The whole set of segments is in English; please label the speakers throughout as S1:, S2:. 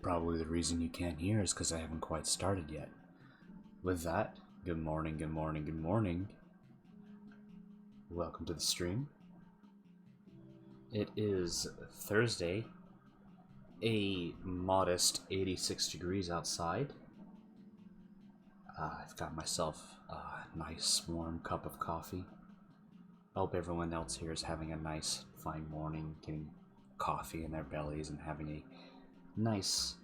S1: Probably the reason you can't hear is because I haven't quite started yet. With that, good morning, good morning, good morning. Welcome to the stream. It is Thursday, a modest 86 degrees outside. I've got myself a nice warm cup of coffee. I hope everyone else here is having a nice, fine morning, getting coffee in their bellies and having a nice,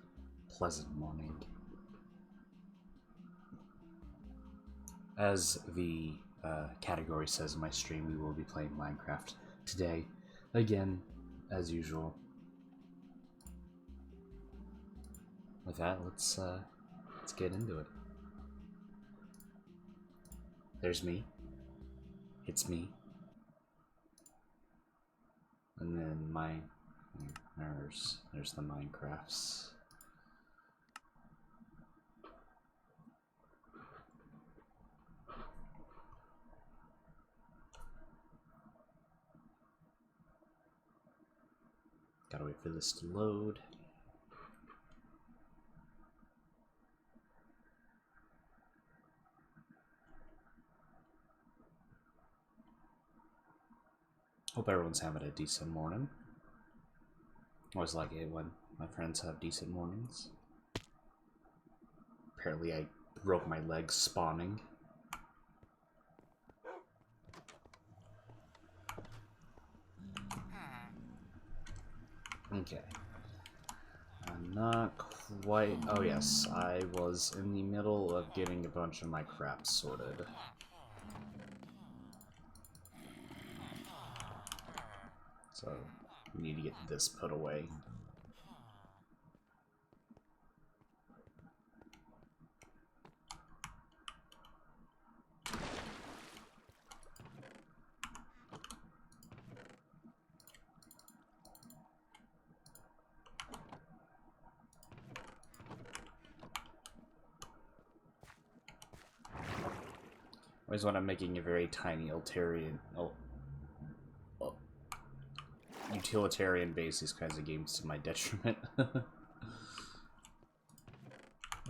S1: pleasant morning. As the category says in my stream, we will be playing Minecraft today, again, as usual. With that, let's get into it. There's me. It's me. And then there's the Minecrafts. Gotta wait for this to load. Hope everyone's having a decent morning. Always like it when my friends have decent mornings. Apparently I broke my leg spawning. Okay. I'm not quite... Oh yes, I was in the middle of getting a bunch of my crap sorted. So, we need to get this put away. Always when I'm making a very tiny utilitarian base, these kinds of games to my detriment.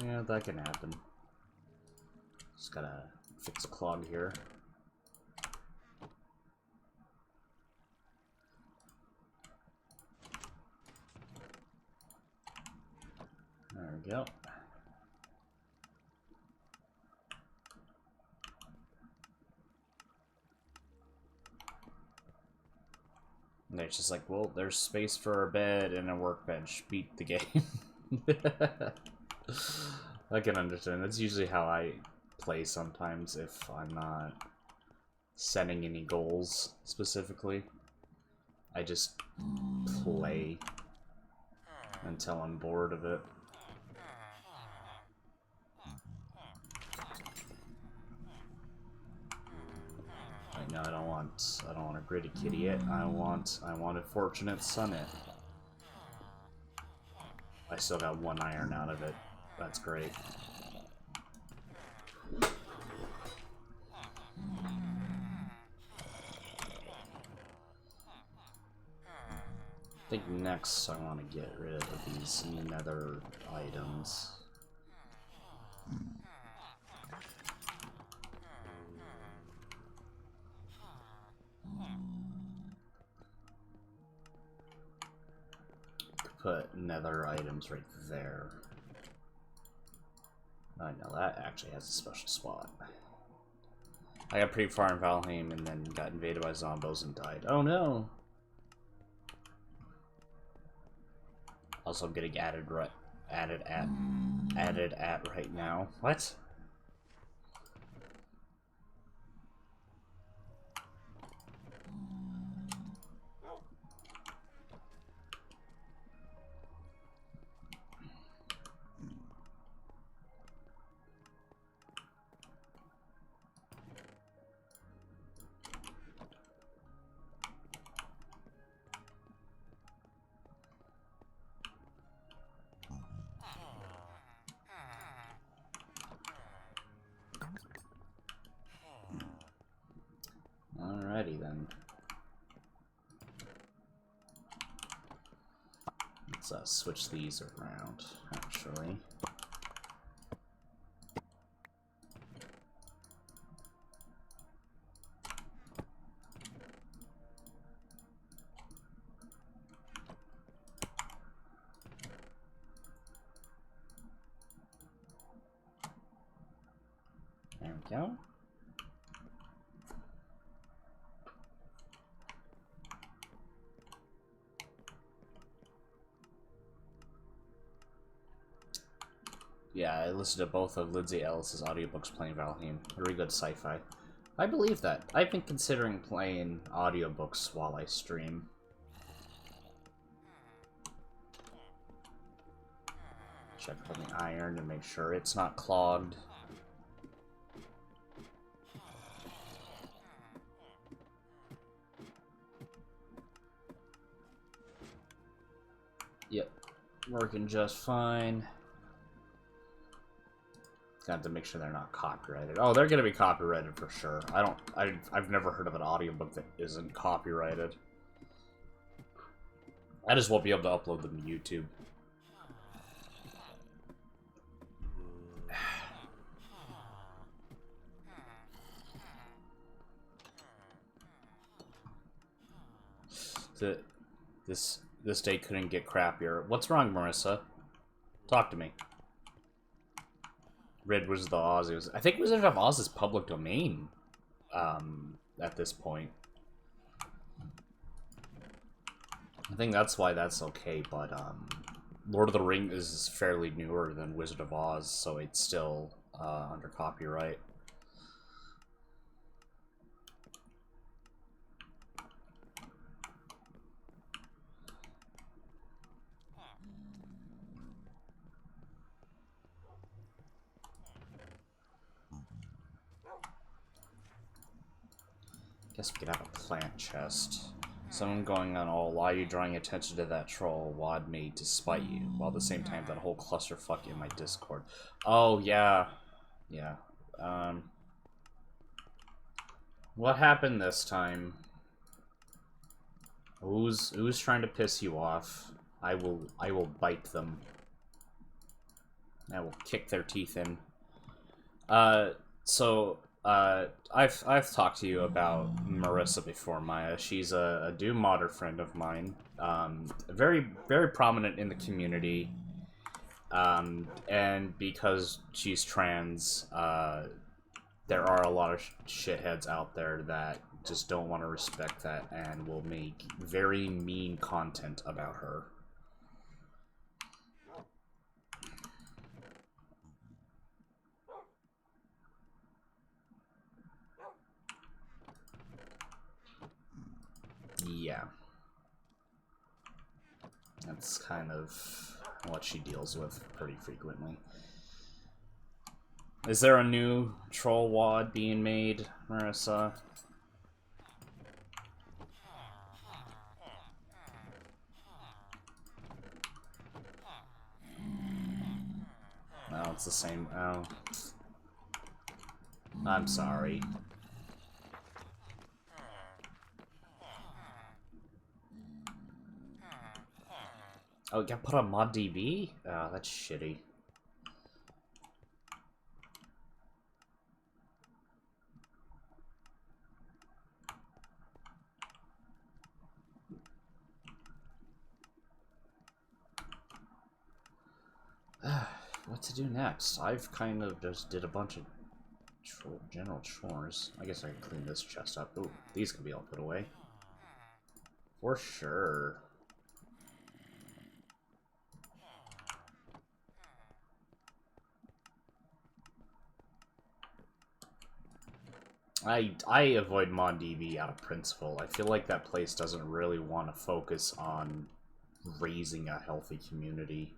S1: Yeah, that can happen. Just gotta fix a clog here. There we go. And it's just like, well, there's space for a bed and a workbench. Beat the game. I can understand. That's usually how I play sometimes if I'm not setting any goals specifically. I just play until I'm bored of it. Right now I don't want a gritty kitty it. I want a fortunate son it. I still got one iron out of it. That's great. I think next I want to get rid of these nether items. Put nether items right there. I know that actually has a special spot. I got pretty far in Valheim and then got invaded by zombos and died. Oh no! Also, I'm getting added at right now. What? Let's switch these around, actually. There we go. Yeah, I listened to both of Lindsay Ellis's audiobooks playing Valheim. Very good sci-fi. I believe that. I've been considering playing audiobooks while I stream. Check for the iron to make sure it's not clogged. Yep, working just fine. Got to make sure they're not copyrighted. Oh, they're gonna be copyrighted for sure. I've never heard of an audiobook that isn't copyrighted. I just won't be able to upload them to YouTube. This day couldn't get crappier. What's wrong, Marissa? Talk to me. Red Wizard of Oz. I think Wizard of Oz is public domain at this point. I think that's why that's okay, but Lord of the Rings is fairly newer than Wizard of Oz, so it's still under copyright. Guess we could have a plant chest. Someone going on, oh, why are you drawing attention to that troll Wad made to spite you, while at the same time that whole clusterfuck in my Discord. Oh, yeah. Yeah. What happened this time? Who's trying to piss you off? I will bite them. I will kick their teeth in. I've talked to you about Marissa before, Maya. She's a Doom modder friend of mine. Very prominent in the community. And because she's trans, there are a lot of shitheads out there that just don't want to respect that and will make very mean content about her. Yeah. That's kind of what she deals with pretty frequently. Is there a new troll wad being made, Marissa? No, it's the same. Oh. I'm sorry. Oh, you gotta put on ModDB? Oh, that's shitty. What to do next? I've kind of just did a bunch of general chores. I guess I can clean this chest up. Ooh, these can be all put away. For sure. I avoid MonDB out of principle. I feel like that place doesn't really want to focus on raising a healthy community.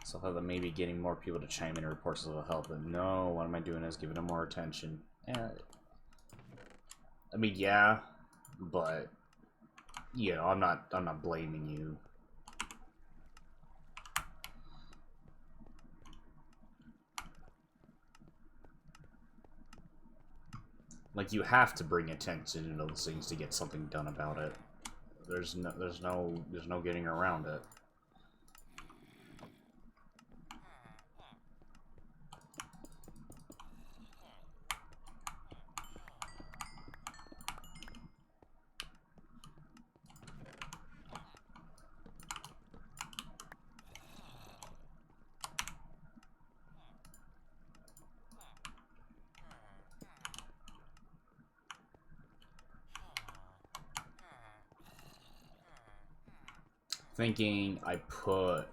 S1: So I thought that maybe getting more people to chime in reports will help, but no, what am I doing is giving them more attention. I mean, yeah, but you know, I'm not blaming you. Like, you have to bring attention to those things to get something done about it. There's no getting around it. Thinking I put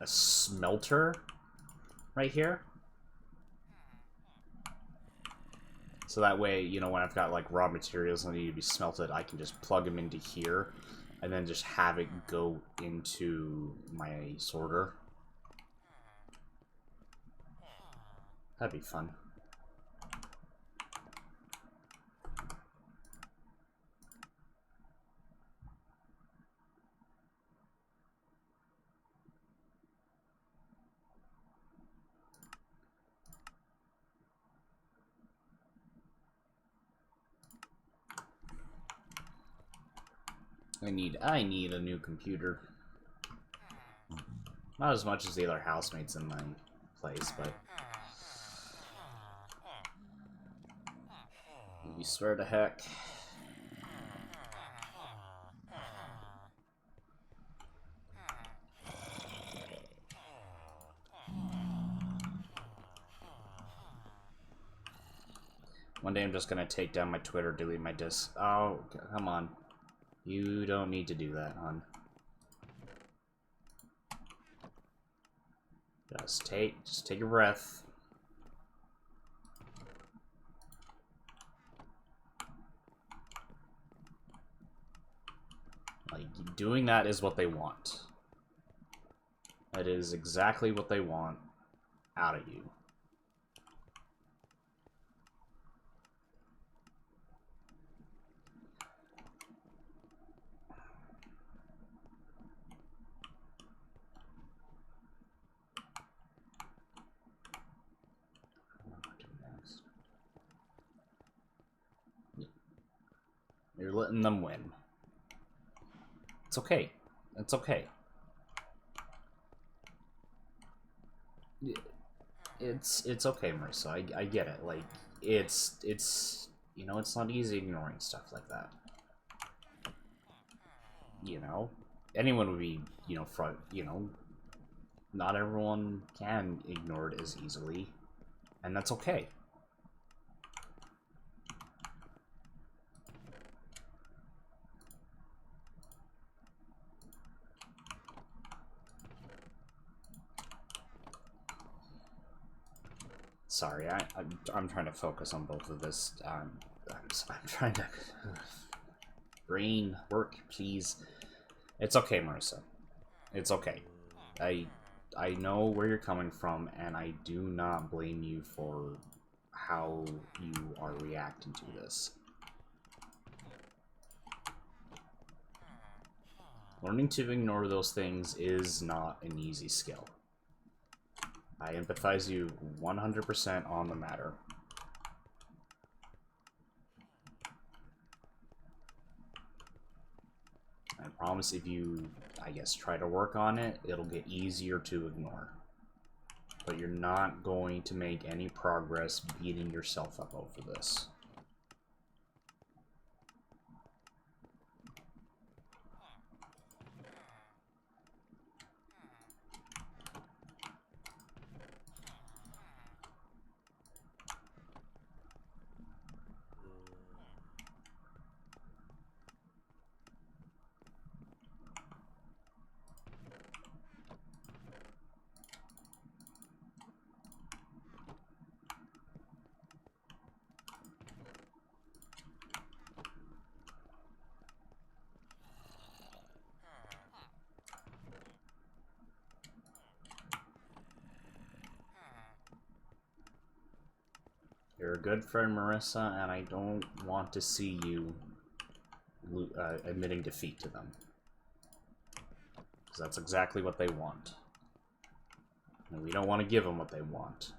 S1: a smelter right here. So that way, you know, when I've got like raw materials that need to be smelted, I can just plug them into here and then just have it go into my sorter. That'd be fun. I need a new computer. Not as much as the other housemates in my place, but you swear to heck. One day I'm just gonna take down my Twitter, delete my disc. Oh, come on. You don't need to do that, hon. Just take a breath. Like, doing that is what they want. That is exactly what they want out of you. You're letting them win. It's okay. It's okay. It's okay, Marissa. I get it. Like, it's you know, it's not easy ignoring stuff like that. You know, anyone would be, you know, not everyone can ignore it as easily, and that's okay. Sorry, I'm trying to focus on both of this. I'm trying to brain work, please. It's okay, Marissa. It's okay. I know where you're coming from, and I do not blame you for how you are reacting to this. Learning to ignore those things is not an easy skill. I empathize you 100% on the matter. I promise if you, I guess, try to work on it, it'll get easier to ignore. But you're not going to make any progress beating yourself up over this. You're a good friend, Marissa, and I don't want to see you admitting defeat to them. Because that's exactly what they want. And we don't want to give them what they want.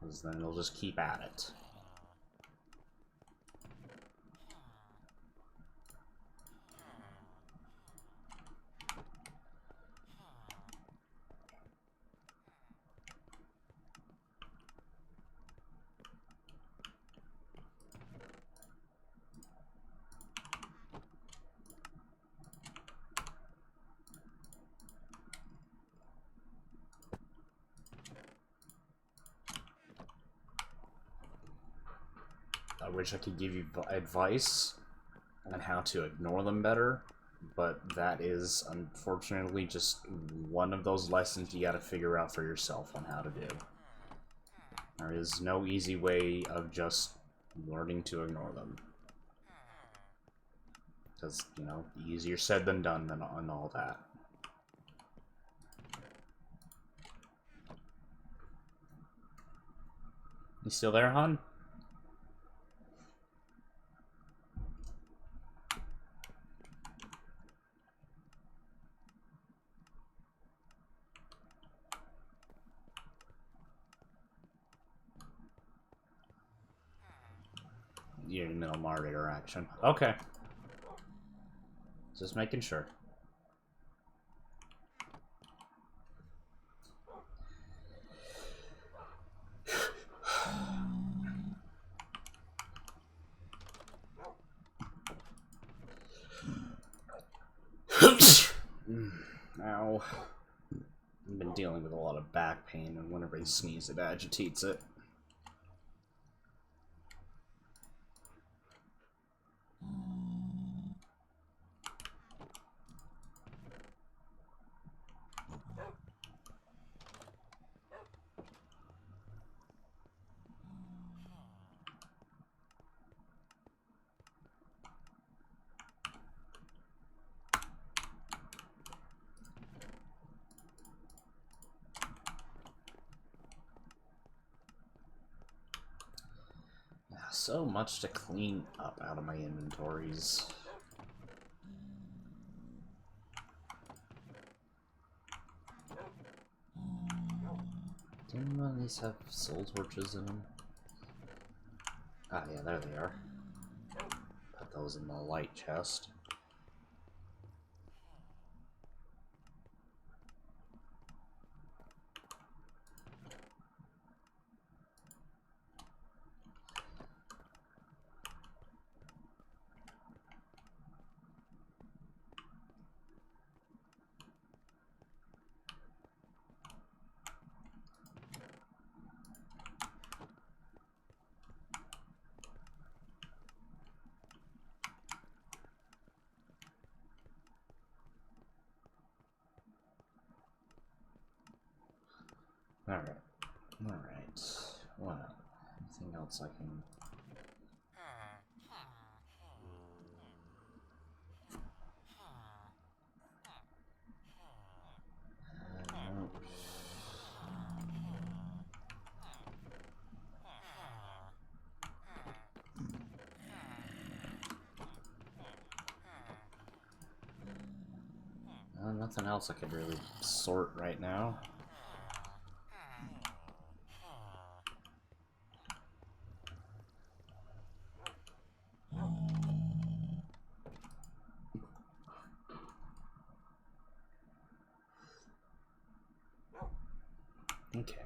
S1: Because then they'll just keep at it. wish I could give you advice on how to ignore them better, but that is unfortunately just one of those lessons you gotta figure out for yourself on how to do. There is no easy way of just learning to ignore them. Because, you know, easier said than done than on all that. You still there, hon? You're in the middle of our interaction. Okay. Just making sure. Ow. I've been dealing with a lot of back pain, and whenever I sneeze, it agitates it. So much to clean up out of my inventories. Didn't one of these have soul torches in them? Ah, yeah, there they are. Put those in the light chest. Alright. What? Anything else I can... Nothing else I could really sort right now. Okay.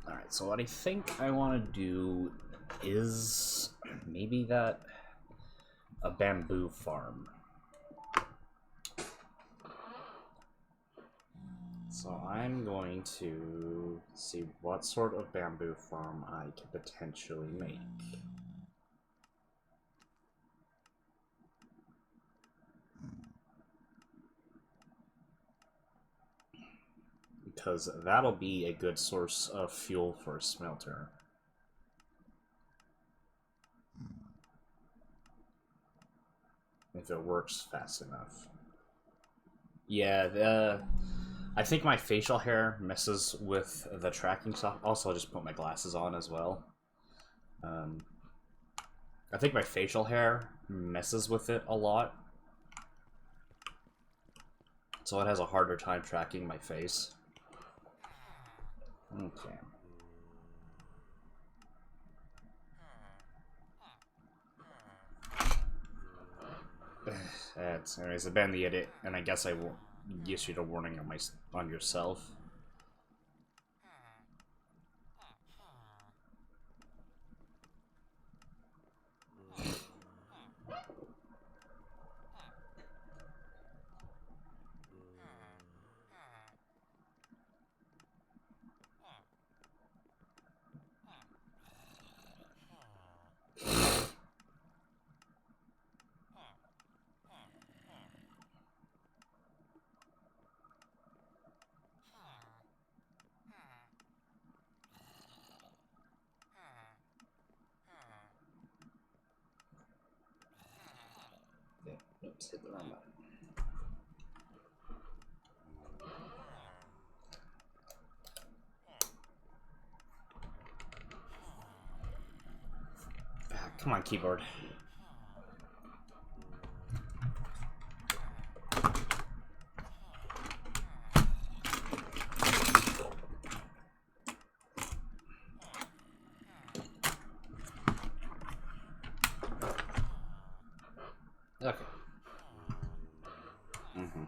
S1: Alright, so what I think I want to do is maybe a bamboo farm. So I'm going to see what sort of bamboo farm I can potentially make. Because that'll be a good source of fuel for a smelter. If it works fast enough. Yeah, I think my facial hair messes with the tracking stuff. Also, I just put my glasses on as well. I think my facial hair messes with it a lot. So it has a harder time tracking my face. Okay. Anyways, abandon the edit, and I guess I will issue a warning on yourself. hit the wrong button. Come on, keyboard. Okay. Mm-hmm.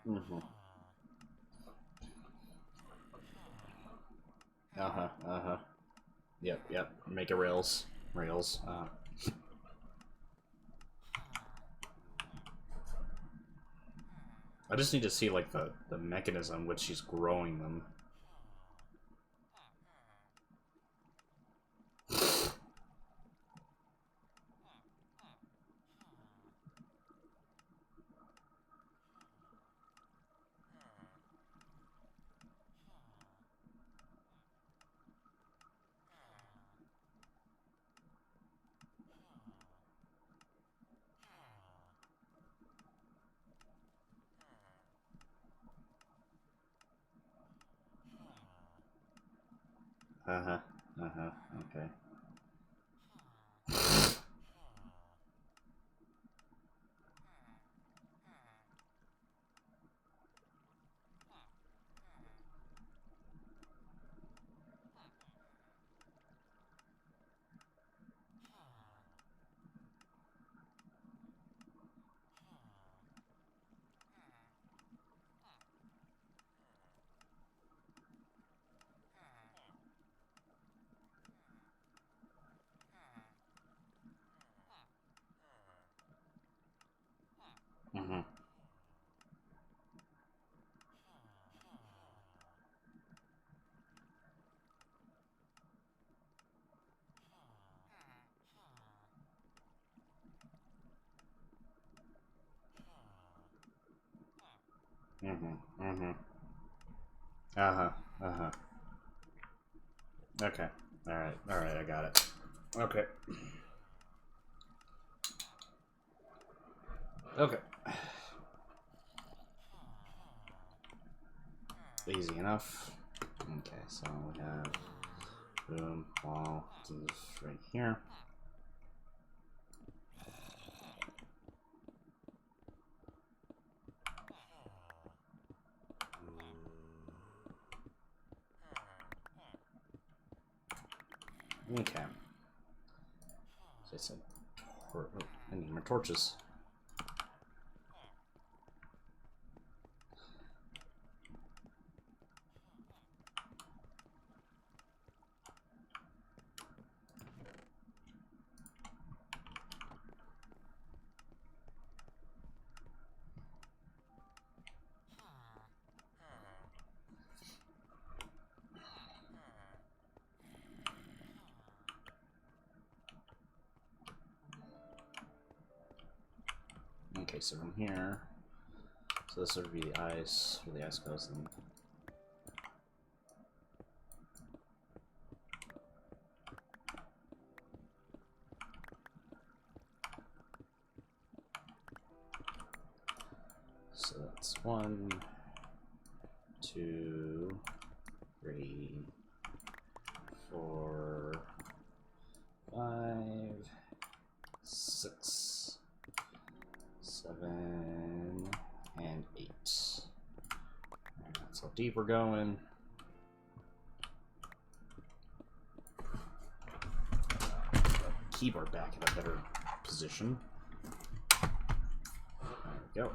S1: Mm-hmm. Uh-huh, uh-huh. Yep, yep. Make it rails. Rails. I just need to see, like, the mechanism which she's growing them. Uh-huh, uh-huh, okay. Mm-hmm. Mm-hmm. Mm-hmm. Uh-huh. Uh-huh. Okay. Alright. Alright, I got it. Okay. Okay. Easy enough. Okay, so we have boom, wall, this right here. Okay. So I said, oh, I need more torches. Okay, so from here, so this would be the ice, where the ice goes, and so that's 1, 2, 3, 4, 5, 6, 7, and 8. Alright, that's how deep we're going. Keyboard back in a better position. There we go.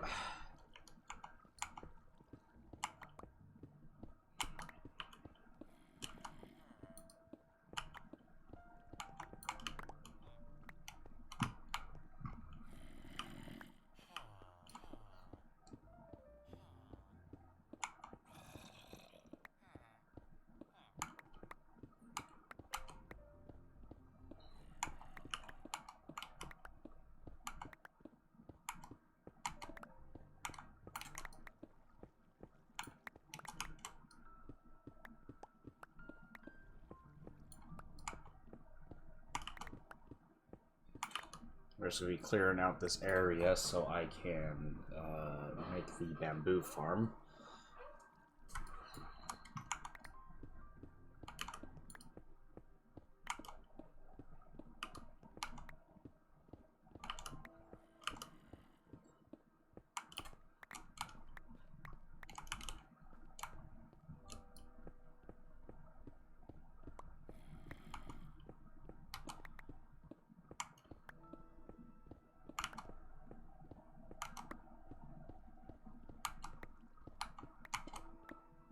S1: We're just going to be clearing out this area so I can make the bamboo farm.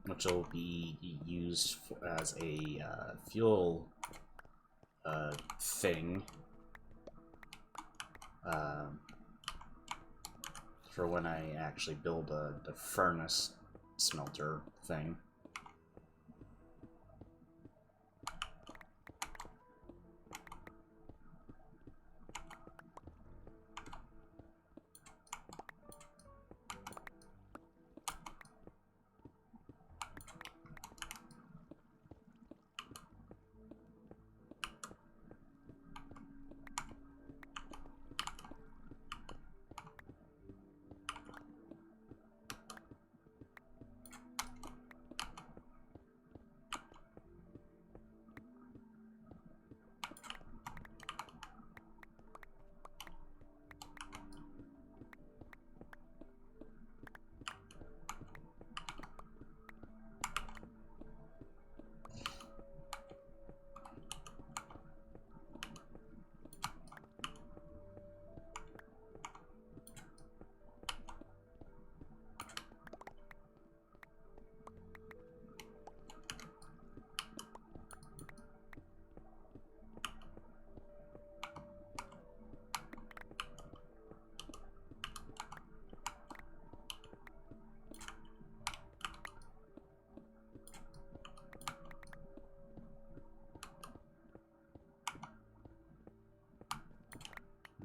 S1: Which will be used as a fuel thing for when I actually build the furnace smelter thing.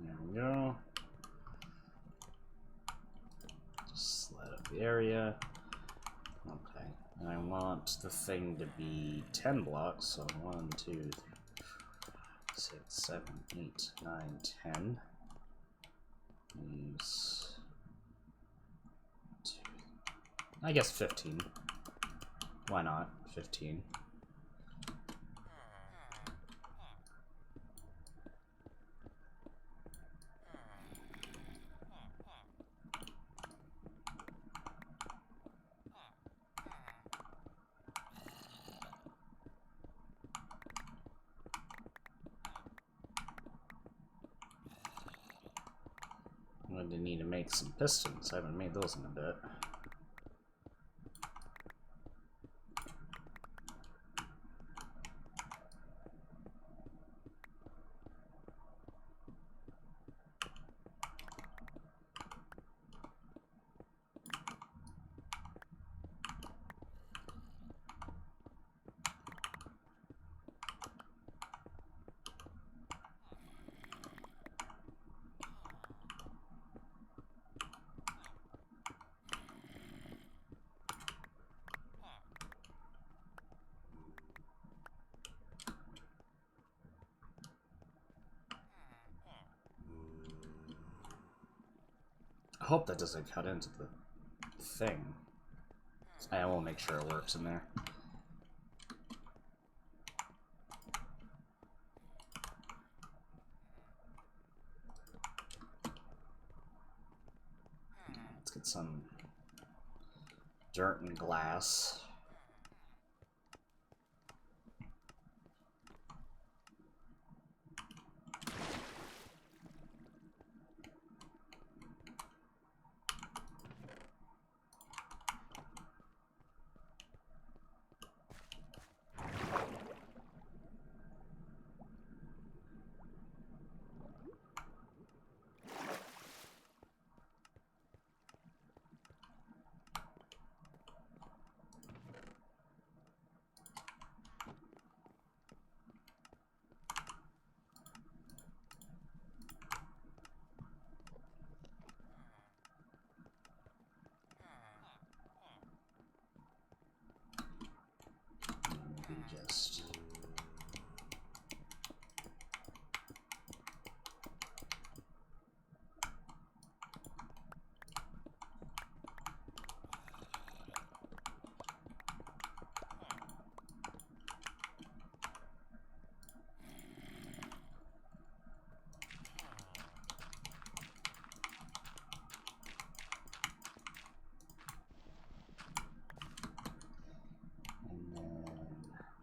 S1: There we go. Just light up the area. Okay. And I want the thing to be 10 blocks, so 1, 2, 3, 6, 7, 8, 9, 10. Use 2. I guess 15. Why not? 15. I'm going to need to make some pistons. I haven't made those in a bit. I hope that doesn't cut into the thing. I will make sure it works in there. Let's get some dirt and glass.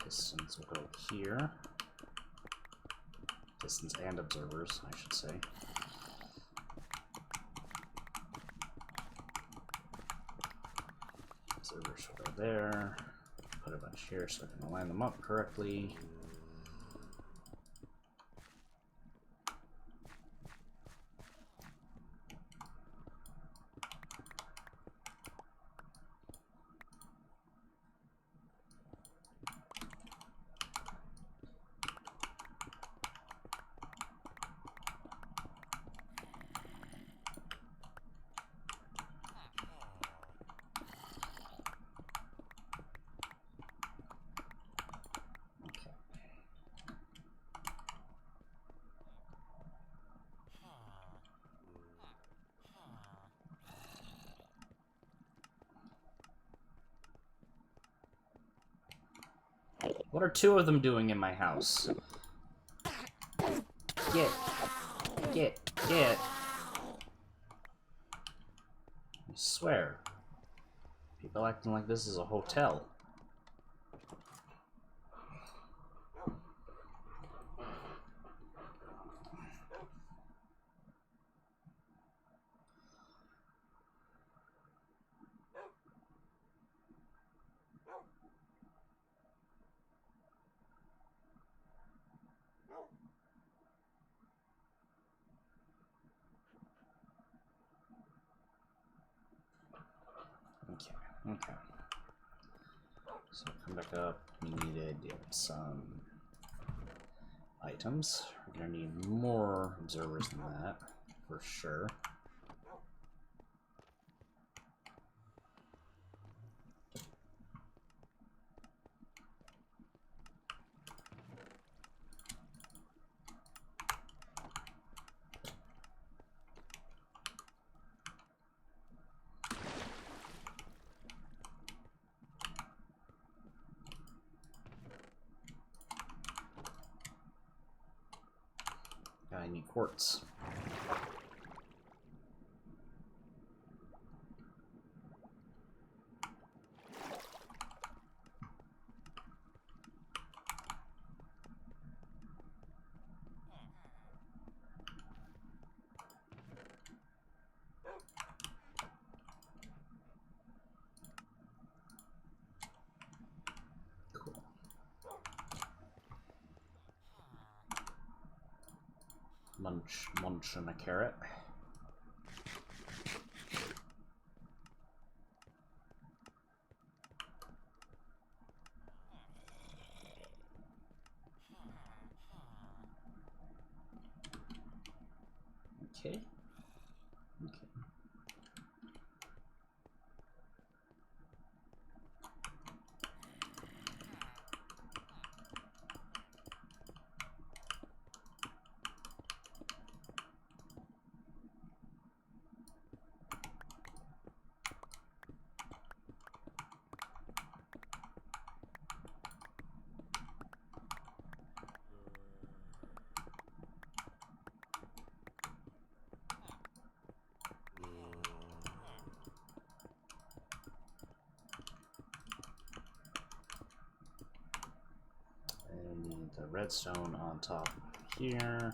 S1: Pistons will go here. Pistons and observers, I should say. Observers should go there. Put a bunch here so I can line them up correctly. What are two of them doing in my house? Get. I swear. People acting like this is a hotel. Okay. So come back up. We needed some items. We're gonna need more observers than that, for sure. I need quartz. Munch and a carrot. Okay. And the redstone on top here.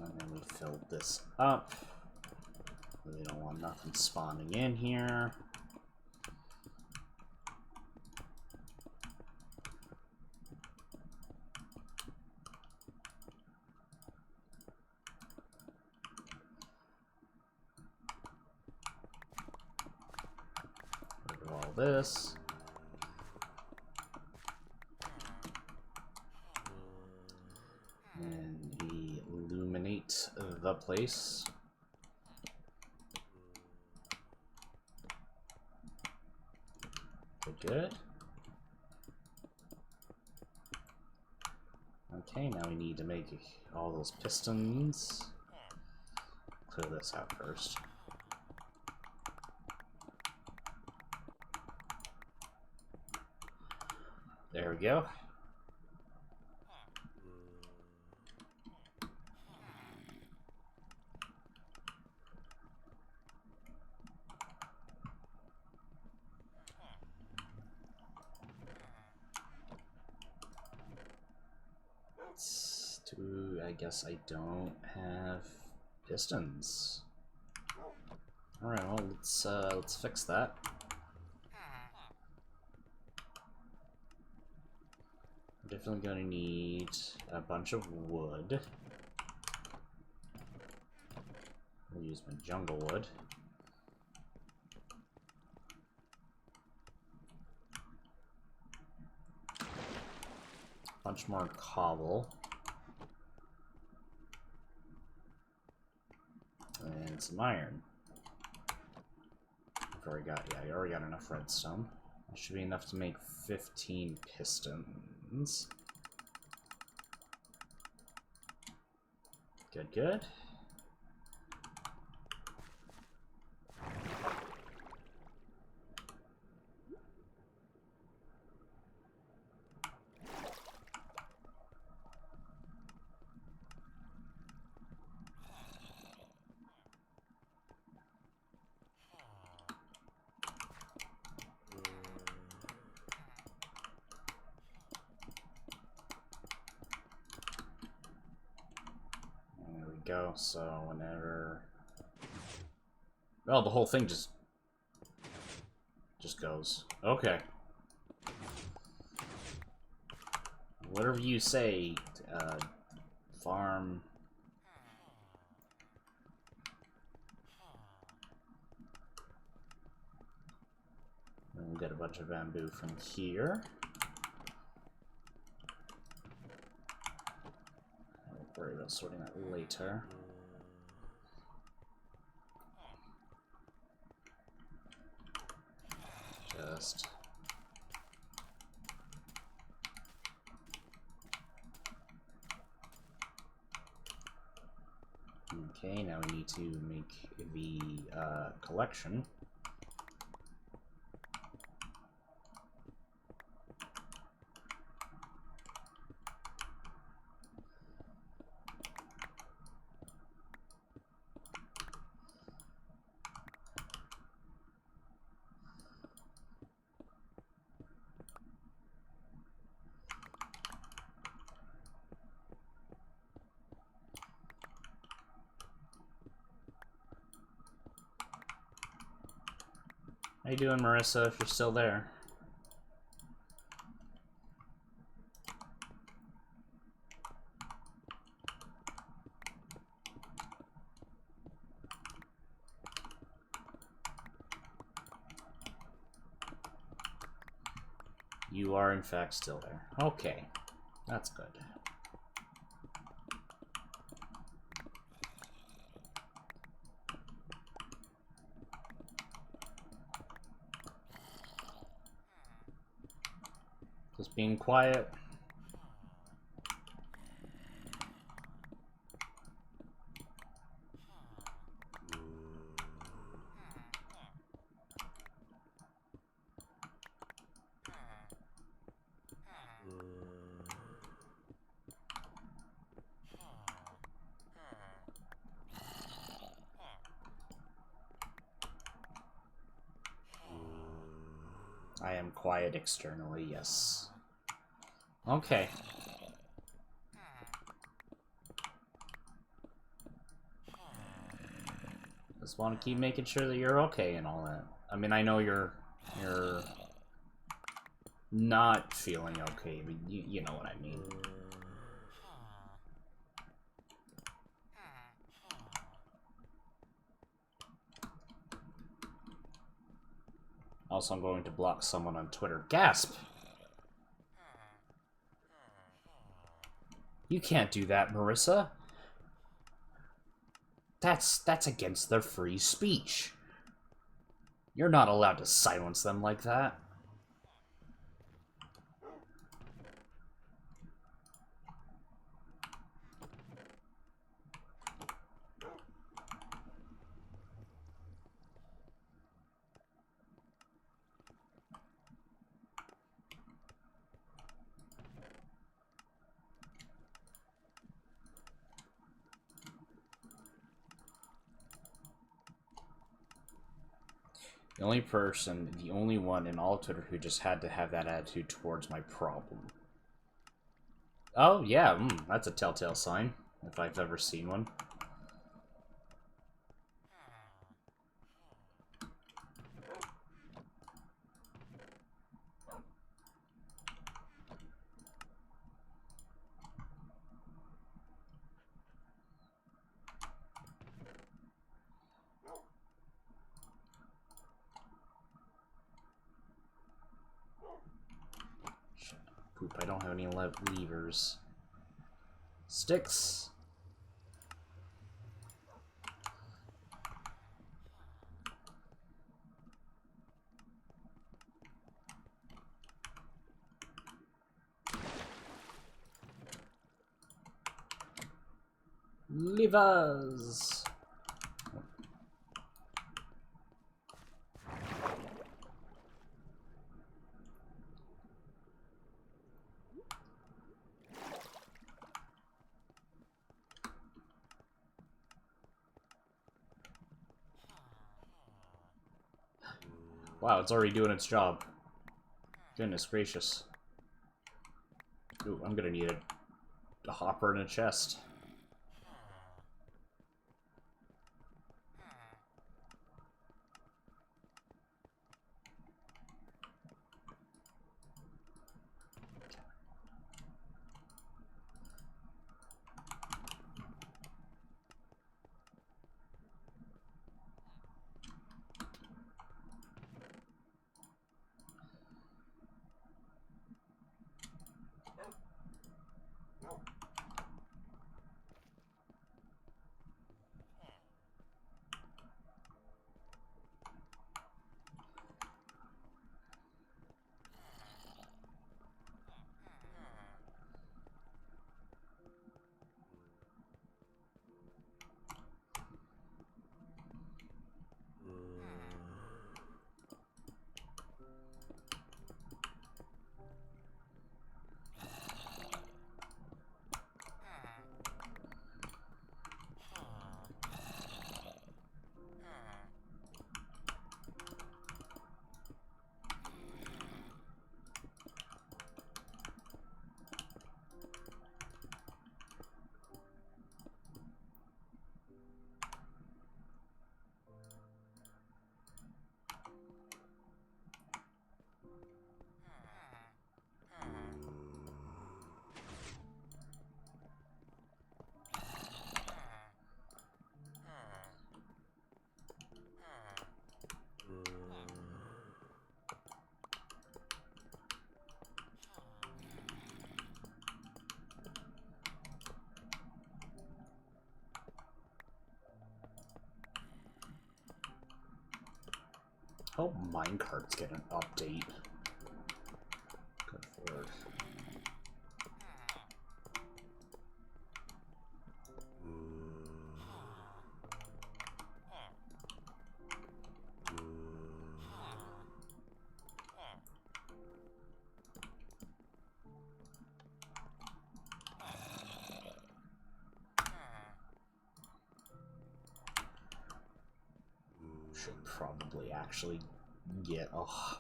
S1: And then we filled this up. We don't want nothing spawning in here. Rid of all this. And we illuminate the place. Good. Okay, now we need to make all those pistons. Clear this out first. There we go. I guess I don't have pistons. Alright, well, let's fix that. I'm definitely gonna need a bunch of wood. I'll use my jungle wood. Bunch more cobble. And some iron. I already got enough redstone. That should be enough to make 15 pistons. Good, good. Go, so whenever... Oh, the whole thing just goes. Okay. Whatever you say, farm... And we'll get a bunch of bamboo from here. Worry about sorting that later. Just okay. Now we need to make the collection. How you doing, Marissa, if you're still there? You are, in fact, still there. Okay. That's good. Just being quiet. I am quiet externally, yes. Okay. Just want to keep making sure that you're okay and all that. I mean, I know you're not feeling okay, but you know what I mean. Also, I'm going to block someone on Twitter. Gasp! You can't do that, Marissa. That's against their free speech. You're not allowed to silence them like that. The only one in all of Twitter who just had to have that attitude towards my problem. Oh, yeah, that's a telltale sign, if I've ever seen one. Poop, I don't have any levers. Sticks! Levers! Wow, it's already doing its job. Goodness gracious. Ooh, I'm gonna need a hopper and a chest. Hope minecarts get an update. Good lord. Should probably actually get... Oh.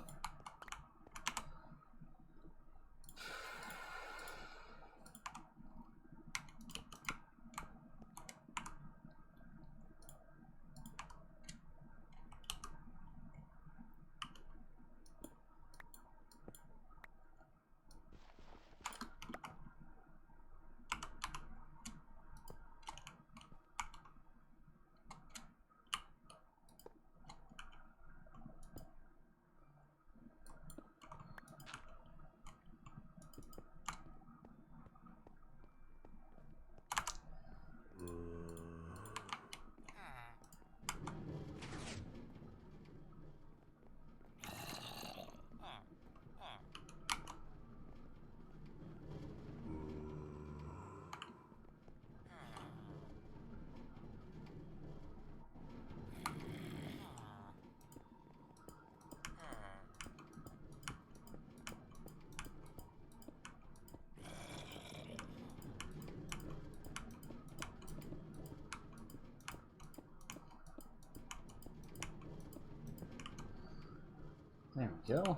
S1: There we go.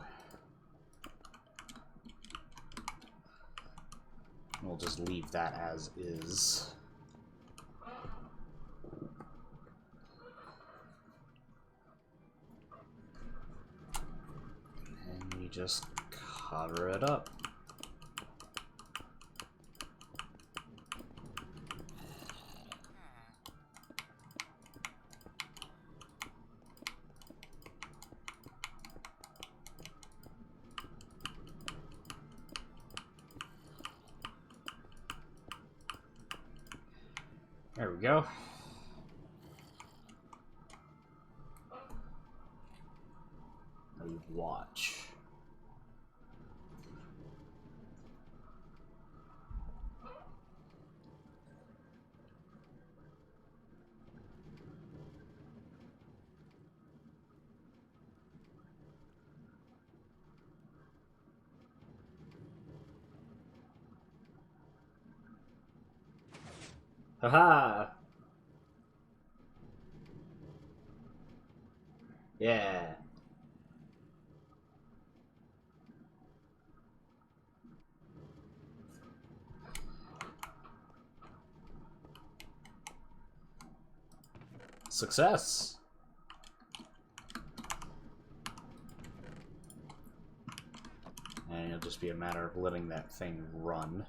S1: we'll just leave that as is. And we just cover it up. There we go. We watch. Haha! Yeah. Success! And it'll just be a matter of letting that thing run.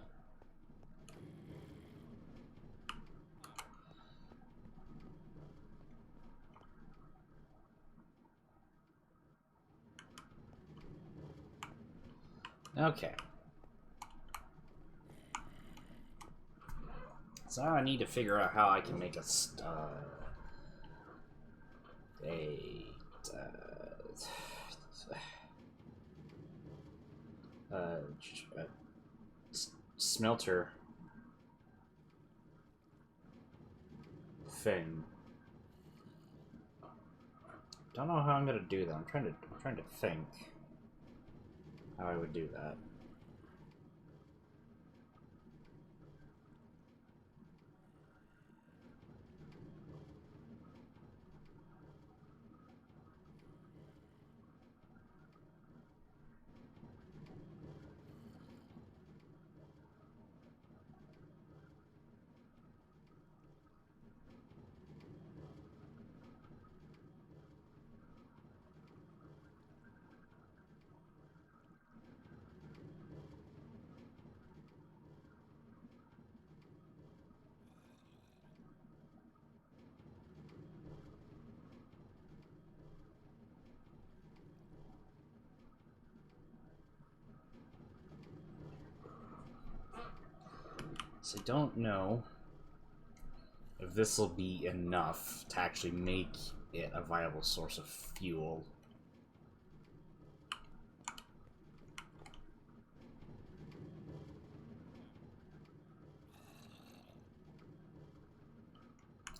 S1: Okay. So now I need to figure out how I can make a smelter thing. Don't know how I'm gonna do that. I'm trying to think how I would do that. So I don't know if this will be enough to actually make it a viable source of fuel.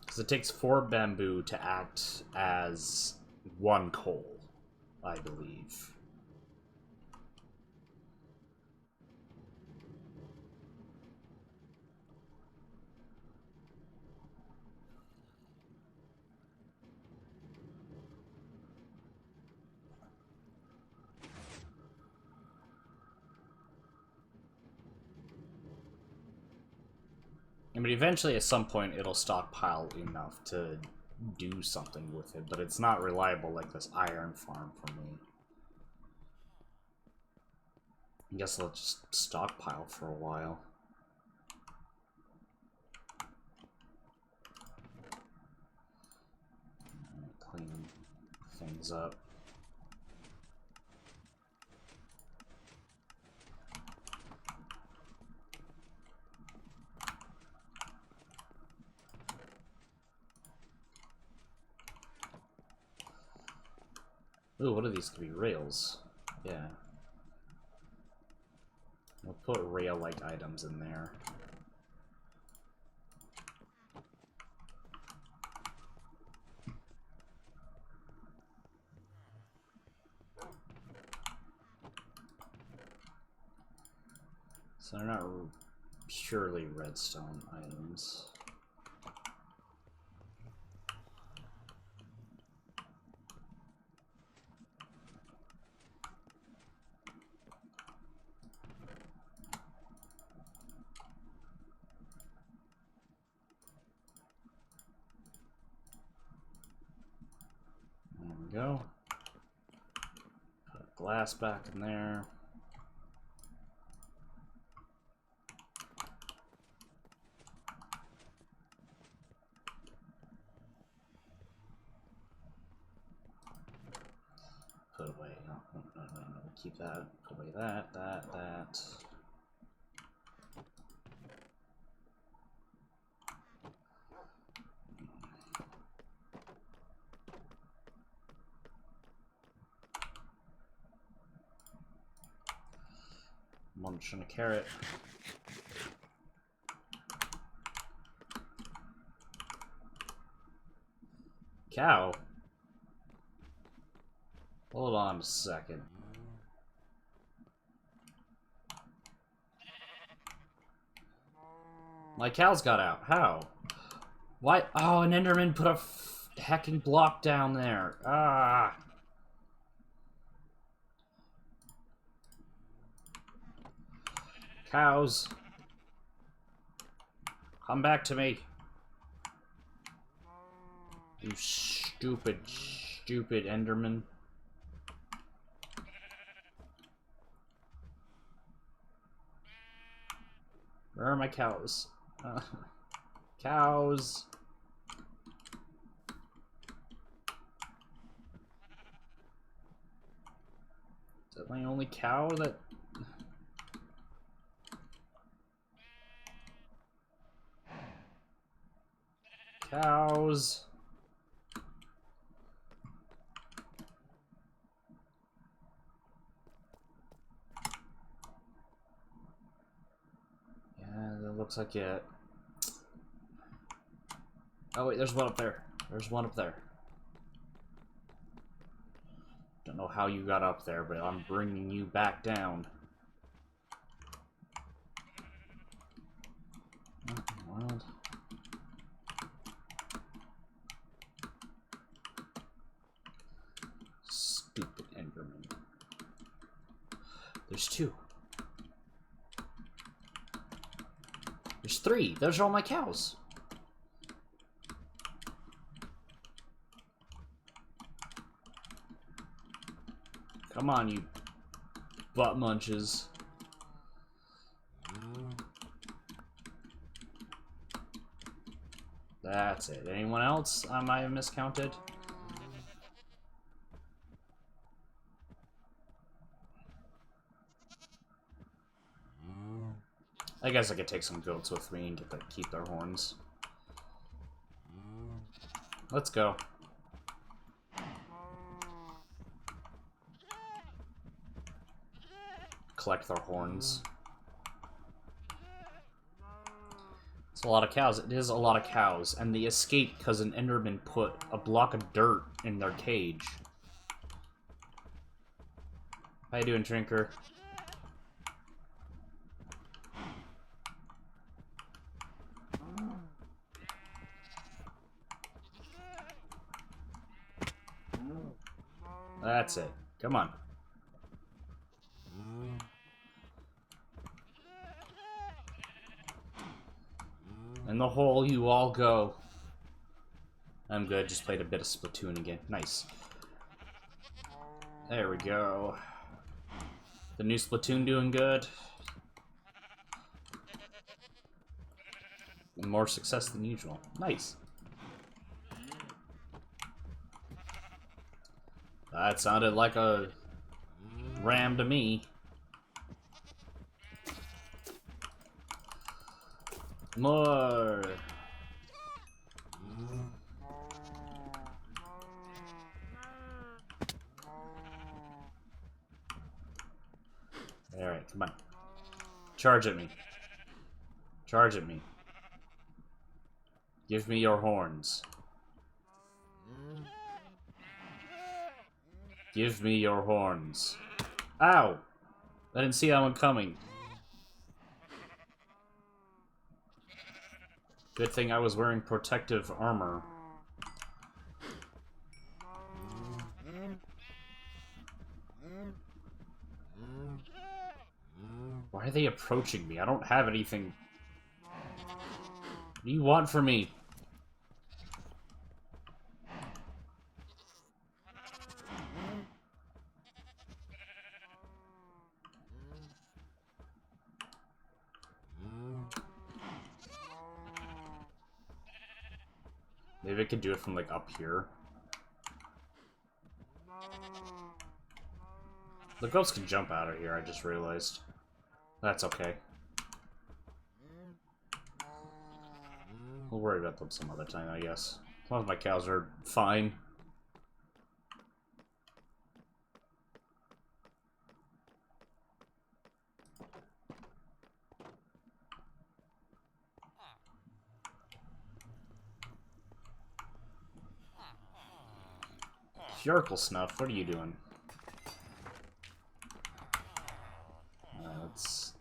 S1: Because it takes 4 bamboo to act as 1 coal, I believe. But eventually, at some point, it'll stockpile enough to do something with it, but it's not reliable like this iron farm for me. I guess I'll just stockpile for a while. Clean things up. Ooh, what are these? Could be rails. Yeah. We'll put rail-like items in there. So they're not purely redstone items. go. Put glass back in there. Put away. No, no, no, no, no. Keep that. Put away that. Munching a carrot. Cow? Hold on a second. My cows got out. How? Why? Oh, an Enderman put a hecking block down there. Ah! Cows. Come back to me. You stupid, stupid Enderman. Where are my cows? Cows. Is that my only cow that... Cows. Yeah, that looks like it. Oh wait, there's one up there. There's one up there. Don't know how you got up there, but I'm bringing you back down. What in the world? Stupid Enderman. There's two. There's three. Those are all my cows. Come on, you butt munches. That's it. Anyone else I might have miscounted? I guess I could take some goats with me and keep their horns. Let's go. Collect their horns. It's a lot of cows. It is a lot of cows. And they escaped because an Enderman put a block of dirt in their cage. How you doing, Drinker? That's it. Come on. In the hole you all go. I'm good. Just played a bit of Splatoon again. Nice. There we go. The new Splatoon doing good. And more success than usual. Nice. That sounded like a ram to me. More. Alright, come on. Charge at me. Charge at me. Give me your horns. Give me your horns. Ow! I didn't see that one coming. Good thing I was wearing protective armor. Why are they approaching me? I don't have anything. What do you want from me? Maybe I could do it from, like, up here. The ghost can jump out of here, I just realized. That's okay. We'll worry about them some other time, I guess. As long as my cows are fine. Fjorkle Snuff, what are you doing? Let's...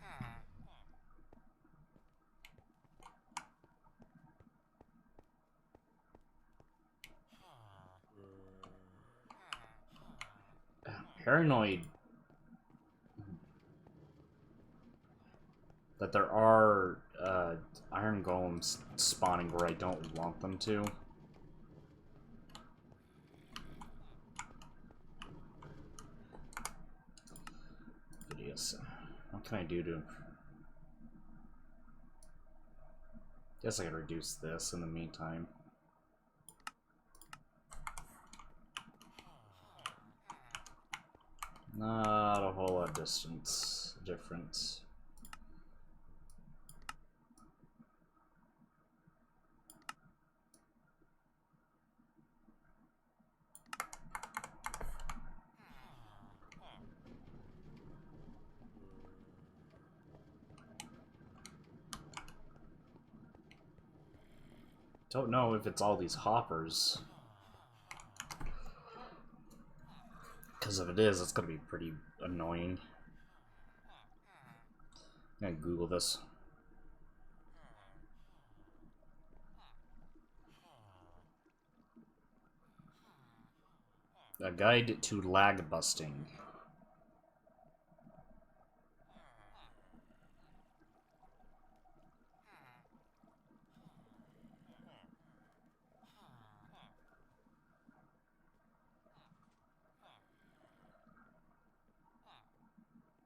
S1: Paranoid that there are iron golems spawning where I don't want them to. Videos. What can I do to... Guess I can reduce this in the meantime. Not a whole lot of difference. Don't know if it's all these hoppers. Because if it is, it's gonna be pretty annoying. I'm gonna Google this. A guide to lag busting.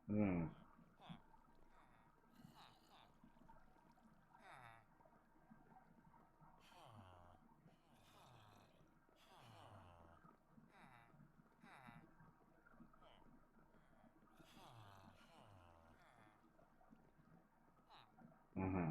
S1: Hmm. Mm-hmm.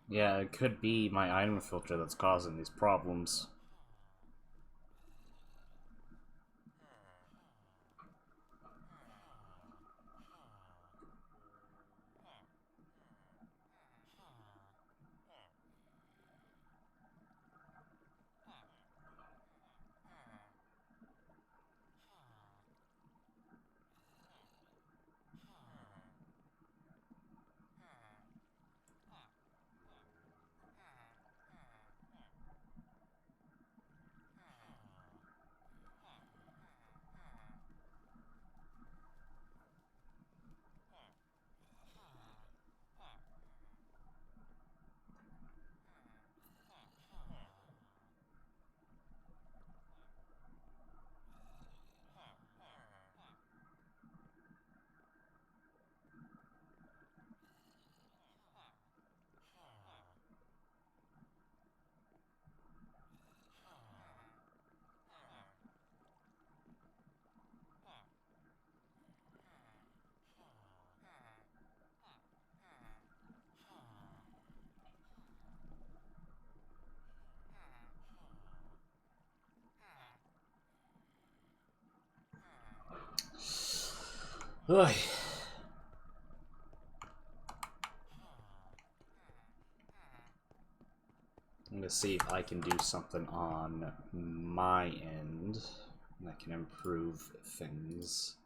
S1: Yeah, it could be my item filter that's causing these problems. Oy. I'm gonna see if I can do something on my end that can improve things.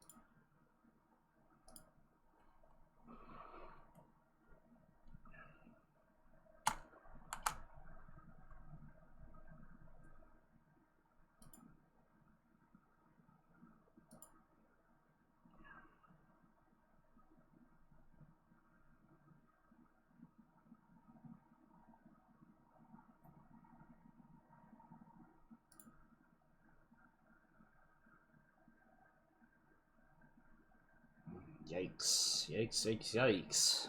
S1: Yikes, yikes, yikes, yikes.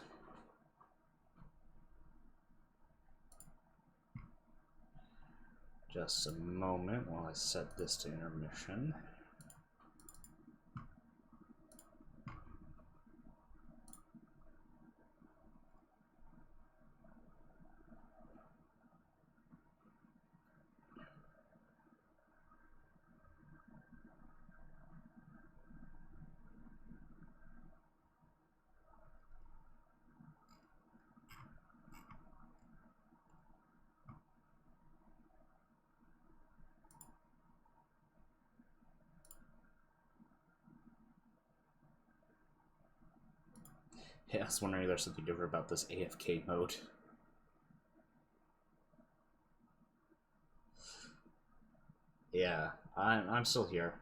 S1: Just a moment while I set this to intermission. Yeah, I was wondering if there's something different about this AFK mode. Yeah, I'm still here.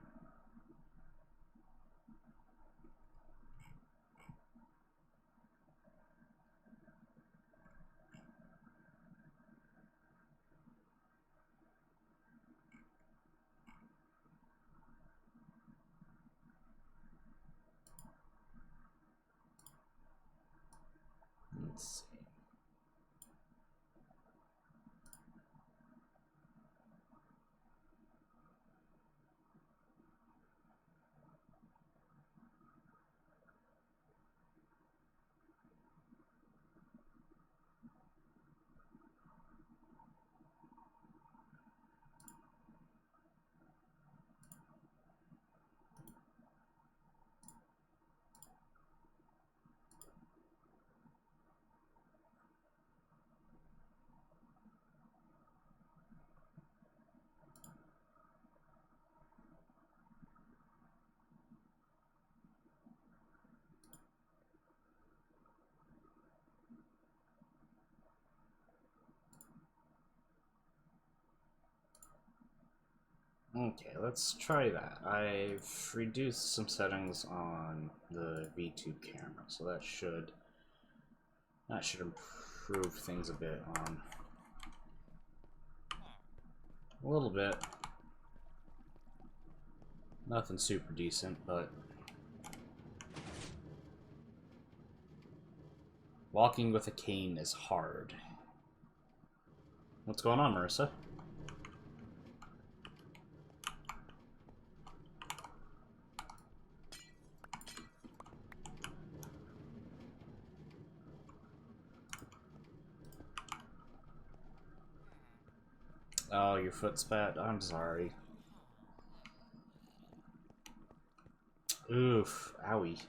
S1: Let's see. Okay, let's try that. I've reduced some settings on the V2 camera, so that should improve things a bit on a little bit. Nothing super decent, but walking with a cane is hard. What's going on, Marissa? Oh, your foot spat? I'm sorry. Oof, owie.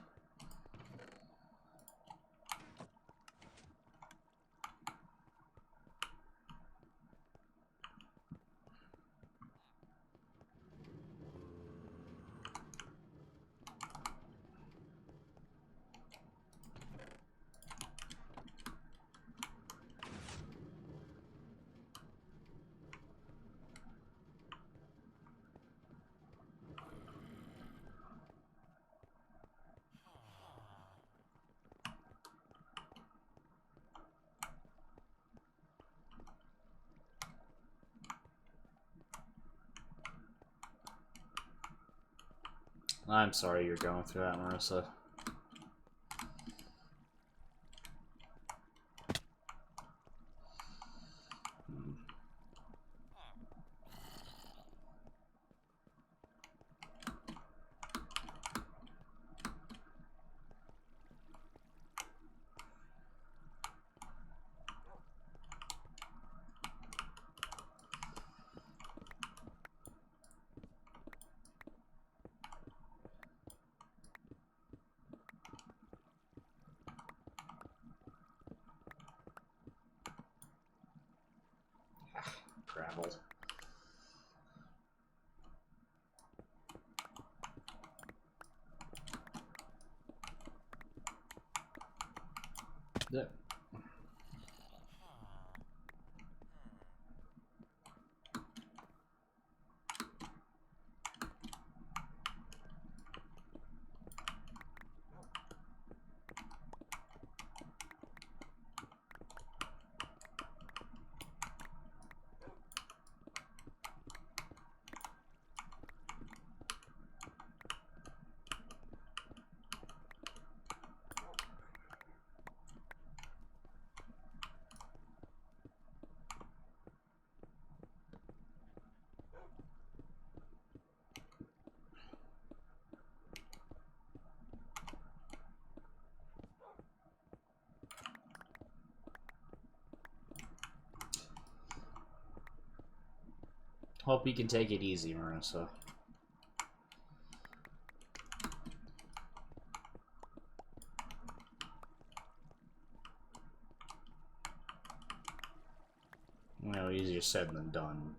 S1: I'm sorry you're going through that, Marissa. gravel. Yeah. Hope you can take it easy, Marissa. You know, easier said than done.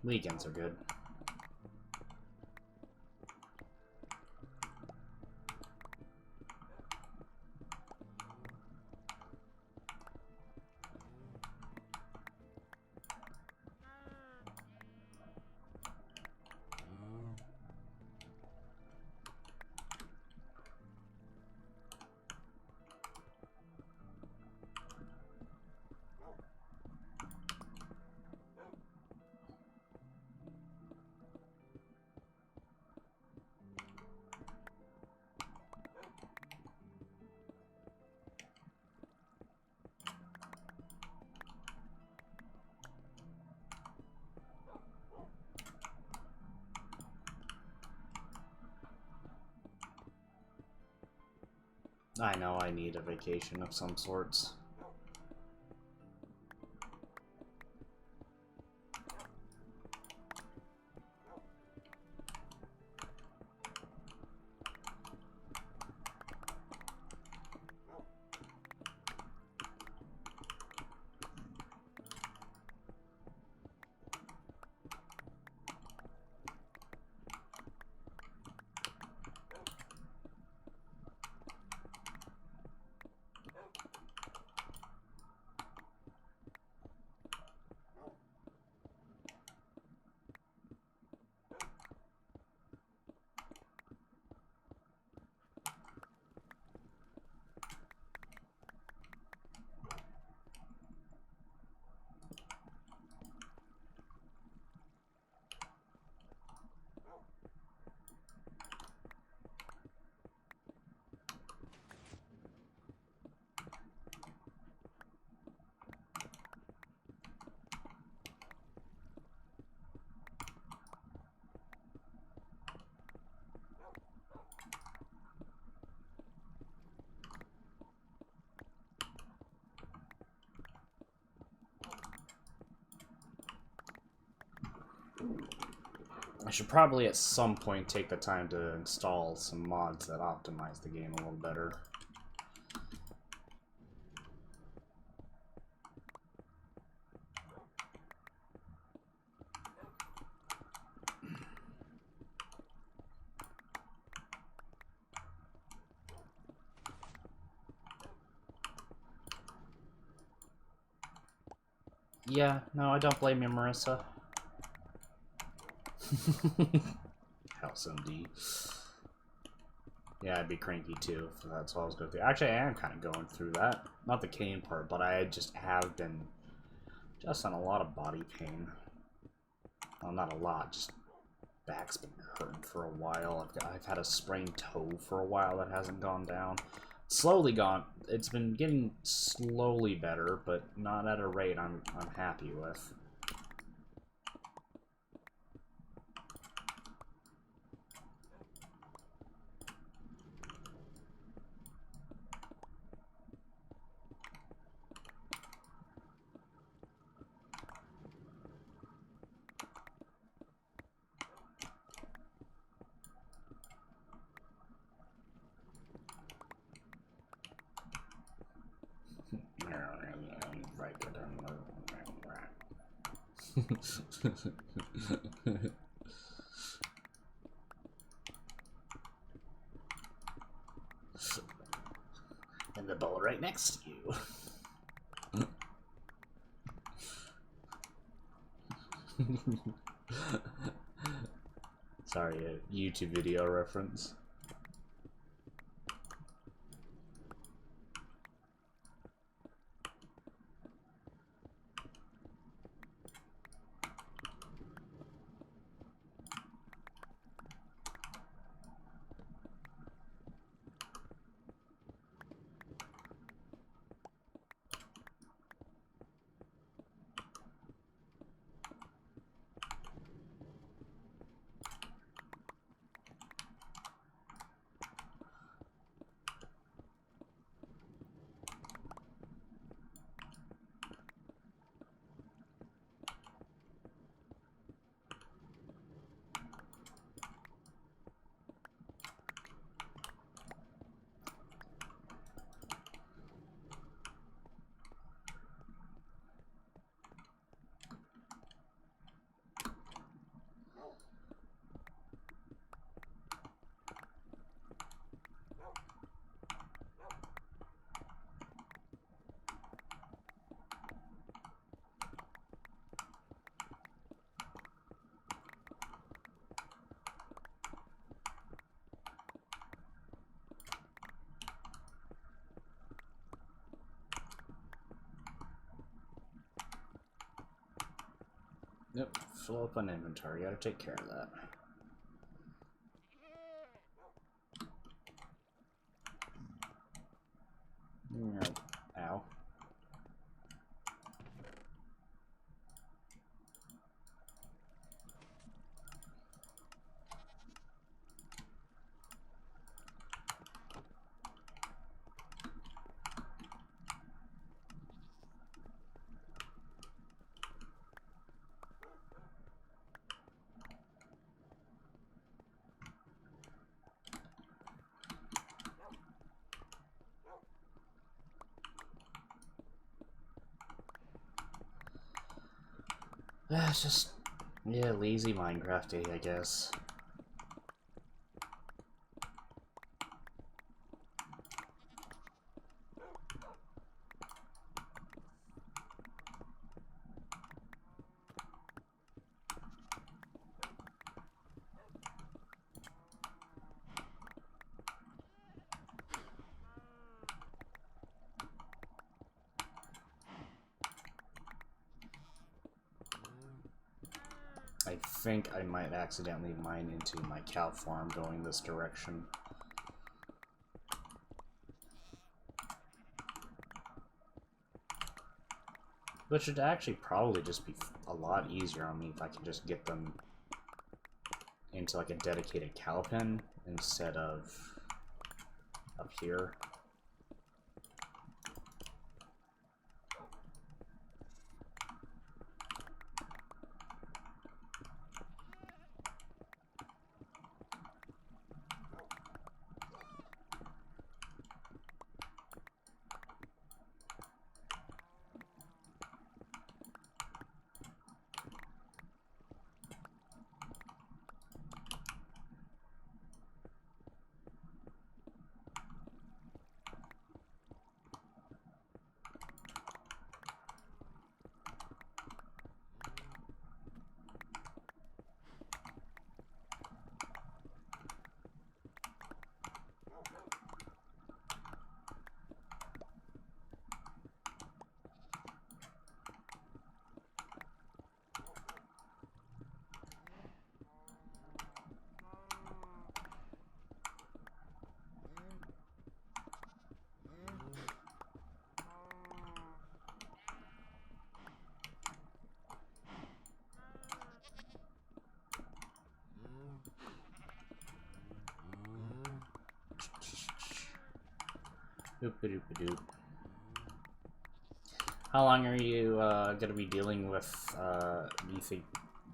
S1: Weekends are good. I know I need a vacation of some sorts. I should probably at some point take the time to install some mods that optimize the game a little better. Yeah, no, I don't blame you, Marissa. House MD. Yeah, I'd be cranky too if that's what I was going through. Actually, I am kind of going through that. Not the cane part, but I just have been just on a lot of body pain. Well, not a lot, just back's been hurting for a while. I've had a sprained toe for a while that hasn't gone down. Slowly gone. It's been getting slowly better, but not at a rate I'm happy with. And the ball right next to you. Sorry, a YouTube video reference. Yep, fill up on inventory. Gotta take care of that. Yep. Ow. It's just, yeah, lazy Minecraft-y, I guess. I think I might accidentally mine into my cow farm going this direction. Which would actually probably just be a lot easier on me if I could just get them into like a dedicated cow pen instead of up here. Doop-a-doop-a-doop. How long are you gonna be dealing with? Do you think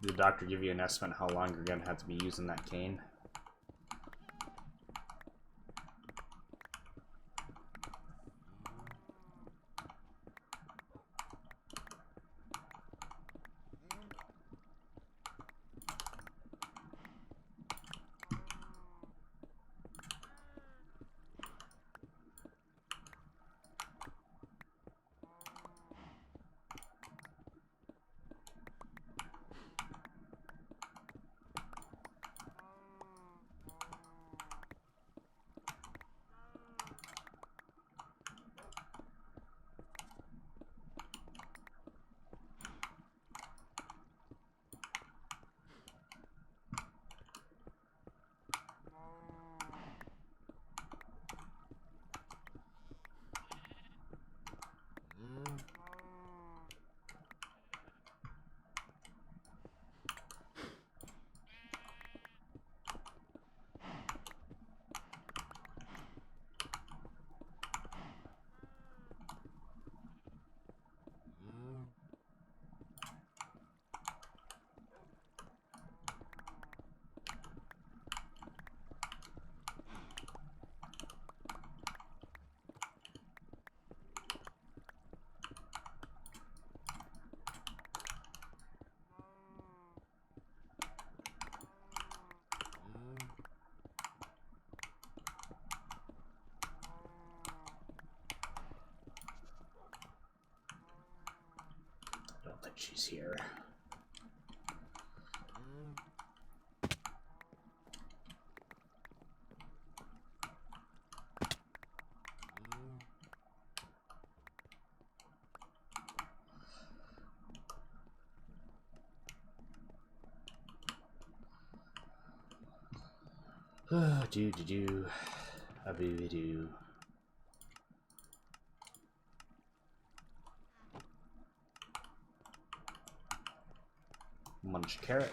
S1: the doctor give you an estimate how long you're gonna have to be using that cane? I don't think she's here. Do a boo doo. Munch carrot.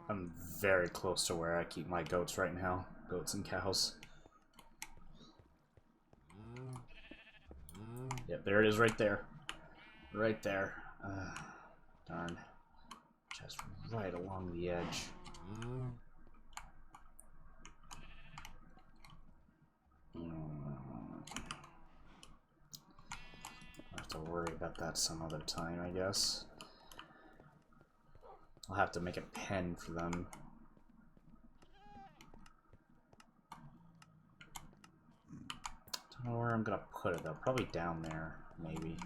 S1: I'm very close to where I keep my goats right now. Goats and cows. Yep, there it is right there. Right there. Darn. Just right along the edge. I'll have to worry about that some other time, I guess. I'll have to make a pen for them. Don't know where I'm gonna put it though. Probably down there, maybe.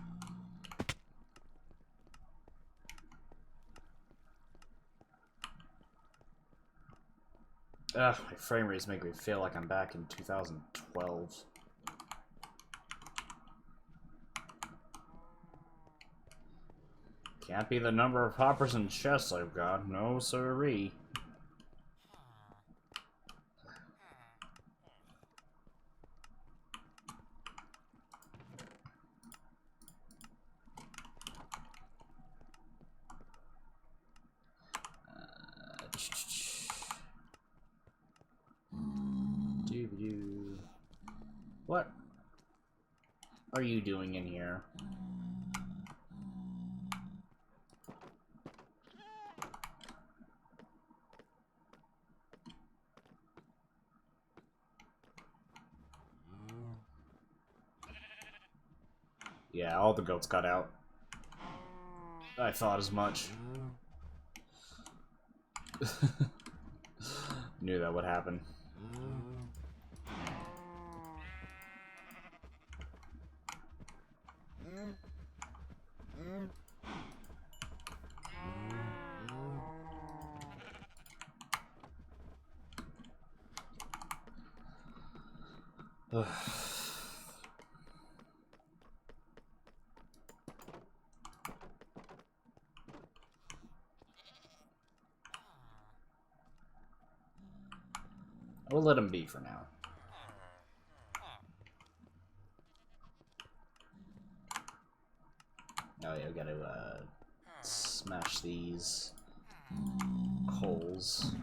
S1: Ugh, my frame rates make me feel like I'm back in 2012. Can't be the number of hoppers and chests I've got, no siree. What are you doing in here? Yeah, all the goats got out. I thought as much. Knew that would happen. We'll let him be for now. Oh yeah, we gotta smash these holes.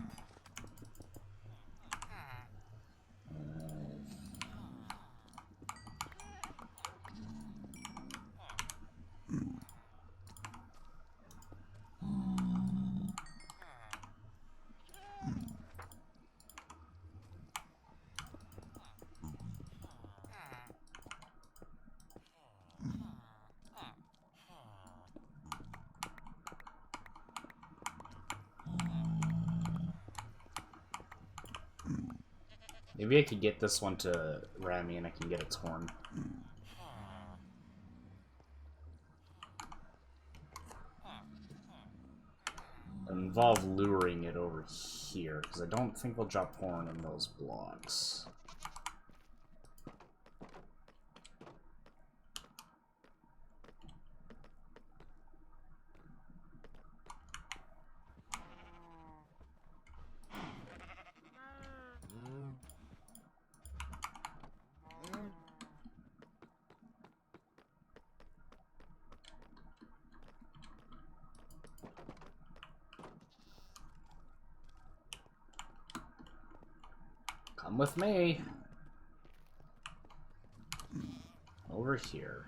S1: Maybe I could get this one to Rami and I can get its horn. Involve luring it over here, because I don't think they'll drop horn in those blocks. Come with me. Over here.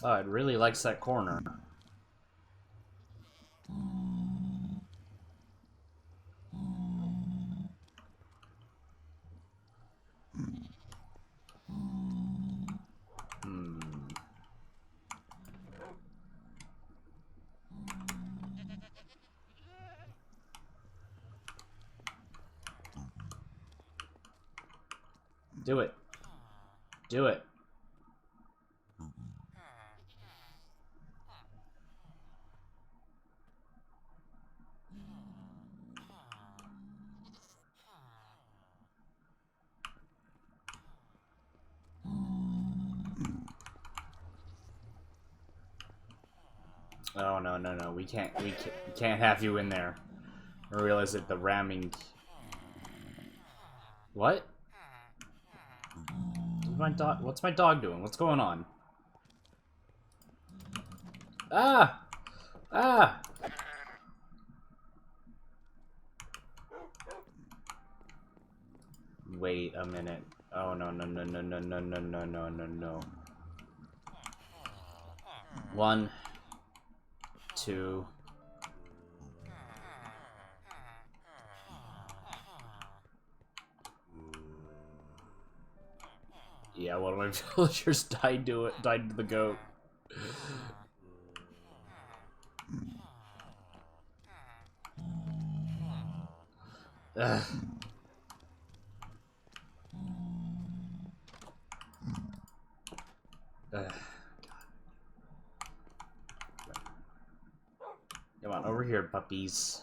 S1: Oh, it really likes that corner. Do it. Do it. Oh no no no! We can't have you in there. I realize that the ramming. What? What's my dog doing? What's going on? Ah! Ah! Wait a minute. Oh no no no no no no no no no no no. 1, 2. Yeah, one of my villagers died to the goat. Ugh. Ugh. Come on, over here, puppies.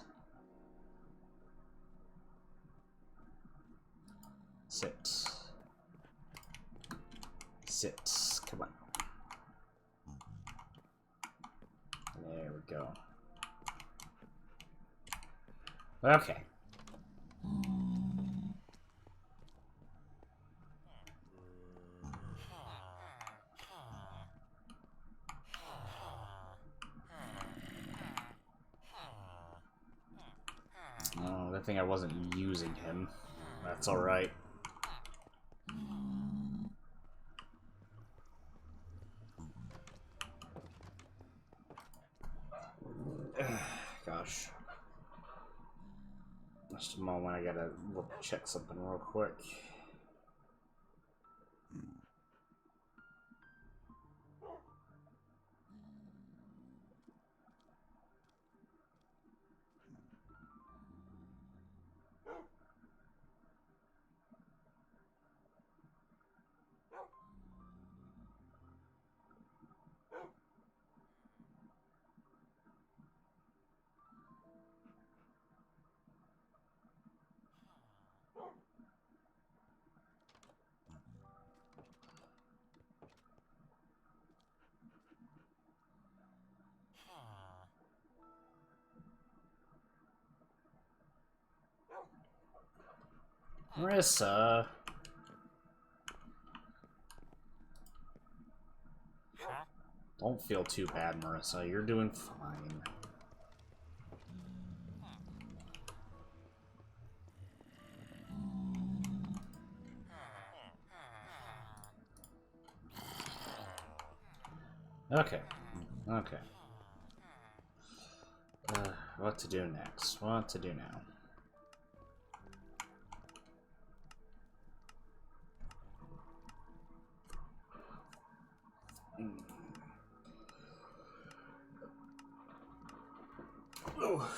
S1: Sit. Sit. Come on. There we go. Okay. Oh, good thing I wasn't using him. That's alright. Gosh. Just a moment, I gotta check something real quick. Marissa. Don't feel too bad, Marissa. You're doing fine. Okay. Okay. What to do next? What to do now? Oh.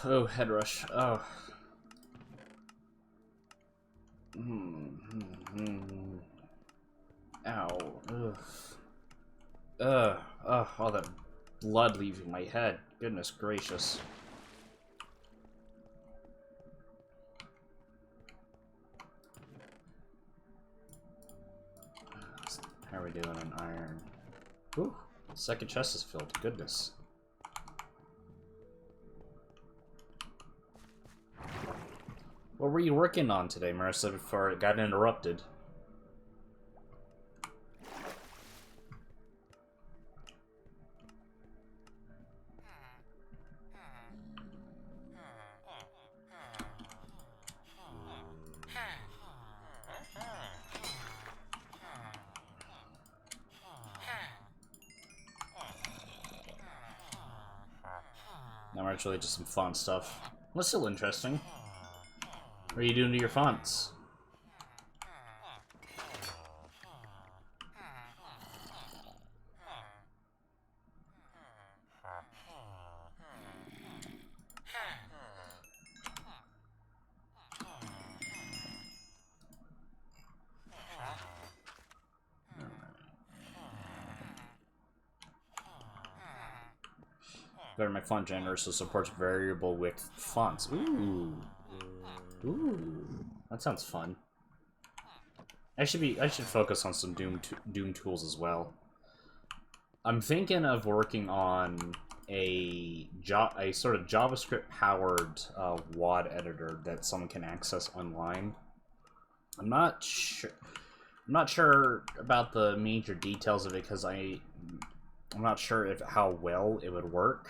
S1: Oh, head rush. Oh. Ow. All that blood leaving my head. Goodness gracious. How are we doing on iron? Ooh, second chest is filled. Goodness. What were you working on today, Marissa, before it got interrupted? Now we're actually just some fun stuff. Well, still interesting. What are you doing to your fonts? Go to my font generator, so supports variable width fonts. Ooh. Ooh. That sounds fun. I should focus on some Doom tools as well. I'm thinking of working on a sort of JavaScript powered WAD editor that someone can access online. I'm not sure about the major details of it because I'm not sure how well it would work.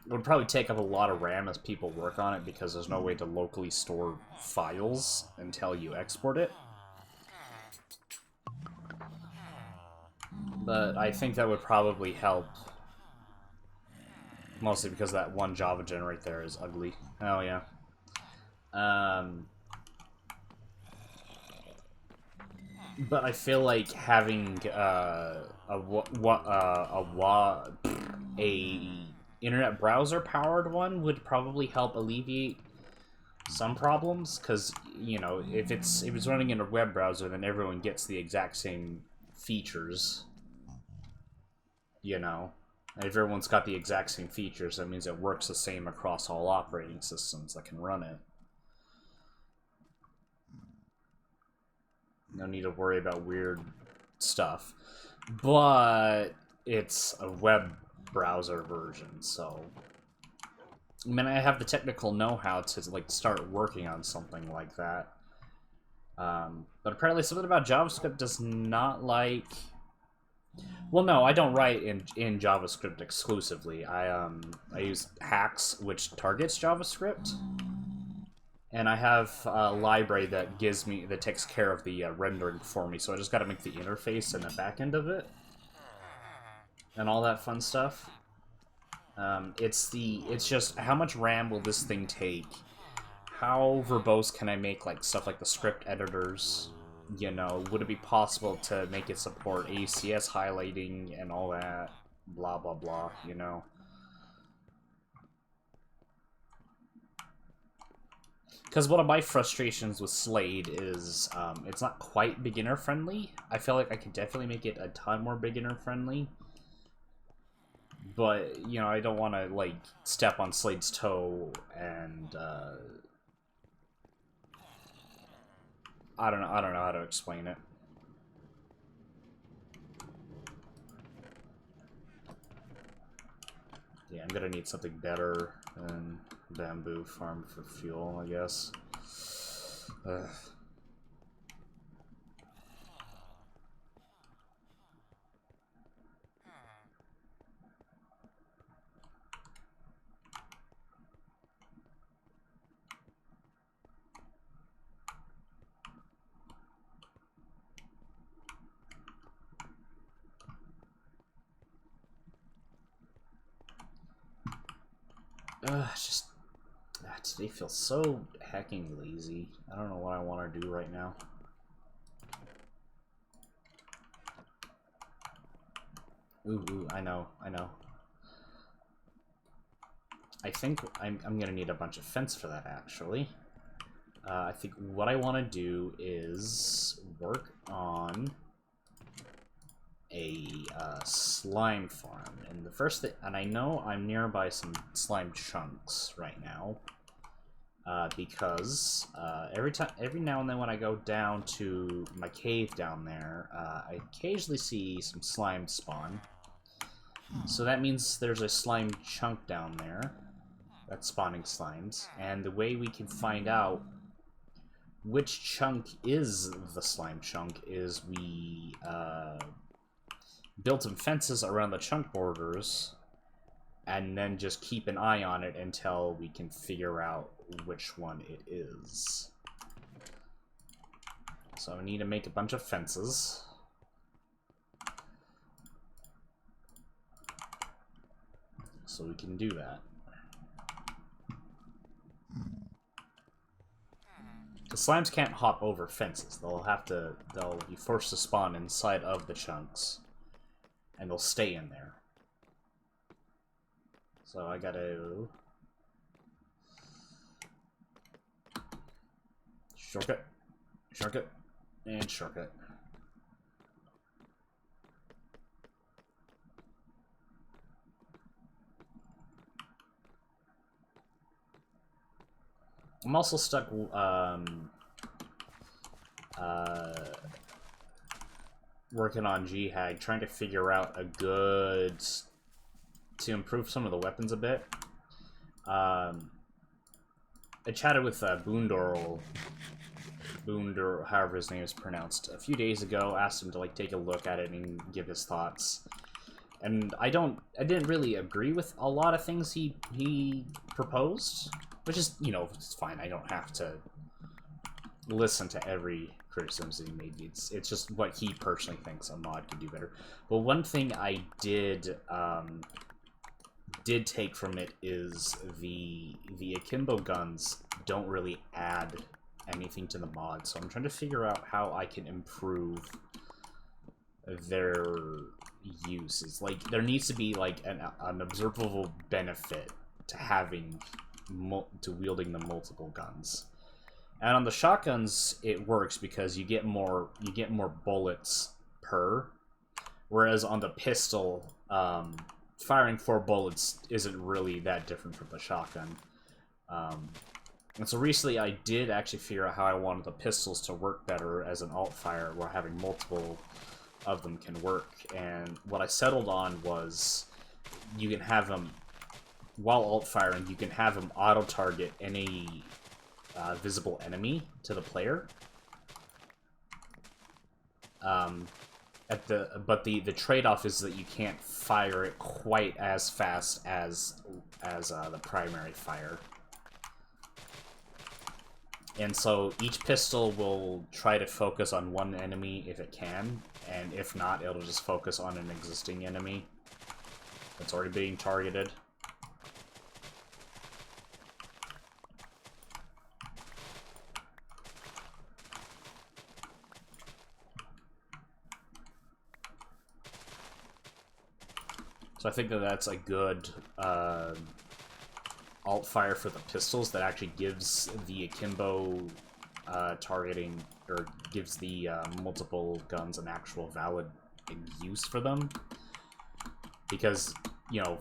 S1: It would probably take up a lot of RAM as people work on it because there's no way to locally store files until you export it. But I think that would probably help. Mostly because that one Java gen right there is ugly. Oh yeah. But I feel like having a internet browser powered one would probably help alleviate some problems, because you know, if it's running in a web browser, then everyone gets the exact same features. You know, and if everyone's got the exact same features, that means it works the same across all operating systems that can run it. No need to worry about weird stuff. But it's a web browser version, so I mean, I have the technical know-how to like start working on something like that. But apparently something about JavaScript does not like... Well, no, I don't write in JavaScript exclusively. I use Hacks, which targets JavaScript. And I have a library that takes care of the rendering for me, so I just gotta make the interface and the back end of it. And all that fun stuff. It's just, how much RAM will this thing take? How verbose can I make like stuff like the script editors? You know, would it be possible to make it support ACS highlighting and all that? Blah, blah, blah, you know? Because one of my frustrations with Slade is it's not quite beginner-friendly. I feel like I could definitely make it a ton more beginner-friendly. But, you know, I don't want to, like, step on Slade's toe and, I don't know how to explain it. Yeah, I'm gonna need something better than bamboo farm for fuel, I guess. Ugh. Just today feels so hecking lazy. I don't know what I want to do right now. Ooh, I know. I think I'm gonna need a bunch of fence for that, actually. I think what I want to do is work on a slime farm, and the first thing, and I know I'm nearby some slime chunks right now, because every now and then when I go down to my cave down there, I occasionally see some slime spawn. So that means there's a slime chunk down there that's spawning slimes, and the way we can find out which chunk is the slime chunk is we build some fences around the chunk borders and then just keep an eye on it until we can figure out which one it is. So I need to make a bunch of fences. So we can do that. The slimes can't hop over fences. They'll be forced to spawn inside of the chunks. And they'll stay in there. So I gotta... shortcut, and shortcut. I'm also stuck working on Jihad, trying to figure out a good... to improve some of the weapons a bit. I chatted with Boondor, however his name is pronounced, a few days ago, asked him to like take a look at it and give his thoughts. And I didn't really agree with a lot of things he proposed, which is, you know, it's fine. I don't have to listen to every criticism he made. It's just what he personally thinks a mod could do better. But one thing I did take from it is the akimbo guns don't really add anything to the mod, so I'm trying to figure out how I can improve their use. It's like there needs to be like an observable benefit to having wielding the multiple guns. And on the shotguns, it works because you get more bullets per, whereas on the pistol, firing 4 bullets isn't really that different from the shotgun. And so recently I did actually figure out how I wanted the pistols to work better as an alt fire, where having multiple of them can work. And what I settled on was you can have them, while alt firing, you can have them auto-target any visible enemy to the player. But the trade-off is that you can't fire it quite as fast as the primary fire. And so each pistol will try to focus on one enemy if it can, and if not, it'll just focus on an existing enemy that's already being targeted. So I think that that's a good alt fire for the pistols that actually gives the akimbo targeting, or gives the multiple guns an actual valid use for them. Because, you know,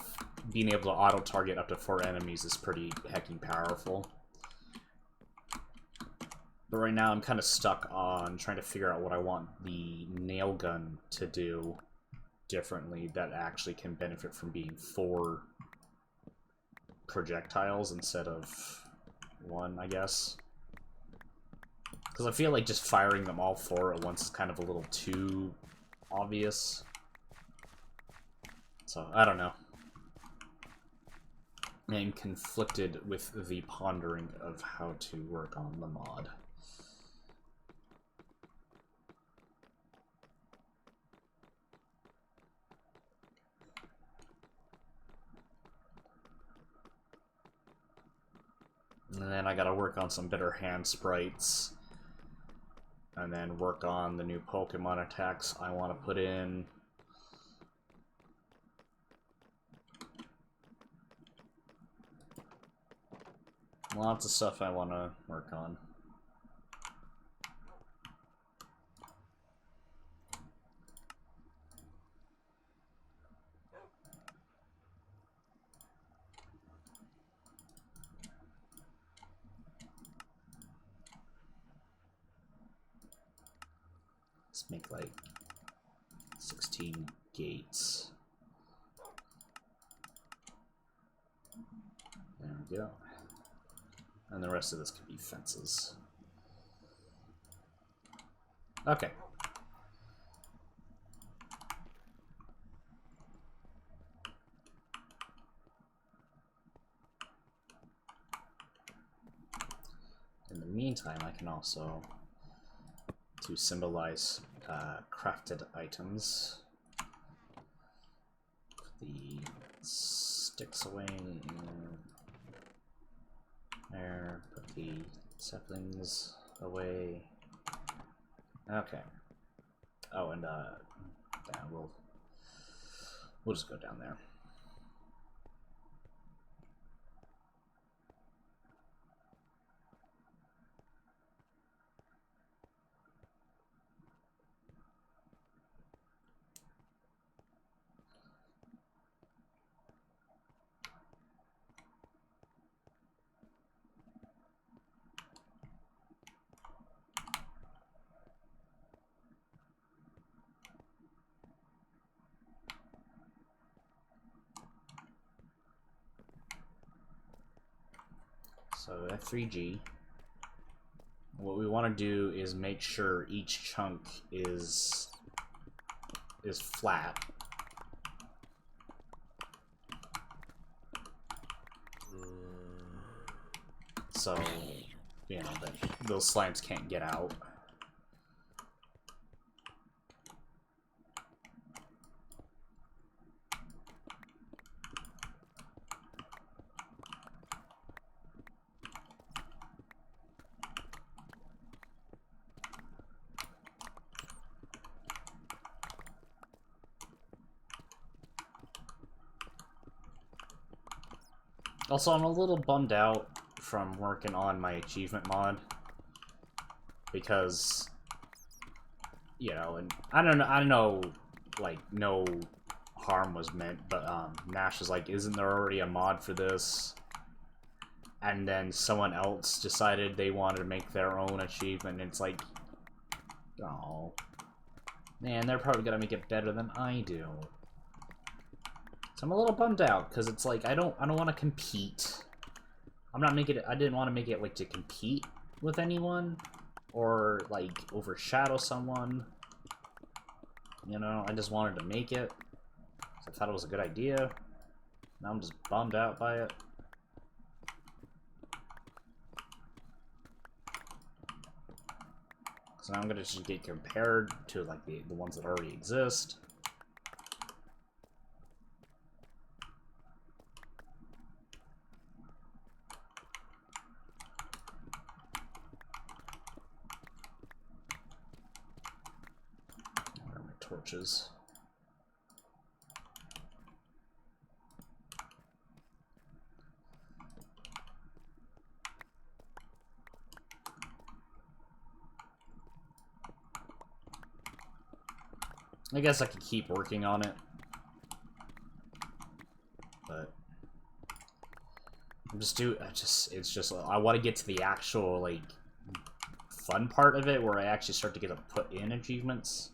S1: being able to auto-target up to 4 enemies is pretty hecking powerful. But right now I'm kind of stuck on trying to figure out what I want the nail gun to do differently that actually can benefit from being 4 projectiles instead of one, I guess. Because I feel like just firing them all four at once is kind of a little too obvious. So, I don't know. I'm conflicted with the pondering of how to work on the mod. And then I gotta work on some better hand sprites. And then work on the new Pokemon attacks I want to put in. Lots of stuff I want to work on. Let's make like 16 gates. There we go. And the rest of this could be fences. Okay. In the meantime, I can also, to symbolize crafted items, put the sticks away in there, put the saplings away. Okay. Oh, and yeah, we'll just go down there. So F3G. What we want to do is make sure each chunk is flat. So, you know, that those slimes can't get out. Also, I'm a little bummed out from working on my achievement mod because, you know, and I don't know, like, no harm was meant, but Nash is like, isn't there already a mod for this? And then someone else decided they wanted to make their own achievement, and it's like, oh, man, they're probably gonna make it better than I do. So I'm a little bummed out because it's like I don't want to compete. I'm not making it. I didn't want to make it like to compete with anyone or like overshadow someone. You know, I just wanted to make it. I thought it was a good idea. Now I'm just bummed out by it. So now I'm gonna just get compared to like the ones that already exist. Torches. I guess I could keep working on it, but I want to get to the actual like fun part of it where I actually start to get to put in achievements.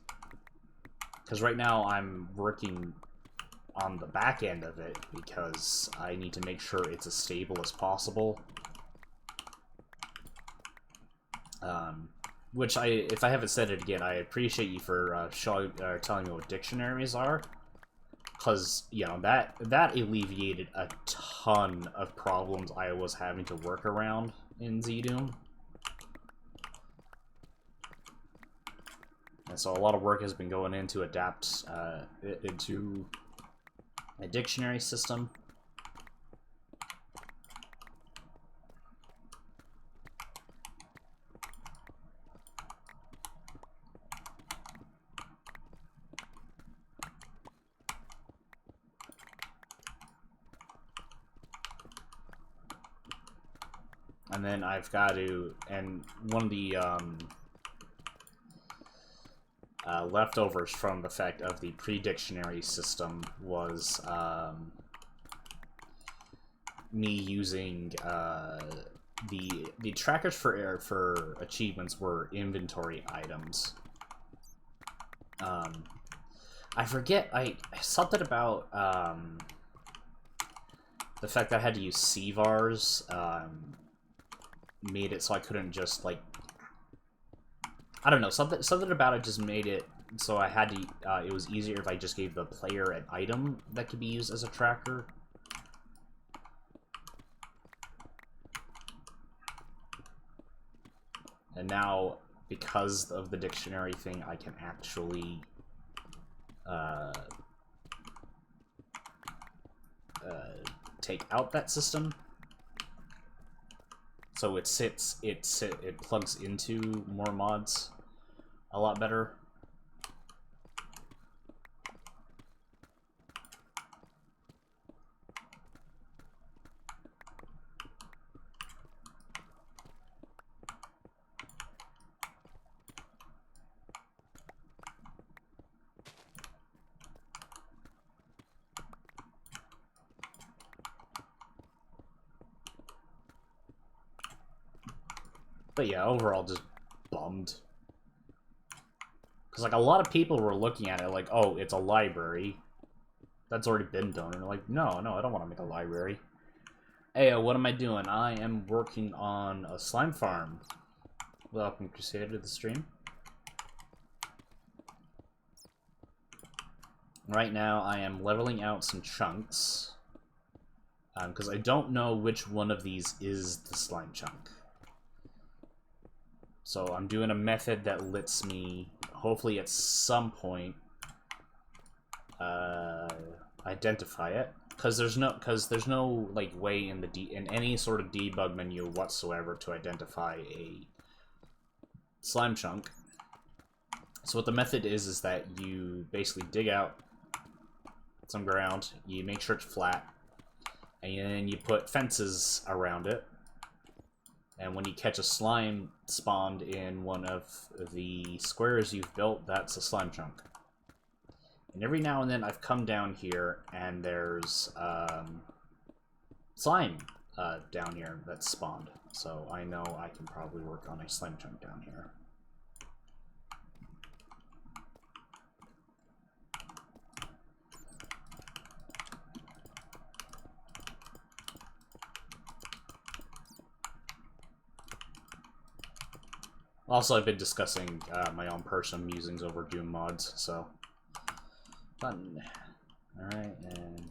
S1: Because right now I'm working on the back end of it, because I need to make sure it's as stable as possible. Which if I haven't said it again, I appreciate you for telling me what dictionaries are, because you know that alleviated a ton of problems I was having to work around in ZDoom. And so a lot of work has been going into adapt into a dictionary system. And then I've got to, and one of the leftovers from the fact of the pre-dictionary system was me using the trackers for achievements were inventory items. I forget, something about the fact that I had to use CVARs made it so I couldn't just, like, I don't know, something about it just made it so I had to, it was easier if I just gave the player an item that could be used as a tracker. And now, because of the dictionary thing, I can actually take out that system. So it plugs into more mods a lot better. But yeah, overall, just bummed. Because, like, a lot of people were looking at it like, oh, it's a library. That's already been done. And they're like, no, I don't want to make a library. Hey, what am I doing? I am working on a slime farm. Welcome, Crusader, to the stream. Right now, I am leveling out some chunks. Because I don't know which one of these is the slime chunk. So I'm doing a method that lets me, hopefully at some point, identify it. Because there's no like way in in any sort of debug menu whatsoever to identify a slime chunk. So what the method is that you basically dig out some ground, you make sure it's flat, and then you put fences around it. And when you catch a slime spawned in one of the squares you've built, that's a slime chunk. And every now and then I've come down here and there's slime down here that's spawned. So I know I can probably work on a slime chunk down here. Also, I've been discussing my own personal musings over Doom mods, so fun. Alright, and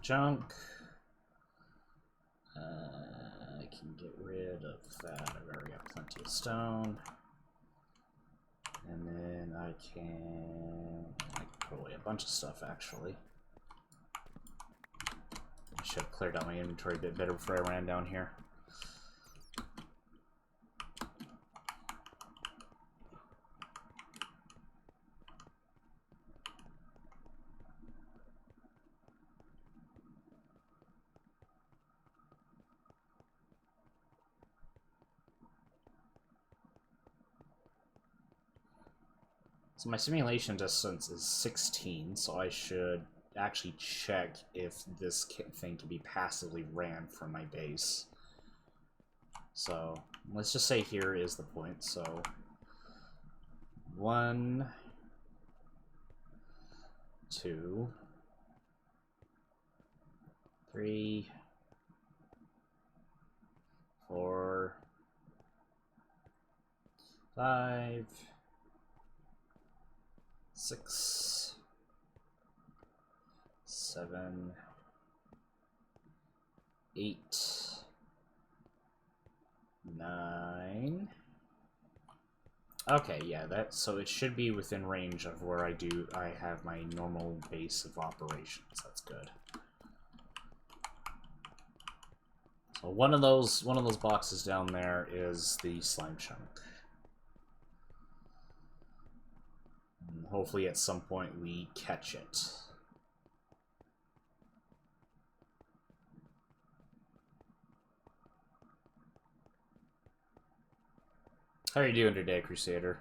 S1: junk. I can get rid of that. I've already got plenty of stone. And then I can put away a bunch of stuff, actually. I should have cleared out my inventory a bit better before I ran down here. So my simulation distance is 16, so I should actually check if this thing can be passively ran from my base. So let's just say here is the point. So 1, 2, 3, 4, 5, 6, 7, 8, 9. Okay, yeah, so it should be within range of where I have my normal base of operations. That's good. So one of those boxes down there is the slime chunk. And hopefully at some point we catch it. How are you doing today, Crusader?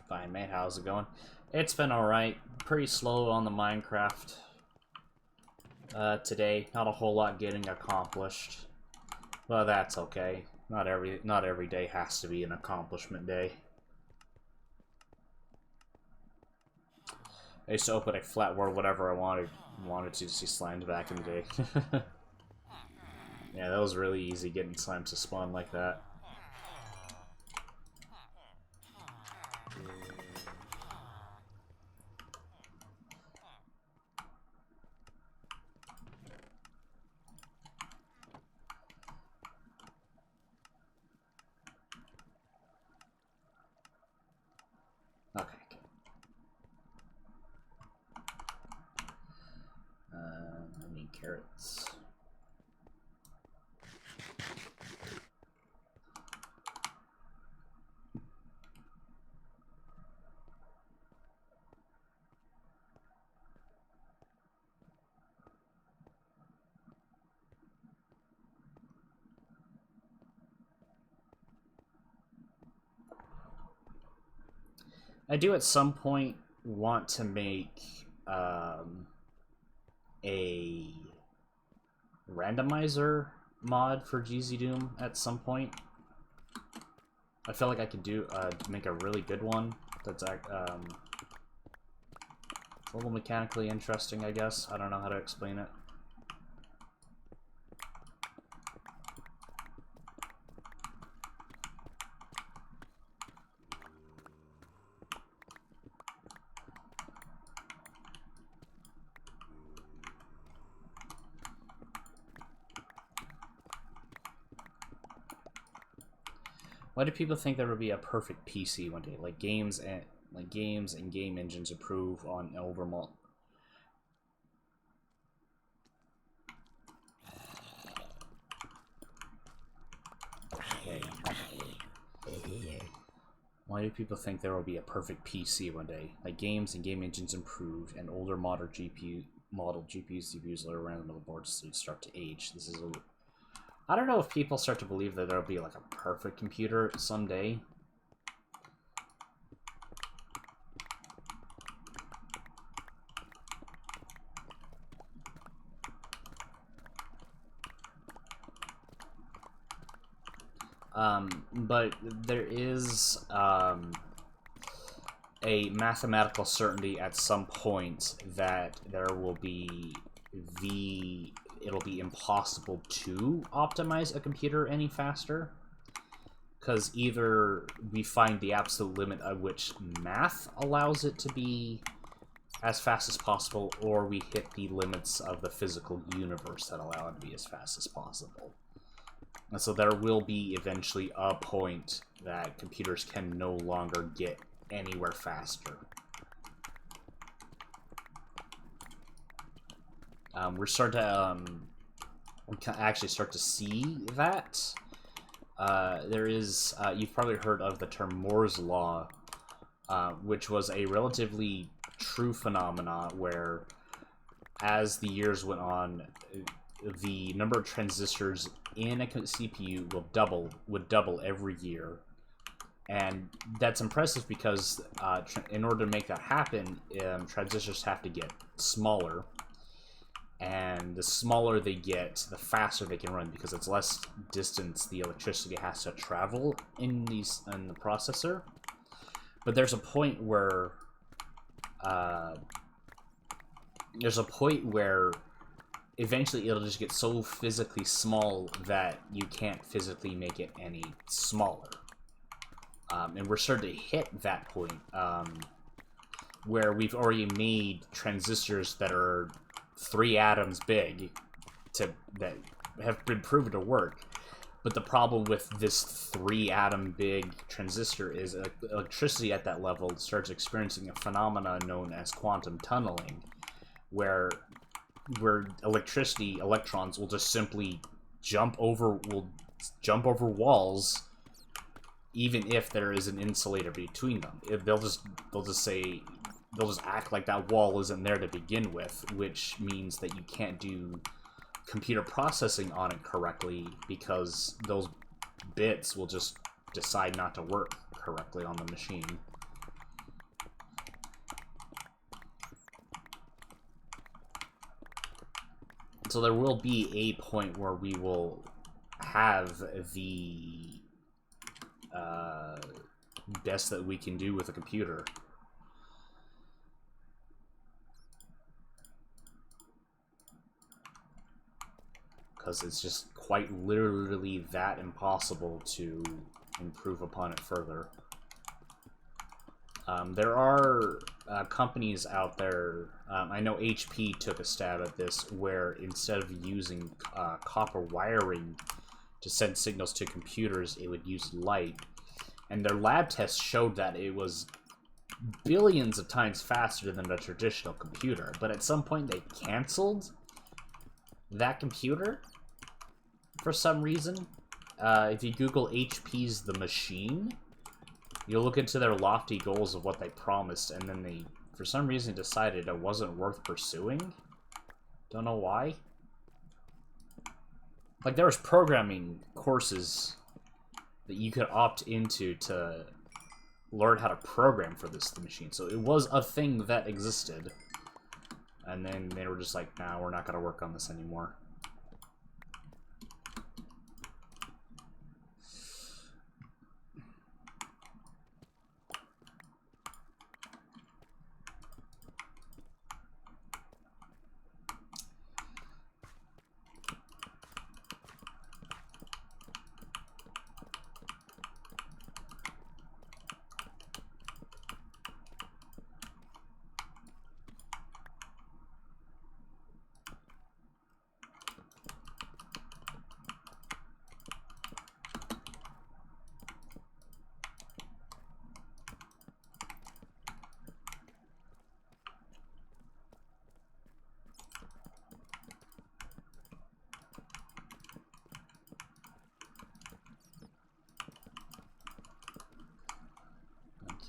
S1: Fine, mate. How's it going? It's been alright. Pretty slow on the Minecraft today. Not a whole lot getting accomplished. Well, that's okay. Not every day has to be an accomplishment day. I used to open a flat world whatever I wanted to see slimes back in the day. Yeah, that was really easy getting slimes to spawn like that. Okay. I need carrots. I do at some point want to make a randomizer mod for GZ Doom at some point. I feel like I could make a really good one that's a little mechanically interesting, I guess. I don't know how to explain it. Why do people think there will be a perfect PC one day? Like games and game engines improve on overmult. Okay. Why do people think there will be a perfect PC one day? Like games and game engines improve, and older model GPUs, CPUs that are around the boards start to age. This is a... I don't know if people start to believe that there'll be like a perfect computer someday. But there is a mathematical certainty at some point that there will be it'll be impossible to optimize a computer any faster, because either we find the absolute limit at which math allows it to be as fast as possible, or we hit the limits of the physical universe that allow it to be as fast as possible. And so there will be eventually a point that computers can no longer get anywhere faster. We're starting to we can actually start to see that. There is you've probably heard of the term Moore's law, which was a relatively true phenomena where, as the years went on, the number of transistors in a CPU would double every year. And that's impressive because in order to make that happen, transistors have to get smaller. And the smaller they get, the faster they can run, because it's less distance the electricity has to travel in the processor. But there's a point where eventually it'll just get so physically small that you can't physically make it any smaller. And we're starting to hit that point where we've already made transistors that are 3 atoms big that have been proven to work. But the problem with this 3 atom big transistor is electricity at that level starts experiencing a phenomenon known as quantum tunneling, where electrons will just simply jump over walls, even if there is an insulator between them. They'll just act like that wall isn't there to begin with, which means that you can't do computer processing on it correctly because those bits will just decide not to work correctly on the machine. So there will be a point where we will have the best that we can do with a computer. Because it's just quite literally that impossible to improve upon it further. There are companies out there, I know HP took a stab at this, where instead of using copper wiring to send signals to computers, it would use light. And their lab tests showed that it was billions of times faster than a traditional computer. But at some point they canceled that computer for some reason. If you Google HP's The Machine, you'll look into their lofty goals of what they promised, and then they, for some reason, decided it wasn't worth pursuing. Don't know why. Like, there was programming courses that you could opt into to learn how to program for this machine. So it was a thing that existed. And then they were just like, nah, we're not going to work on this anymore.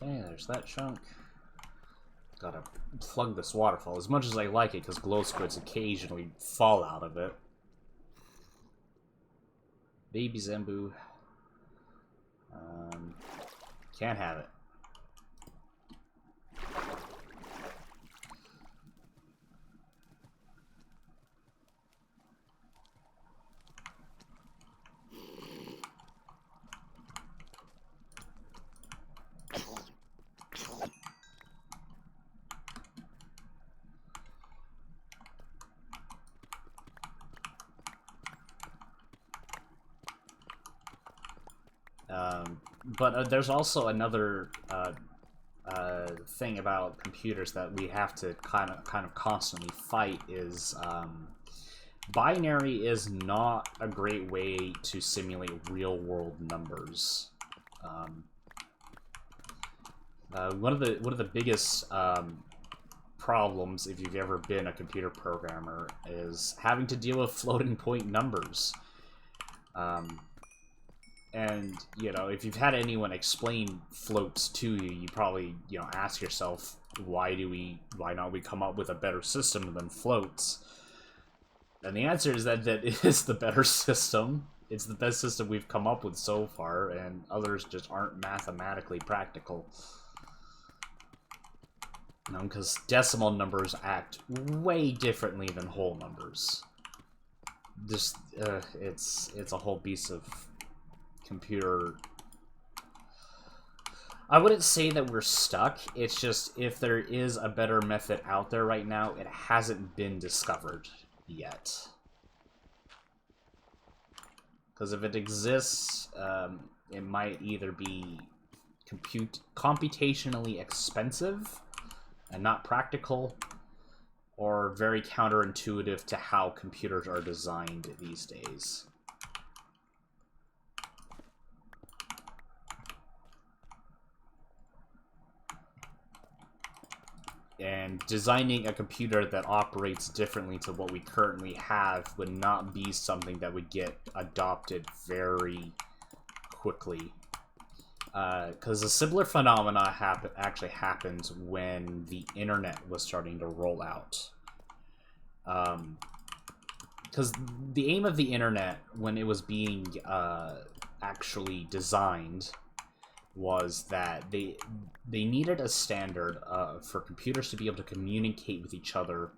S1: Okay, there's that chunk. Gotta plug this waterfall. As much as I like it, because glow squids occasionally fall out of it. Baby Zembu. Can't have it. But there's also another thing about computers that we have to kind of constantly fight is binary is not a great way to simulate real-world numbers. One of the biggest problems, if you've ever been a computer programmer, is having to deal with floating point numbers. And, you know, if you've had anyone explain floats to you, you probably, you know, ask yourself, why not we come up with a better system than floats? And the answer is that it is the better system. It's the best system we've come up with so far, and others just aren't mathematically practical. You know, because decimal numbers act way differently than whole numbers. Just, it's a whole piece of computer. I wouldn't say that we're stuck. It's just, if there is a better method out there right now, it hasn't been discovered yet. Because if it exists, it might either be computationally expensive and not practical, or very counterintuitive to how computers are designed these days. And designing a computer that operates differently to what we currently have would not be something that would get adopted very quickly. Because a similar phenomena actually happened when the internet was starting to roll out. Because the aim of the internet, when it was being actually designed, was that they needed a standard for computers to be able to communicate with each other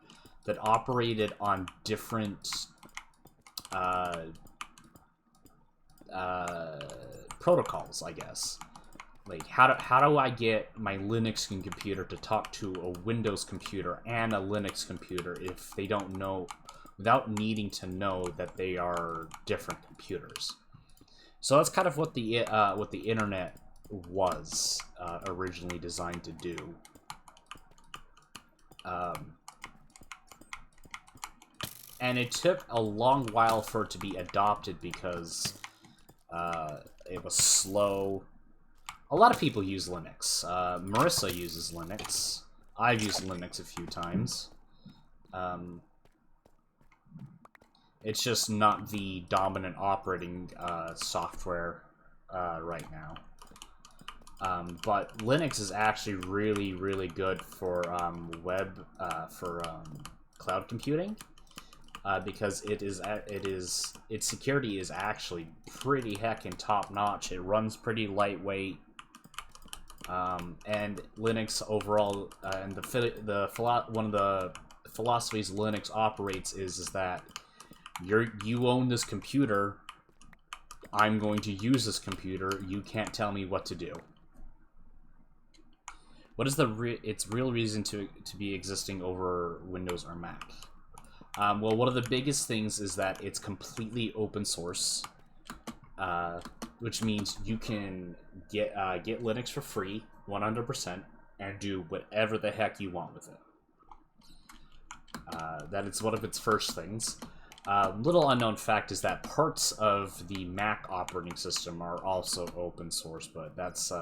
S1: that operated on different protocols, I guess. Like, how do I get my Linux computer to talk to a Windows computer and a Linux computer if they don't know, without needing to know that they are different computers? So that's kind of what the internet was originally designed to do. And it took a long while for it to be adopted because it was slow. A lot of people use Linux. Marissa uses Linux. I've used Linux a few times. It's just not the dominant operating software right now. But Linux is actually really, really good for cloud computing, because its security is actually pretty heckin' top notch. It runs pretty lightweight, and Linux overall, and one of the philosophies Linux operates is that you own this computer. I'm going to use this computer. You can't tell me what to do. What is its real reason to be existing over Windows or Mac? Well, one of the biggest things is that it's completely open source, which means you can get Linux for free, 100%, and do whatever the heck you want with it. That is one of its first things. Little unknown fact is that parts of the Mac operating system are also open source, but that's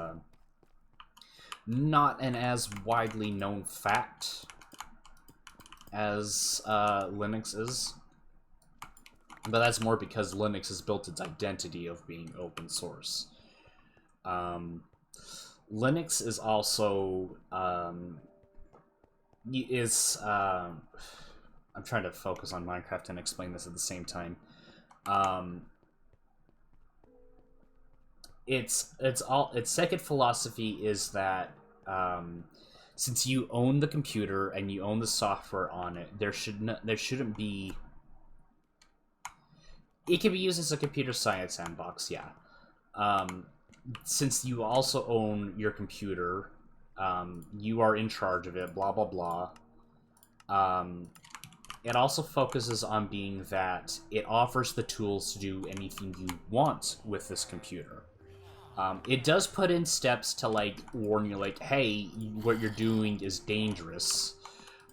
S1: not an as widely known fact as Linux is. But that's more because Linux has built its identity of being open source. Linux is also I'm trying to focus on Minecraft and explain this at the same time. Its second philosophy is that since you own the computer and you own the software on it, there shouldn't be. It can be used as a computer science sandbox, yeah. Since you also own your computer, you are in charge of it. Blah blah blah. It also focuses on being that it offers the tools to do anything you want with this computer. It does put in steps to, like, warn you, like, hey, what you're doing is dangerous,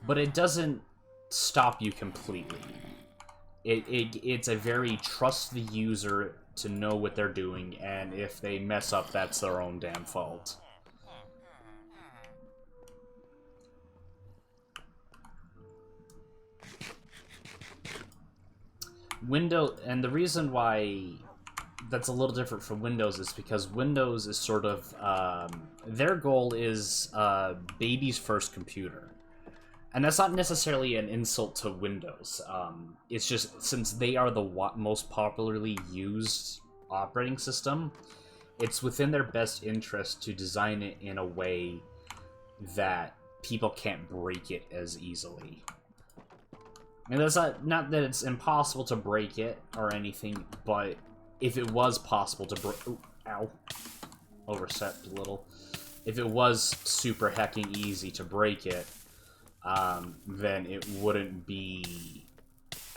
S1: but it doesn't stop you completely. It's a very trust the user to know what they're doing, and if they mess up, that's their own damn fault. And the reason why that's a little different from Windows is because Windows is sort of their goal is baby's first computer, and that's not necessarily an insult to Windows. It's just since they are the most popularly used operating system, it's within their best interest to design it in a way that people can't break it as easily. And that's not that it's impossible to break it or anything, but if it was possible to break... Ow. Overstepped a little. If it was super hecking easy to break it, then it wouldn't be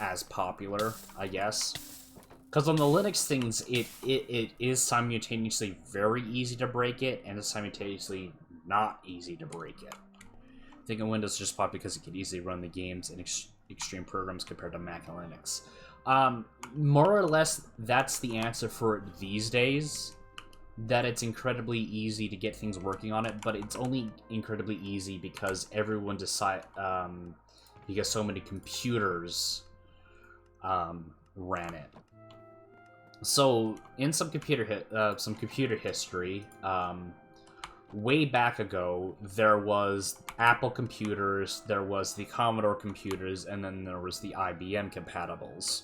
S1: as popular, I guess. Because on the Linux things, it is simultaneously very easy to break it, and it's simultaneously not easy to break it. I think in Windows just popular because it could easily run the games in extreme programs compared to Mac and Linux. More or less, that's the answer for it these days. That it's incredibly easy to get things working on it, but it's only incredibly easy because everyone because so many computers ran it. So in some computer history, way back ago, there was Apple computers, there was the Commodore computers, and then there was the IBM compatibles.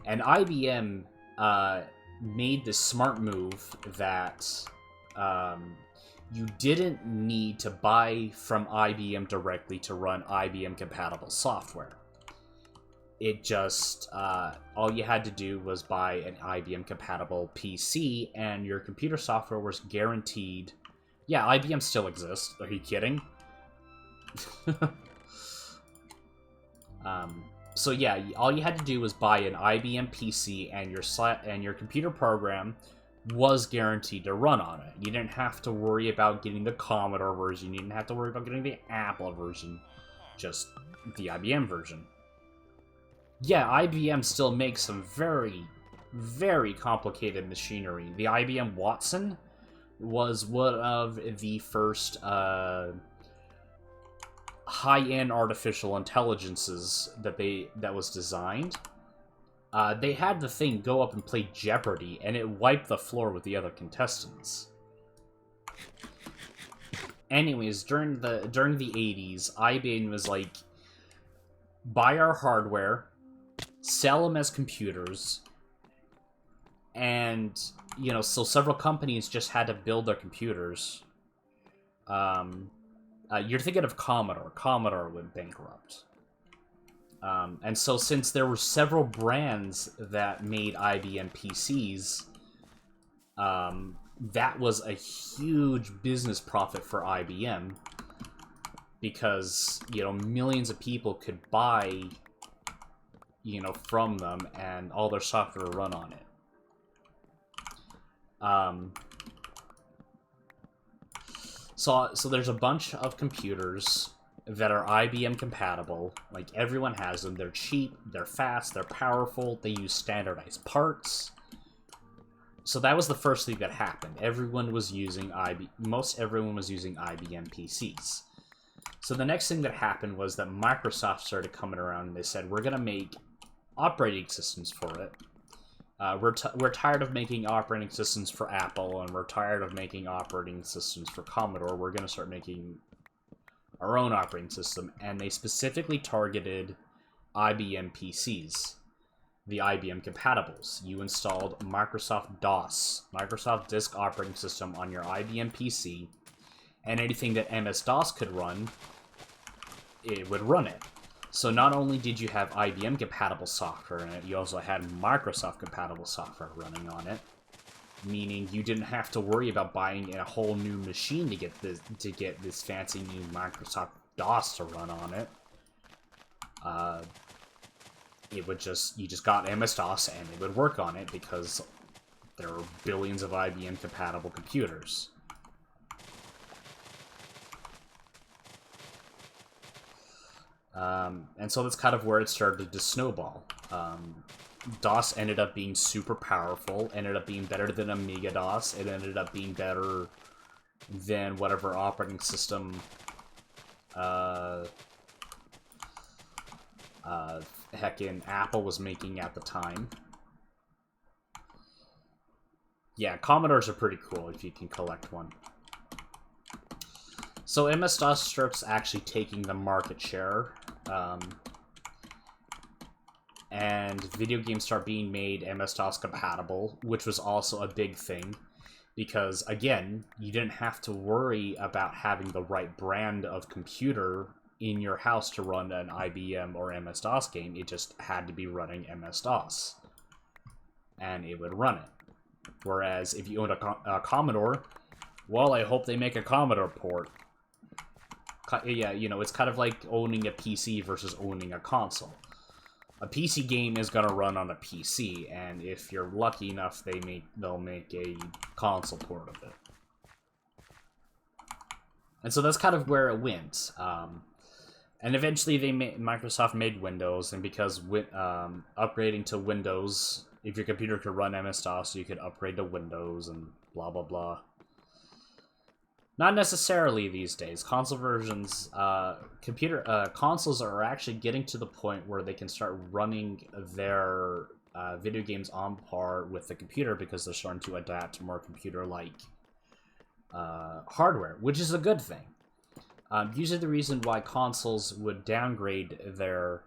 S1: And IBM made this smart move that you didn't need to buy from IBM directly to run IBM compatible software. It just, all you had to do was buy an IBM compatible PC, and your computer software was guaranteed. Yeah, IBM still exists. Are you kidding? So yeah, all you had to do was buy an IBM PC, and your computer program was guaranteed to run on it. You didn't have to worry about getting the Commodore version. You didn't have to worry about getting the Apple version. Just the IBM version. Yeah, IBM still makes some very, very complicated machinery. The IBM Watson was one of the first high-end artificial intelligences that was designed. They had the thing go up and play Jeopardy, and it wiped the floor with the other contestants. Anyways, during the 80s, IBM was like, buy our hardware, sell them as computers, and, you know, so several companies just had to build their computers. You're thinking of Commodore. Commodore went bankrupt. And so since there were several brands that made IBM PCs, that was a huge business profit for IBM, because, you know, millions of people could buy, you know, from them, and all their software would run on it. So there's a bunch of computers that are IBM compatible. Like, everyone has them. They're cheap, they're fast, they're powerful, they use standardized parts. So that was the first thing that happened. Most everyone was using IBM PCs. So the next thing that happened was that Microsoft started coming around, and they said, we're going to make operating systems for it. We're tired of making operating systems for Apple, and we're tired of making operating systems for Commodore. We're going to start making our own operating system. And they specifically targeted IBM PCs, the IBM compatibles. You installed Microsoft DOS, Microsoft Disk Operating System, on your IBM PC, and anything that MS-DOS could run, it would run it. So not only did you have IBM-compatible software in it, you also had Microsoft-compatible software running on it, meaning you didn't have to worry about buying a whole new machine to get this fancy new Microsoft DOS to run on it. You just got MS-DOS, and it would work on it because there were billions of IBM-compatible computers. And so that's kind of where it started to snowball. DOS ended up being super powerful, ended up being better than Amiga-DOS, it ended up being better than whatever operating system heckin' Apple was making at the time. Yeah, Commodores are pretty cool if you can collect one. So MS-DOS starts actually taking the market share, and video games start being made MS-DOS compatible, which was also a big thing, because, again, you didn't have to worry about having the right brand of computer in your house to run an IBM or MS-DOS game. It just had to be running MS-DOS, and it would run it. Whereas if you owned a Commodore, well, I hope they make a Commodore port. Yeah, you know, it's kind of like owning a PC versus owning a console. A PC game is going to run on a PC, and if you're lucky enough, they'll make a console port of it. And so that's kind of where it went. And eventually Microsoft made Windows, and because upgrading to Windows, if your computer could run MS-DOS, you could upgrade to Windows and blah blah blah. Not necessarily these days. Console versions, consoles are actually getting to the point where they can start running their video games on par with the computer because they're starting to adapt to more computer-like hardware, which is a good thing. Usually the reason why consoles would downgrade their...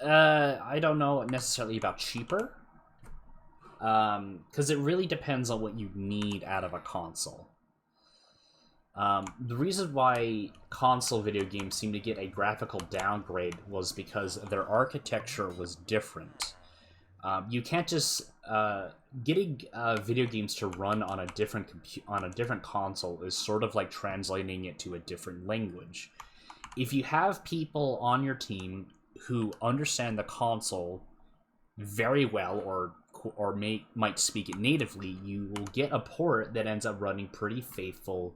S1: I don't know necessarily about cheaper, because it really depends on what you need out of a console. The reason why console video games seem to get a graphical downgrade was because their architecture was different. You can't just getting video games to run on a different console is sort of like translating it to a different language. If you have people on your team who understand the console very well, or might speak it natively, you will get a port that ends up running pretty faithful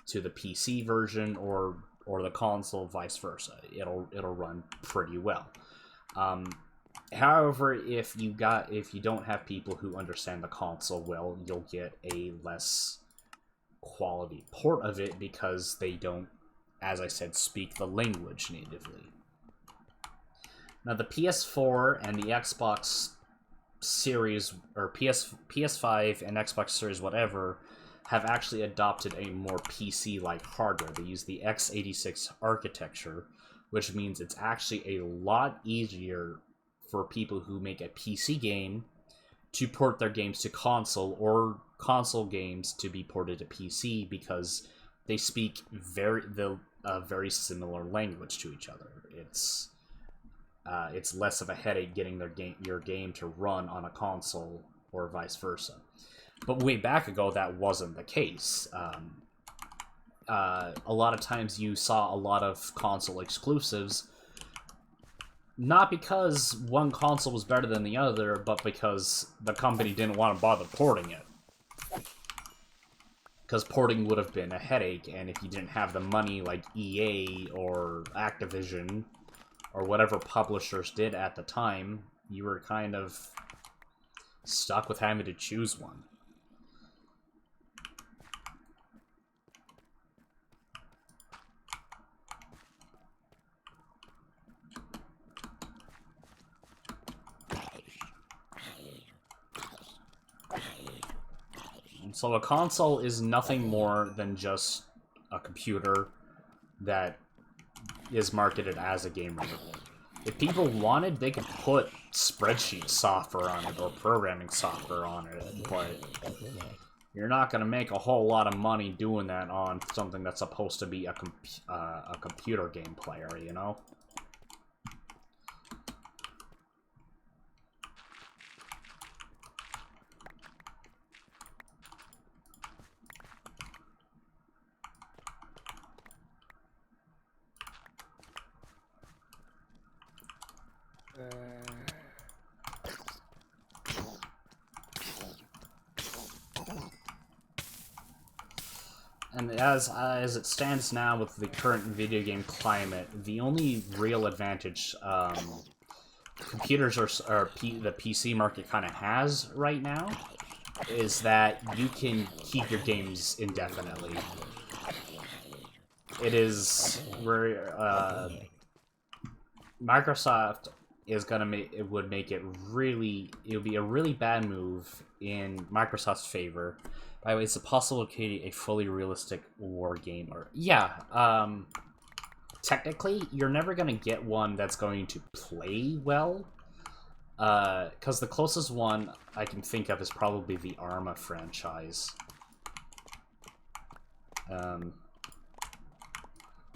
S1: to the PC version or the console, vice versa. It'll run pretty well. However, if you don't have people who understand the console well, you'll get a less quality port of it because they don't, as I said, speak the language natively. Now, the PS4 and the Xbox Series, or PS5 and Xbox Series whatever, have actually adopted a more PC-like hardware. They use the x86 architecture, which means it's actually a lot easier for people who make a PC game to port their games to console, or console games to be ported to PC, because they speak very similar language to each other. It's less of a headache getting your game to run on a console, or vice versa. But way back ago, that wasn't the case. A lot of times you saw a lot of console exclusives, not because one console was better than the other, but because the company didn't want to bother porting it. Because porting would have been a headache, and if you didn't have the money like EA or Activision, or whatever publishers did at the time, you were kind of stuck with having to choose one. So a console is nothing more than just a computer that is marketed as a game room. If people wanted, they could put spreadsheet software on it or programming software on it, but you're not going to make a whole lot of money doing that on something that's supposed to be a computer game player, you know? And as it stands now with the current video game climate, the only real advantage computers the PC market kind of has right now is that you can keep your games indefinitely. It is where Microsoft is gonna make it would make it really, it would be a really bad move in Microsoft's favor. By the way, it's possible to create a fully realistic war game, or technically you're never gonna get one that's going to play well, because the closest one I can think of is probably the Arma franchise.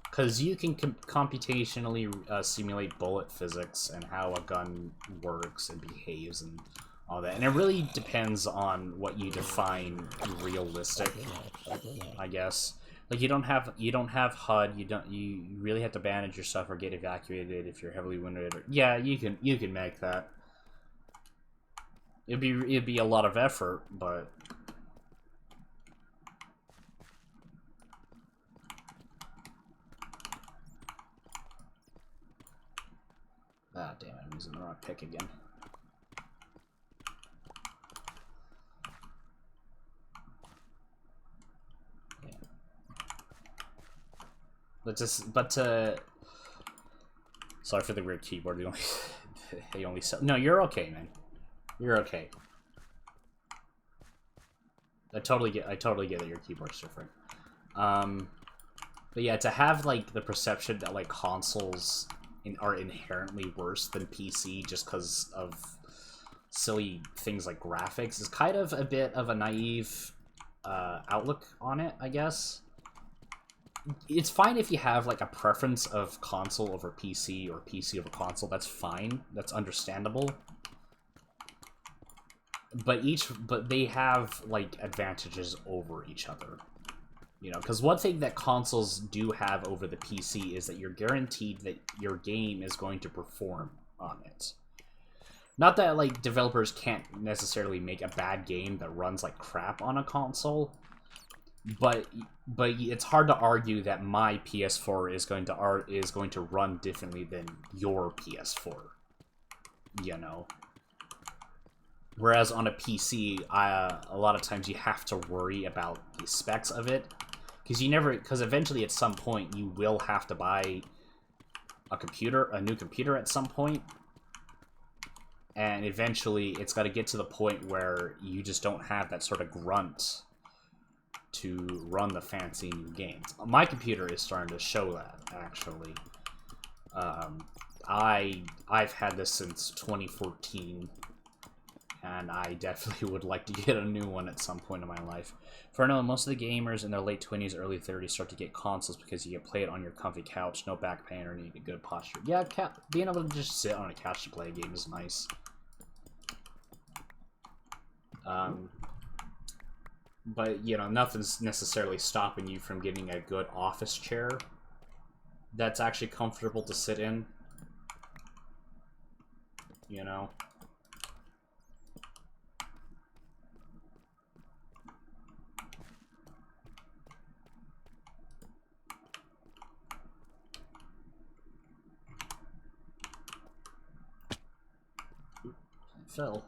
S1: Because you can computationally simulate bullet physics and how a gun works and behaves and all that, and it really depends on what you define realistic, I guess. Like you don't have HUD, you really have to bandage yourself or get evacuated if you're heavily wounded. Yeah, you can make that. It'd be a lot of effort, but ah, damn it, I'm using the wrong pick again. Yeah. Sorry for the weird keyboard. They only sell. No, you're okay, man. You're okay. I totally get that your keyboard's different. But yeah, to have like the perception that like consoles are inherently worse than PC just because of silly things like graphics is kind of a bit of a naive outlook on it, I guess. It's fine if you have like a preference of console over PC or PC over console. That's fine. That's understandable. But they have like advantages over each other. You know, because one thing that consoles do have over the PC is that you're guaranteed that your game is going to perform on it. Not that, like, developers can't necessarily make a bad game that runs like crap on a console, but it's hard to argue that my PS4 is going to run differently than your PS4. You know? Whereas on a PC, a lot of times you have to worry about the specs of it. Because eventually at some point you will have to buy a new computer at some point, and eventually it's got to get to the point where you just don't have that sort of grunt to run the fancy new games. My computer is starting to show that, actually. I've had this since 2014, and I definitely would like to get a new one at some point in my life. For now, most of the gamers in their late 20s, early 30s start to get consoles because you can play it on your comfy couch, no back pain or need a good posture. Yeah, being able to just sit on a couch to play a game is nice. But, you know, nothing's necessarily stopping you from getting a good office chair that's actually comfortable to sit in. You know? Fell.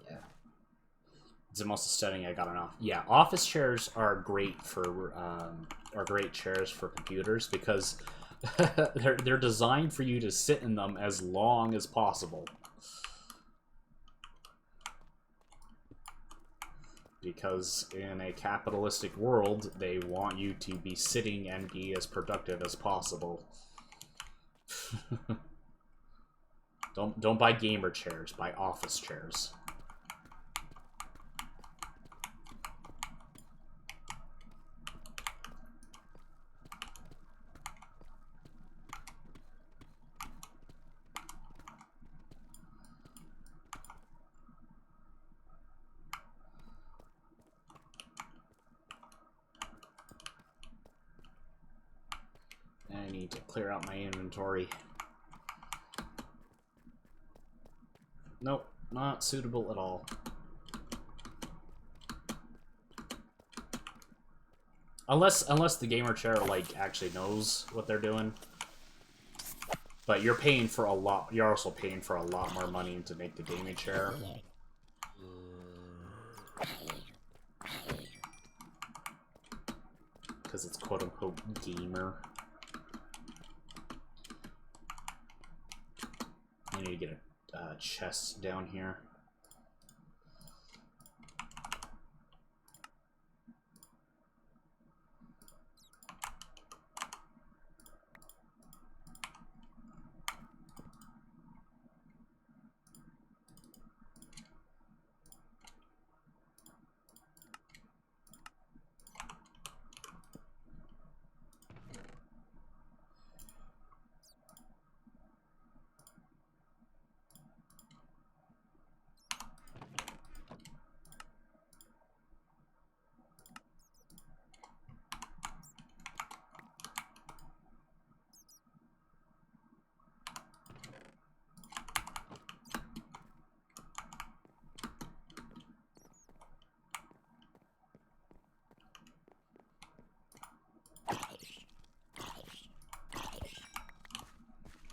S1: Yeah. It's the most aesthetic I got enough. Yeah, office chairs are great chairs for computers because they're designed for you to sit in them as long as possible. Because in a capitalistic world, they want you to be sitting and be as productive as possible. Don't buy gamer chairs, buy office chairs. I need to clear out my inventory. Nope, not suitable at all. Unless the gamer chair like actually knows what they're doing. But you're paying for a lot. You're also paying for a lot more money to make the gaming chair. because it's quote-unquote gamer. I need to get a chest down here.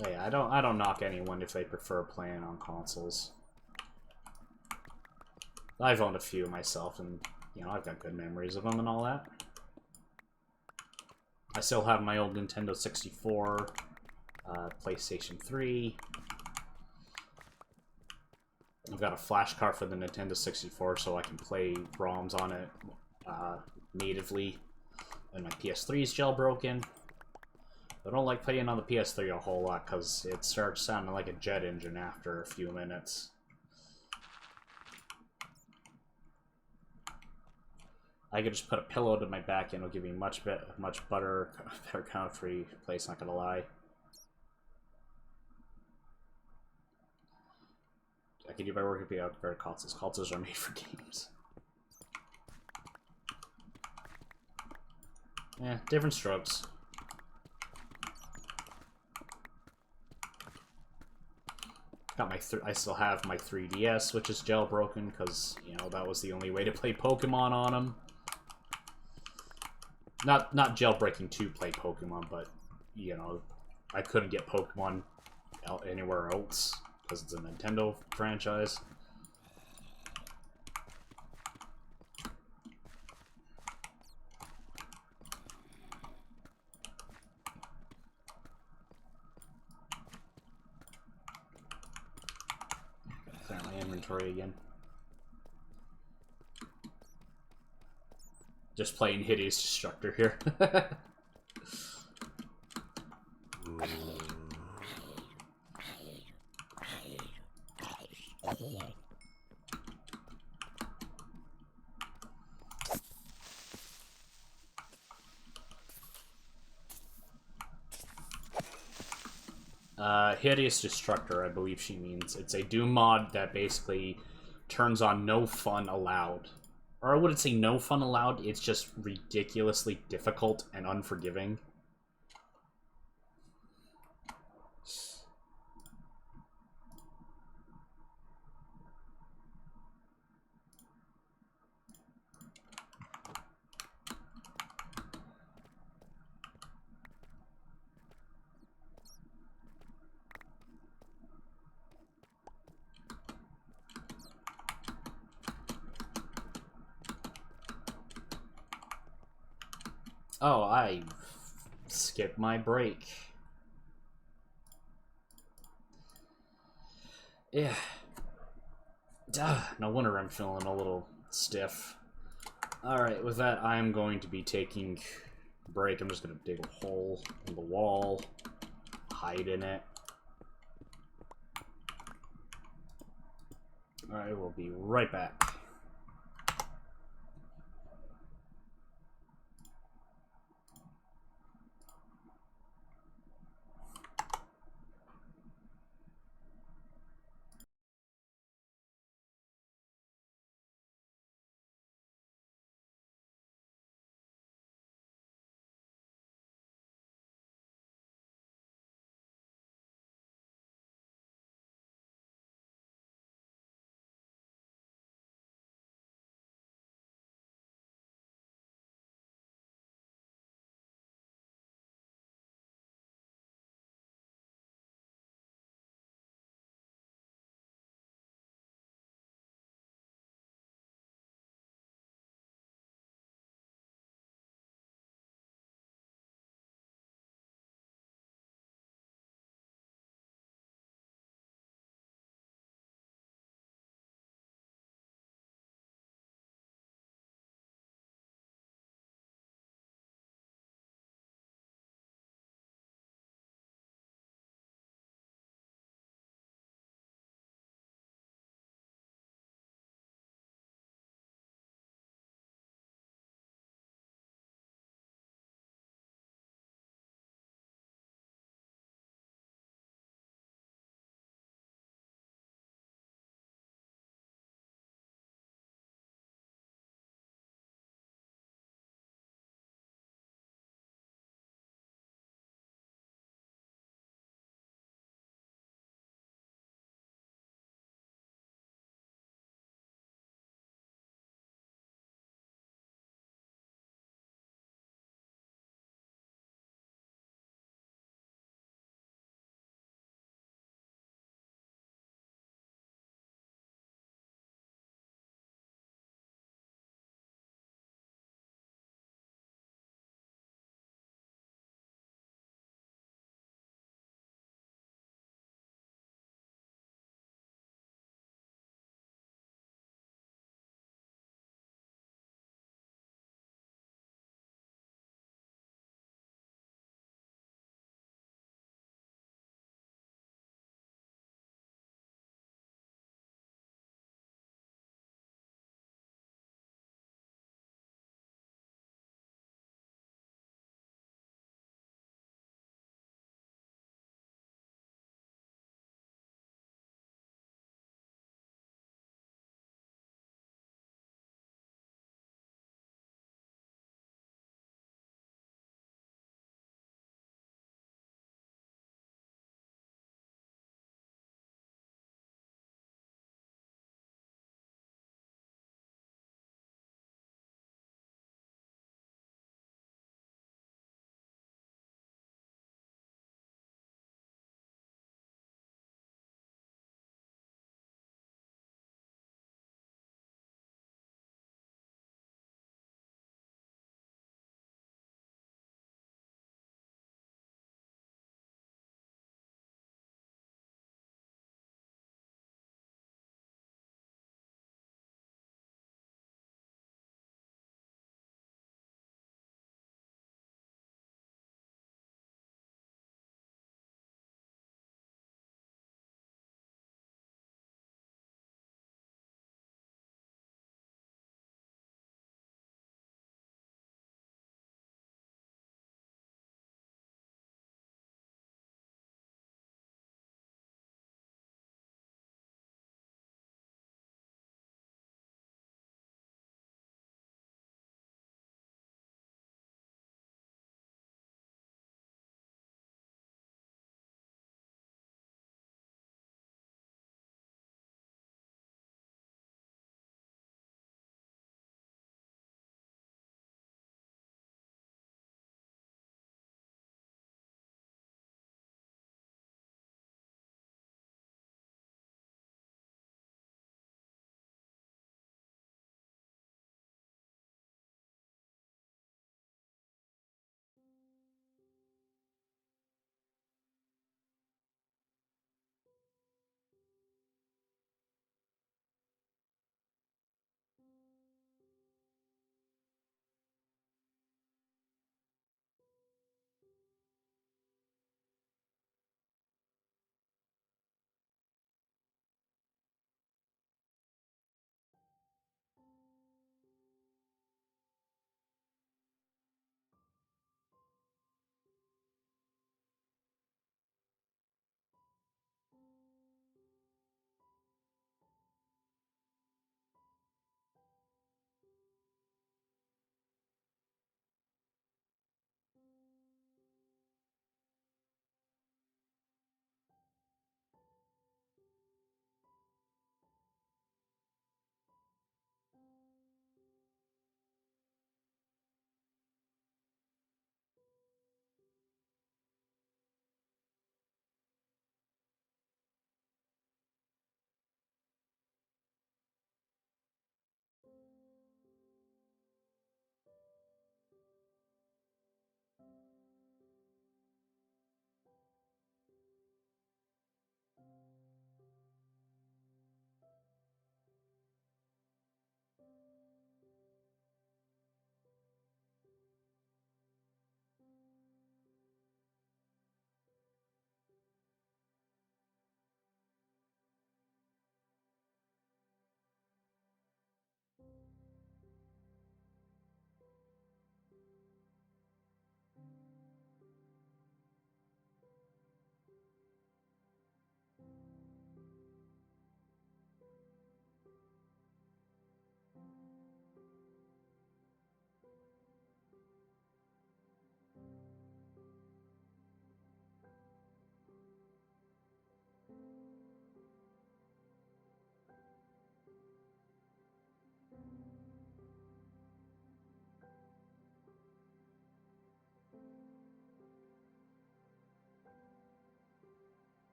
S1: But yeah, I don't knock anyone if they prefer playing on consoles. I've owned a few myself, and you know, I've got good memories of them and all that. I still have my old Nintendo 64, PlayStation 3. I've got a flash card for the Nintendo 64 so I can play ROMs on it natively. And my PS3 is jailbroken. I don't like playing on the PS3 a whole lot because it starts sounding like a jet engine after a few minutes. I could just put a pillow to my back and it'll give me much better count-free place, not gonna lie. I can do my work at the outdoor consoles. Consoles are made for games. Yeah, different strokes. Got my I still have my 3DS, which is jailbroken because you know that was the only way to play Pokemon on them. Not jailbreaking to play Pokemon, but you know I couldn't get Pokemon anywhere else because it's a Nintendo franchise. Clear my inventory again. Just playing Hideous Destructor here. Hideous Destructor, I believe she means. It's a Doom mod that basically turns on no fun allowed. Or I wouldn't say no fun allowed, it's just ridiculously difficult and unforgiving. Oh, I skipped my break. Yeah. Duh, no wonder I'm feeling a little stiff. Alright, with that, I'm going to be taking a break. I'm just going to dig a hole in the wall, hide in it. Alright, we'll be right back.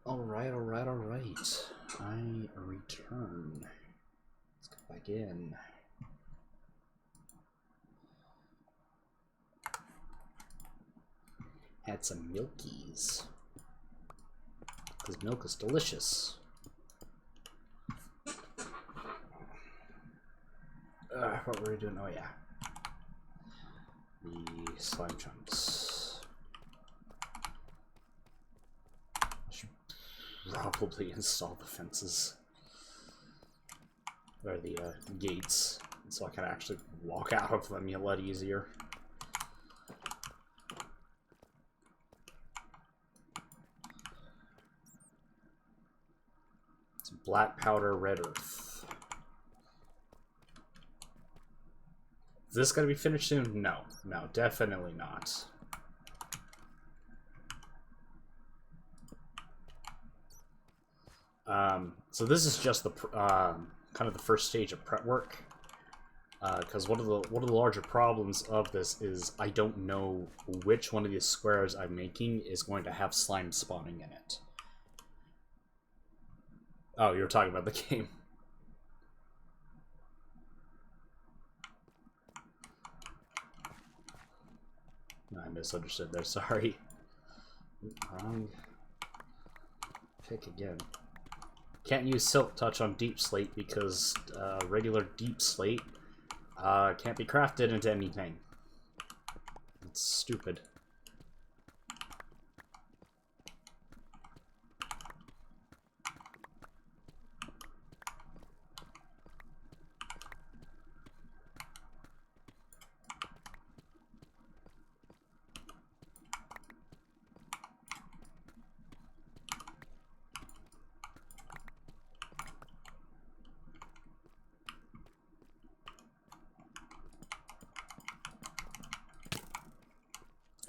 S1: Alright, alright, alright. I return. Let's go back in. Had some milkies. Because milk is delicious. What were we doing? Oh yeah. The slime chunks. I should probably install the fences. Or the gates. So I can actually walk out of them a lot easier. It's black powder, red earth. Is this gonna be finished soon? No. No, definitely not. So this is just the kind of the first stage of prep work. Because one of the larger problems of this is I don't know which one of these squares I'm making is going to have slime spawning in it. Oh, you were talking about the game. No, I misunderstood there, sorry. Wrong. Pick again. Can't use Silk Touch on Deep Slate because regular Deep Slate can't be crafted into anything. It's stupid.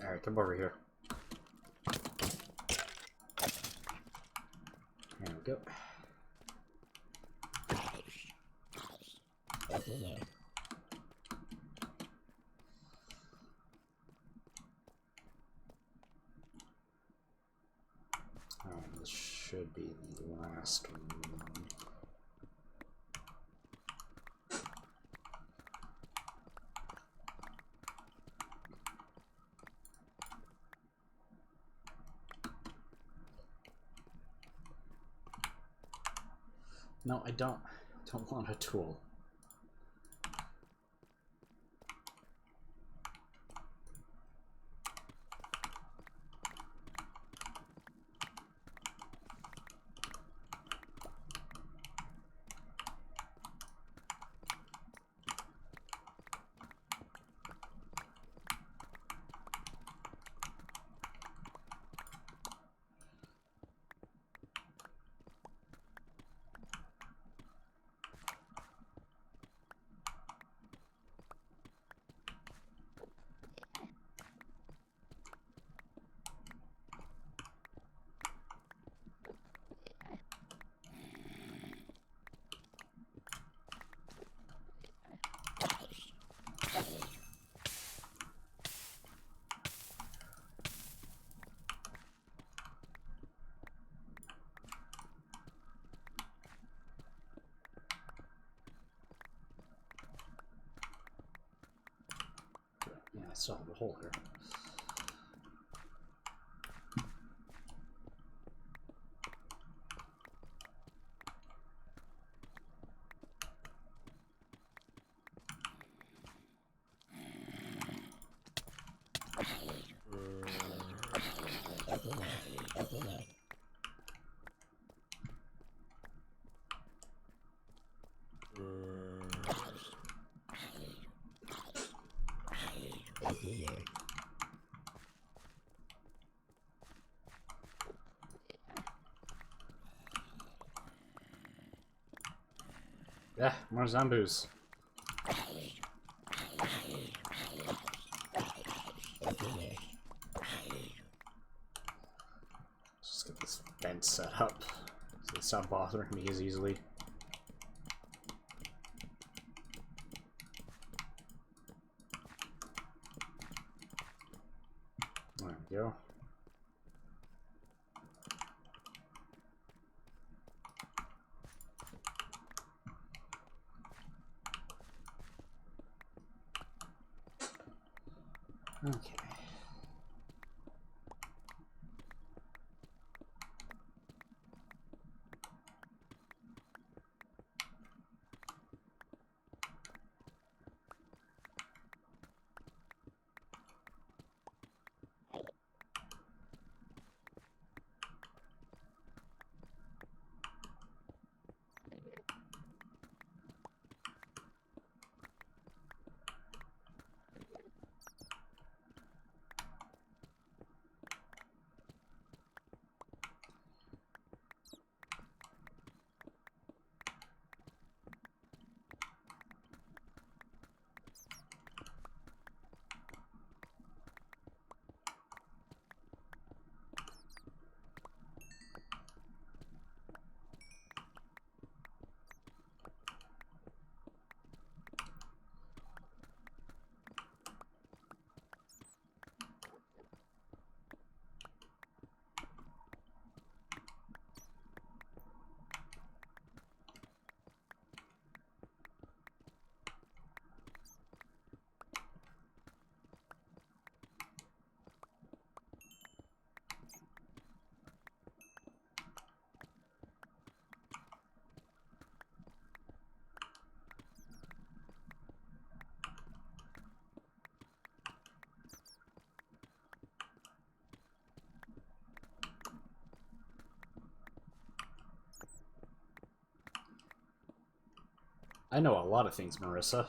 S1: Alright, come over here. There we go. Alright, this should be the last one. No, I don't want a tool. Yeah, I still have a hole here. Yeah, more zombies. Just get this fence set up so it's not bothering me as easily. There we go. Okay. I know a lot of things, Marissa.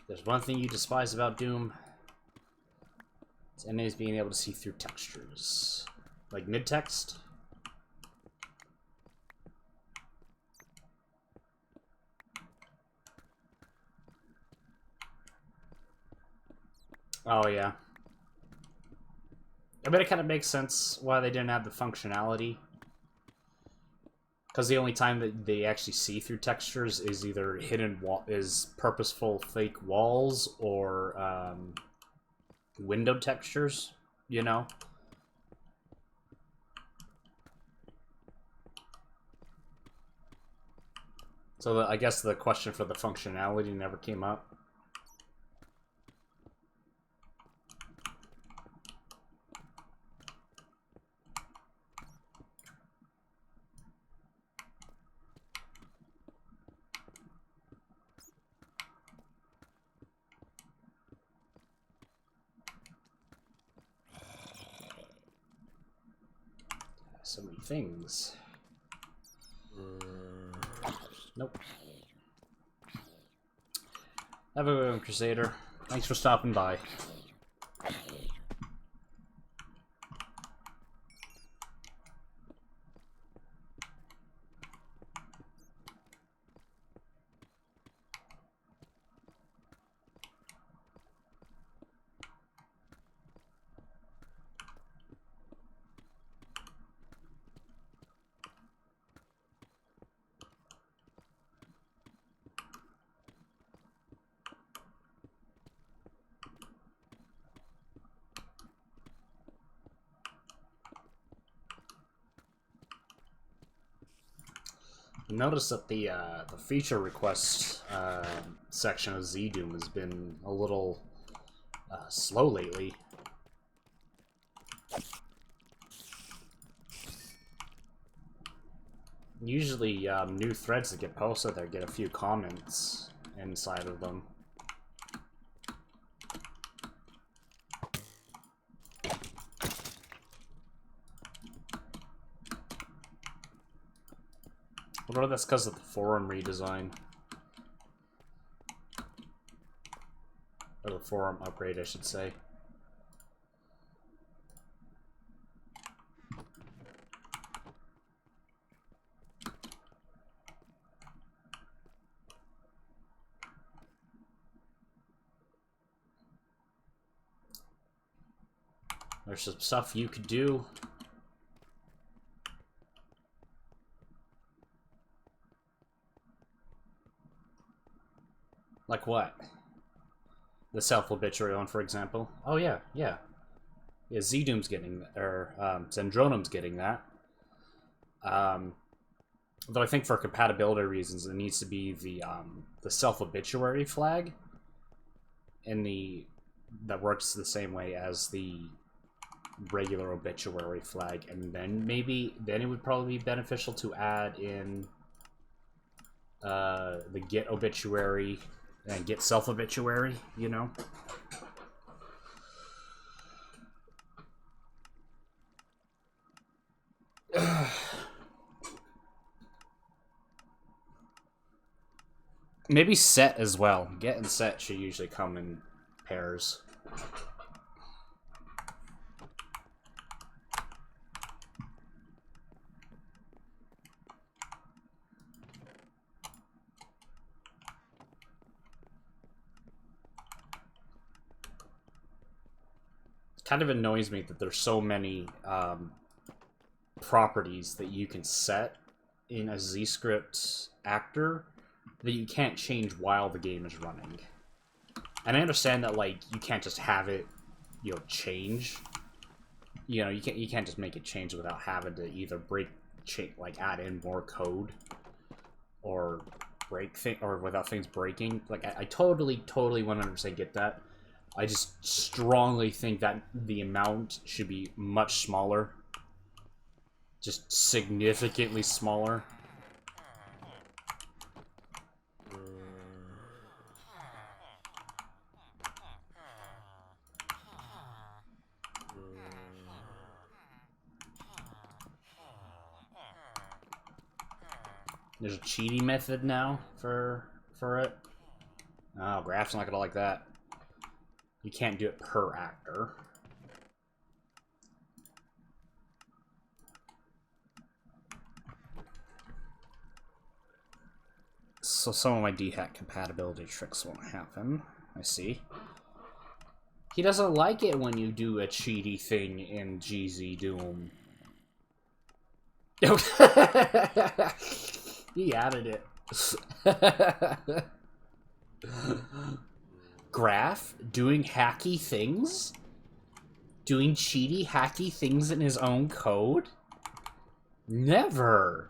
S1: There's one thing you despise about Doom. It's enemies being able to see through textures. Like mid-text? Oh, yeah. I mean, it kind of makes sense why they didn't have the functionality. Because the only time that they actually see through textures is either purposeful fake walls or window textures, you know? So I guess the question for the functionality never came up. So many things. Nope. Have a good one, Crusader. Thanks for stopping by. Notice that the feature request section of Z-Doom has been a little slow lately. Usually, new threads that get posted there get a few comments inside of them. I wonder if that's because of the forum redesign. Or the forum upgrade, I should say. There's some stuff you could do. Like what? The self-obituary one, for example. Oh yeah, yeah. Yeah, Z-Doom's getting, or Zendronum's getting that. Though I think for compatibility reasons, it needs to be the self-obituary flag. that works the same way as the regular obituary flag, and then it would probably be beneficial to add in the get obituary and get self obituary, you know. Maybe set as well. Get and set should usually come in pairs. Kind of annoys me that there's so many properties that you can set in a ZScript actor that you can't change while the game is running. And I understand that, like, you can't just have it, you know, change. You know, you can't just make it change without having to either like add in more code or or without things breaking. Like, I totally 100% get that. I just strongly think that the amount should be much smaller. Just significantly smaller. There's a cheating method now for it. Oh, Graph's not gonna like that. You can't do it per actor. So some of my DHAT compatibility tricks won't happen. I see. He doesn't like it when you do a cheaty thing in GZ Doom. He added it. Graph doing hacky things? Doing cheaty, hacky things in his own code? Never!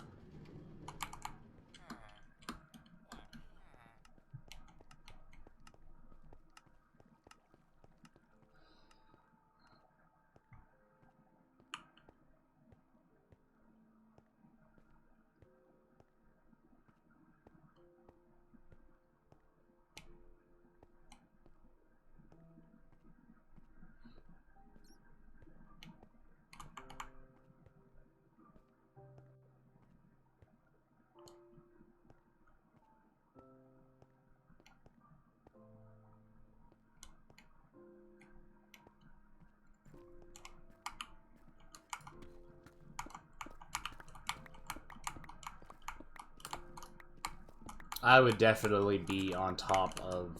S1: I would definitely be on top of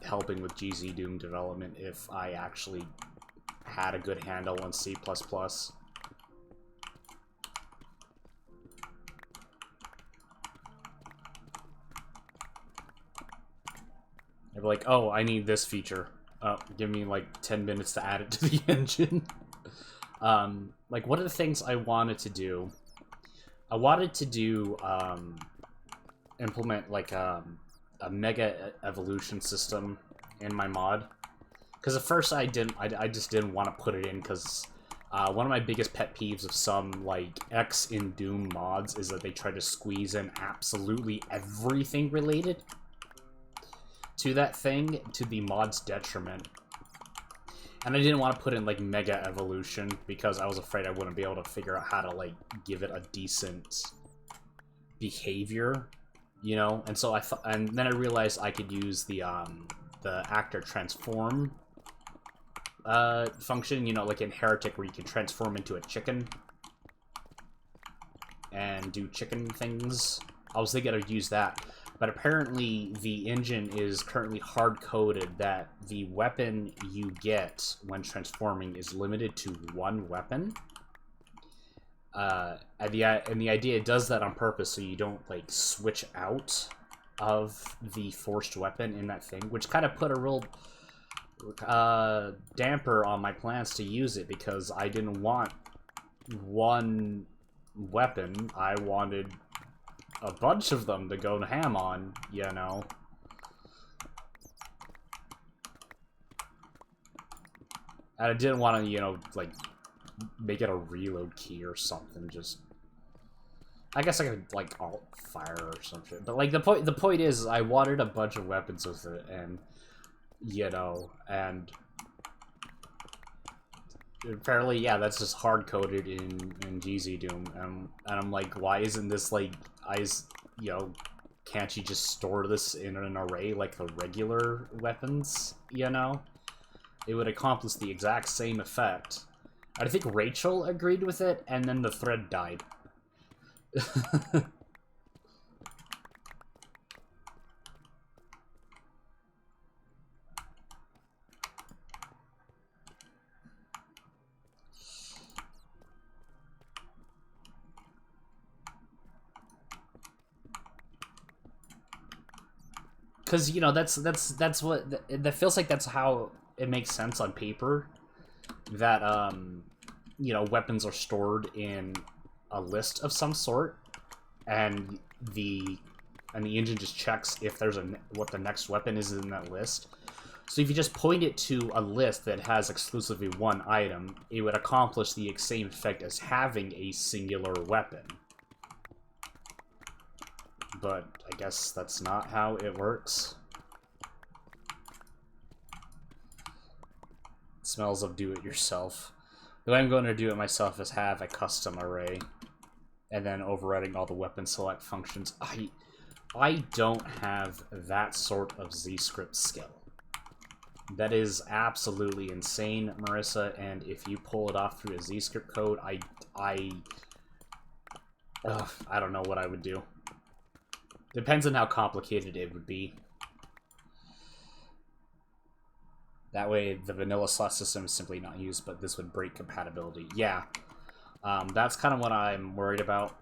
S1: helping with GZ Doom development if I actually had a good handle on C++. I'd be like, oh, I need this feature. Give me like 10 minutes to add it to the engine. Like, what are the things I wanted to do? I wanted to do, implement like a mega evolution system in my mod, because at first I just didn't want to put it in, because one of my biggest pet peeves of some like X in Doom mods is that they try to squeeze in absolutely everything related to that thing to the mod's detriment. And I didn't want to put in like mega evolution because I was afraid I wouldn't be able to figure out how to like give it a decent behavior. You know, and so and then I realized I could use the actor transform function, you know, like in Heretic, where you can transform into a chicken and do chicken things. I was thinking I'd use that, but apparently the engine is currently hard-coded that the weapon you get when transforming is limited to one weapon. And the idea does that on purpose so you don't like switch out of the forced weapon in that thing, which kind of put a real damper on my plans to use it, because I didn't want one weapon. I wanted a bunch of them to go ham on, you know. And I didn't want to, you know, like, make it a reload key or something, just... I guess I could, like, alt fire or some shit. But, like, the point is, I wanted a bunch of weapons with it, and, you know, and... apparently, yeah, that's just hard-coded in GZ Doom, and I'm like, why isn't this, like, you know, can't you just store this in an array like the regular weapons, you know? It would accomplish the exact same effect. I think Rachel agreed with it, and then the thread died. Because, you know, that's what... that feels like that's how it makes sense on paper. That, you know, weapons are stored in a list of some sort, and the engine just checks if there's what the next weapon is in that list. So if you just point it to a list that has exclusively one item, it would accomplish the same effect as having a singular weapon. But I guess that's not how it works. It smells of do-it-yourself. The way I'm going to do it myself is have a custom array, and then overriding all the weapon select functions. I don't have that sort of Z-script skill. That is absolutely insane, Marissa, and if you pull it off through a Z-script code, I don't know what I would do. Depends on how complicated it would be. That way, the vanilla slot system is simply not used, but this would break compatibility. Yeah, that's kind of what I'm worried about.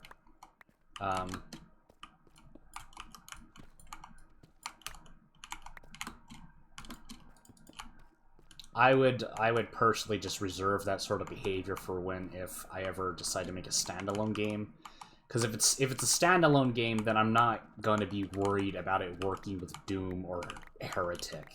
S1: I would personally just reserve that sort of behavior for if I ever decide to make a standalone game. Because if it's a standalone game, then I'm not going to be worried about it working with Doom or Heretic.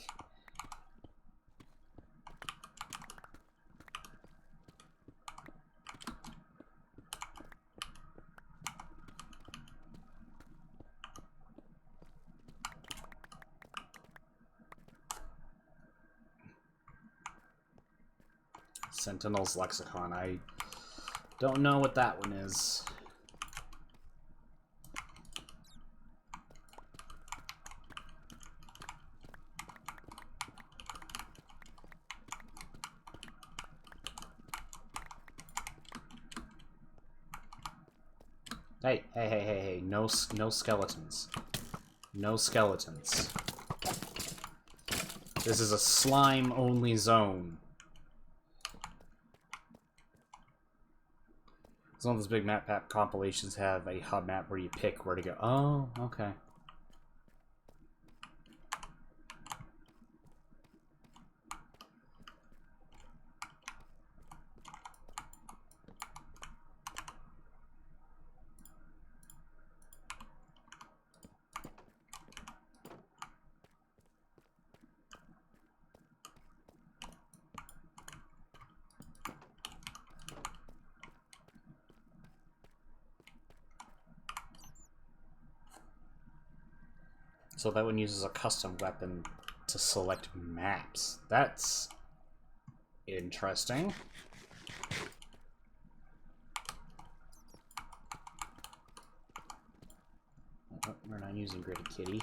S1: Sentinel's Lexicon. I don't know what that one is. Hey, no skeletons. No skeletons. This is a slime-only zone. Some of those big map compilations have a hub map where you pick where to go. Oh, okay. So that one uses a custom weapon to select maps. That's interesting. Oh, we're not using Gritty Kitty.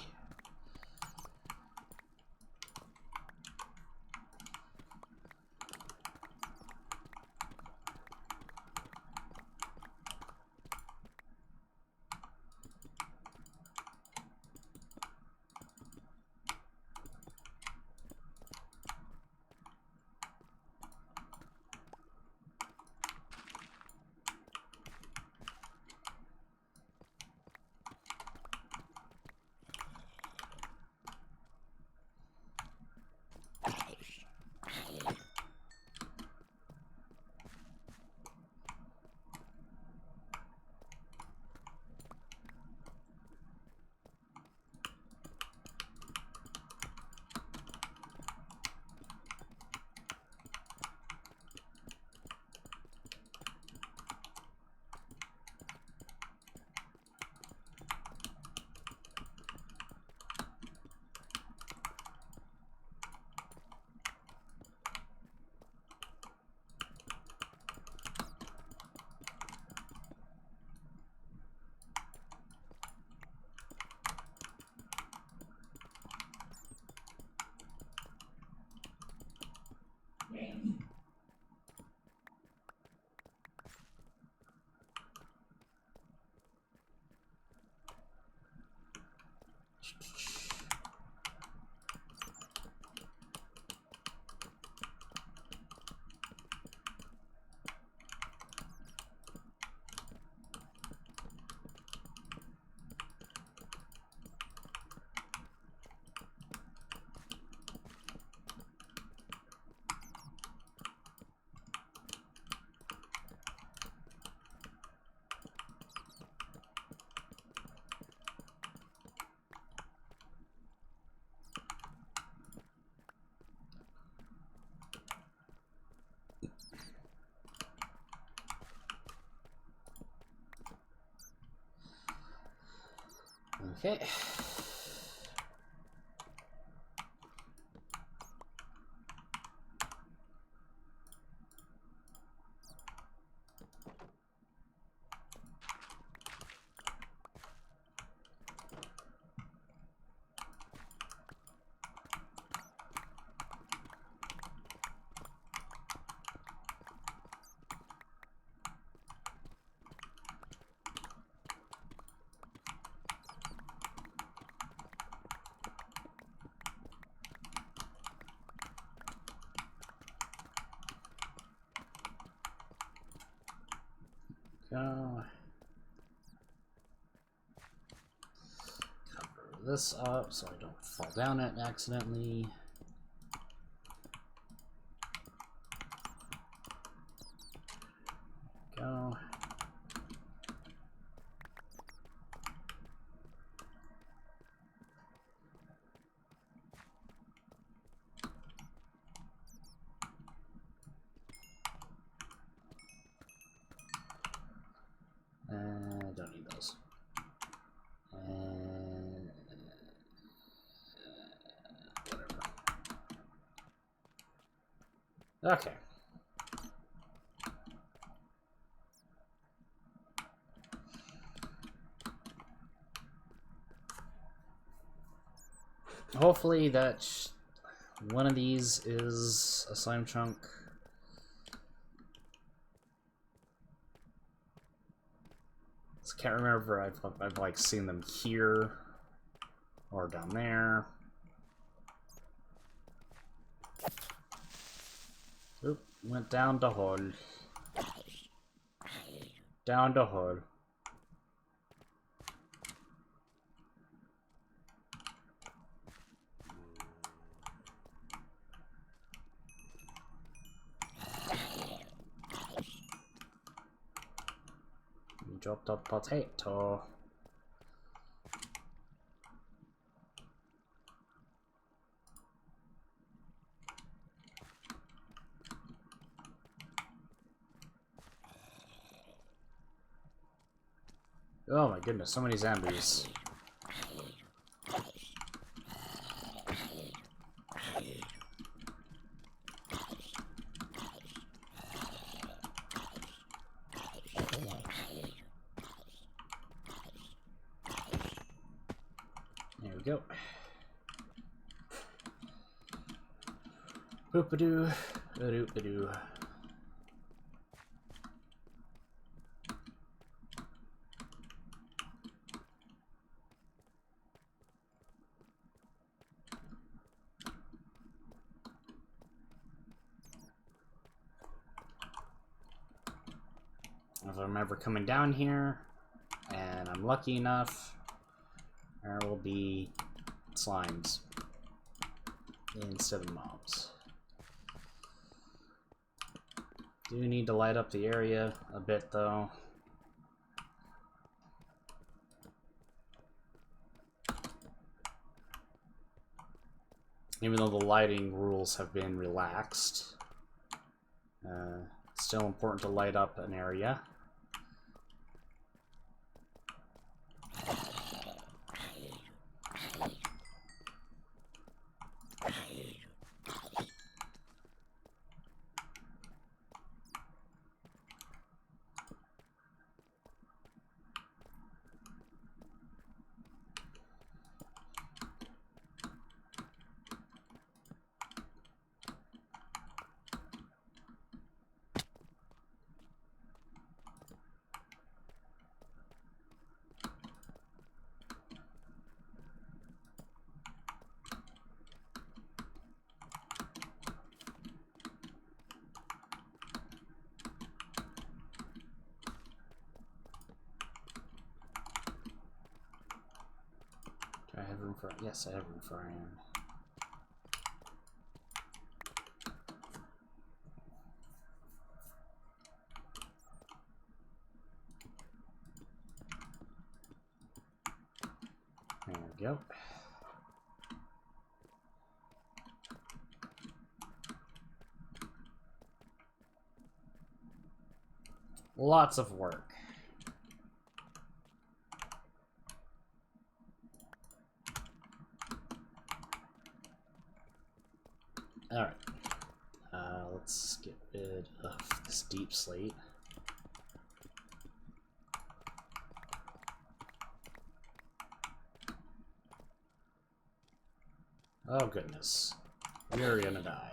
S1: Okay. Go. Cover this up so I don't fall down it accidentally. Go. Don't need those. Whatever. Okay. Hopefully that one of these is a slime chunk. I can't remember if I've like seen them here or down there. Oop, went down the hole. Down the hole. Dropped a potato. Oh my goodness, so many zombies. There we go. Boop-a-doo, a-doo-a-doo. If I remember coming down here, and I'm lucky enough, there will be slimes instead of mobs. Do need to light up the area a bit though. Even though the lighting rules have been relaxed, it's still important to light up an area. Do I have room for... Yes, I have room for iron. There we go. Lots of work. Alright. Let's get rid of this deep slate. Oh goodness. We're gonna die.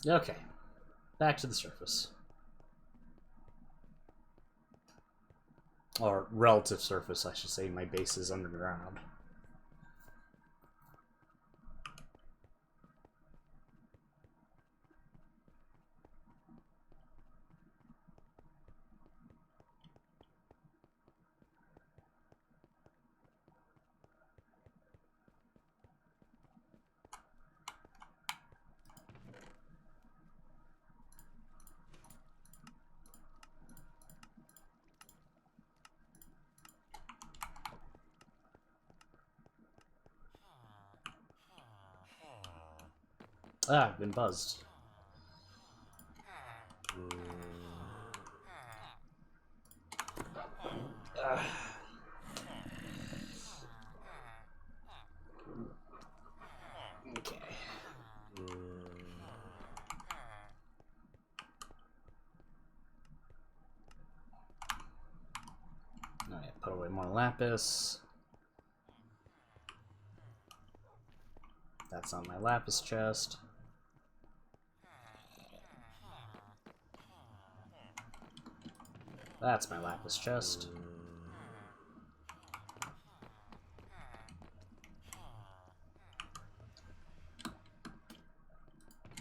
S1: Okay, back to the surface. Or relative surface, I should say. My base is underground. Ah, I've been buzzed. Okay. Alright, put away more lapis. That's on my lapis chest. That's my lapis chest.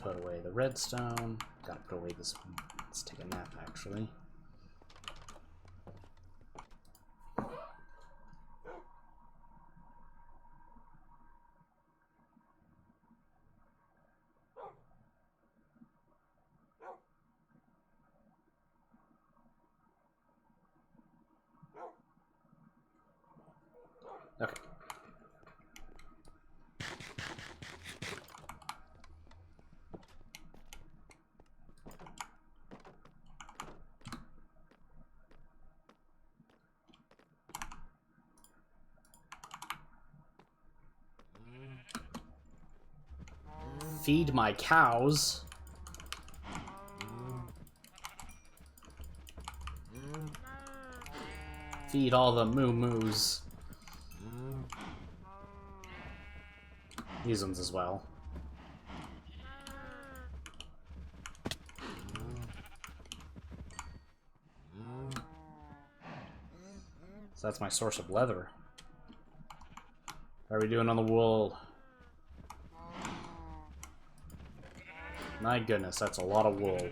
S1: Put away the redstone. Gotta put away this one. Let's take a nap, actually. Okay. Feed my cows. Feed all the moo-moos. These ones as well. So that's my source of leather. How are we doing on the wool? My goodness, that's a lot of wool.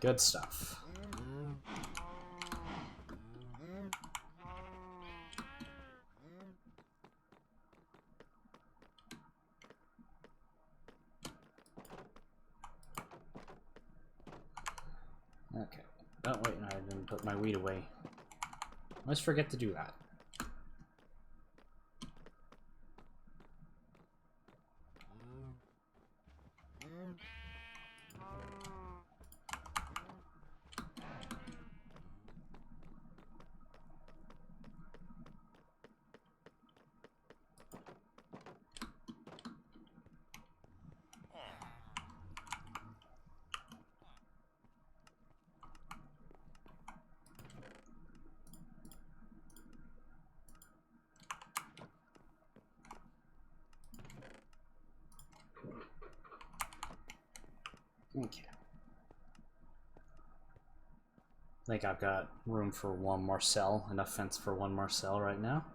S1: Good stuff. Okay. Oh, wait, no, I didn't put my wheat away. I always forget to do that. Okay. I think I've got room for one more cell, enough fence for one more cell right now.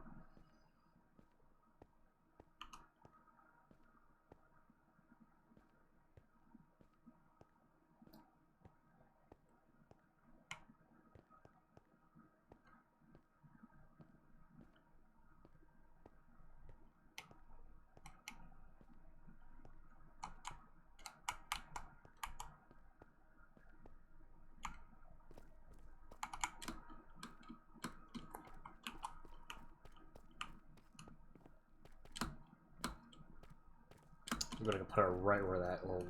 S1: I'm gonna put it right where that little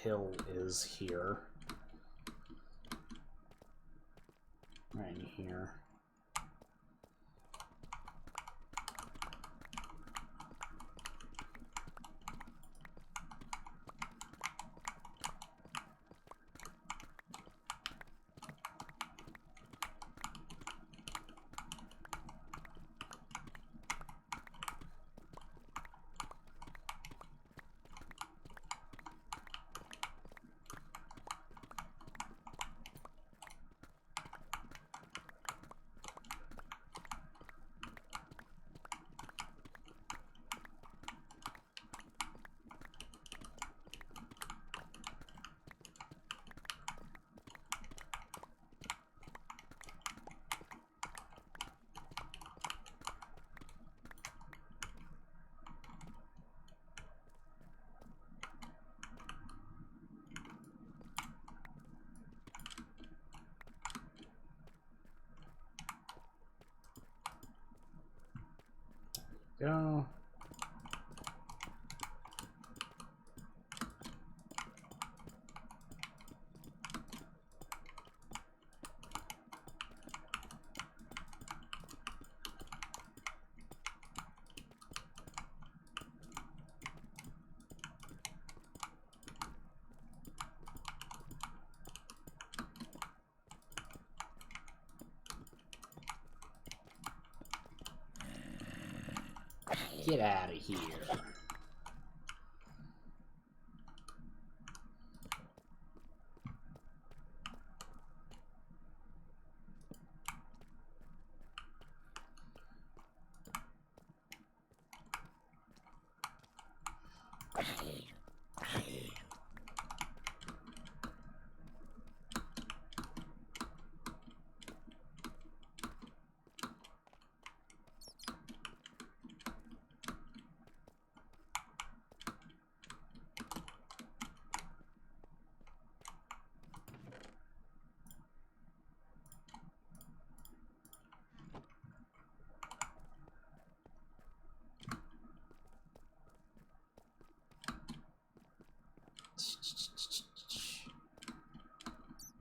S1: hill is here. Right in here. Go. Get out of here.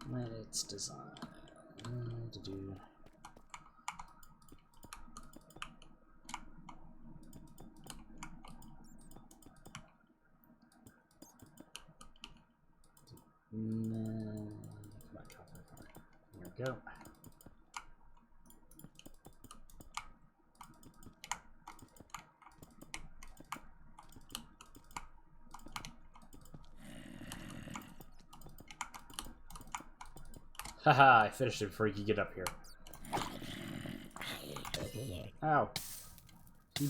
S1: Let its design to do. Come on, here we go. Haha, I finished it before you could get up here. Ow. You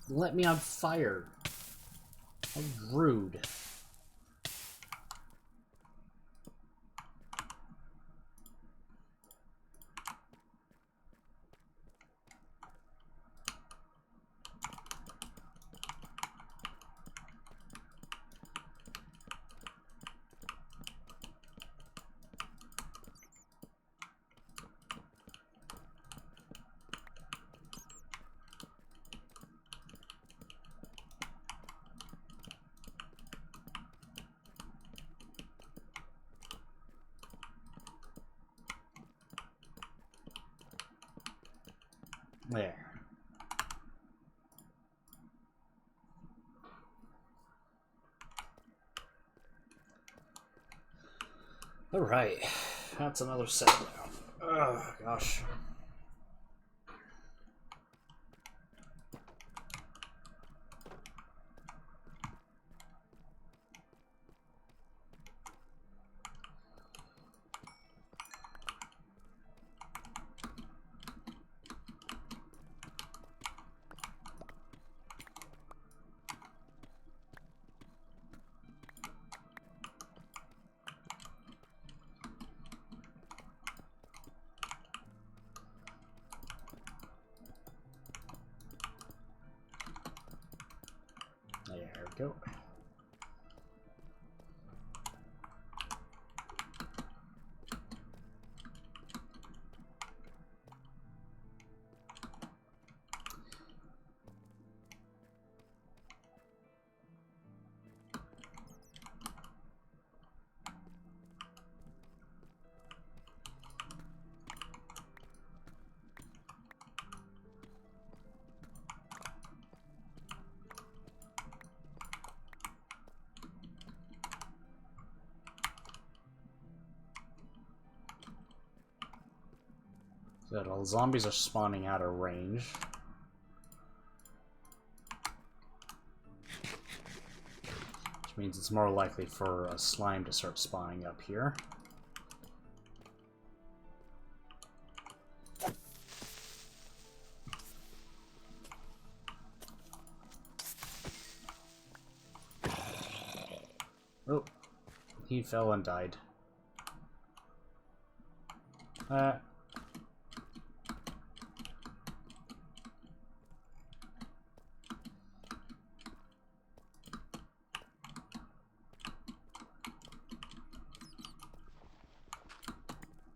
S1: let me on fire. How rude. There. All right, that's another set down. Oh gosh. Good, all the zombies are spawning out of range. Which means it's more likely for a slime to start spawning up here. Oh, he fell and died.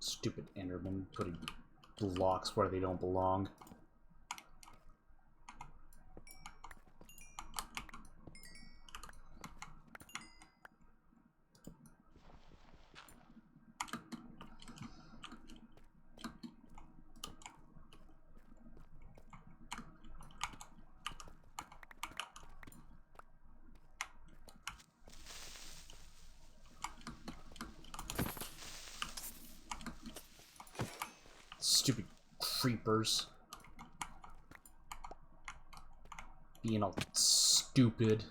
S1: Stupid Enderman putting blocks where they don't belong. Stupid creepers. Being all stupid.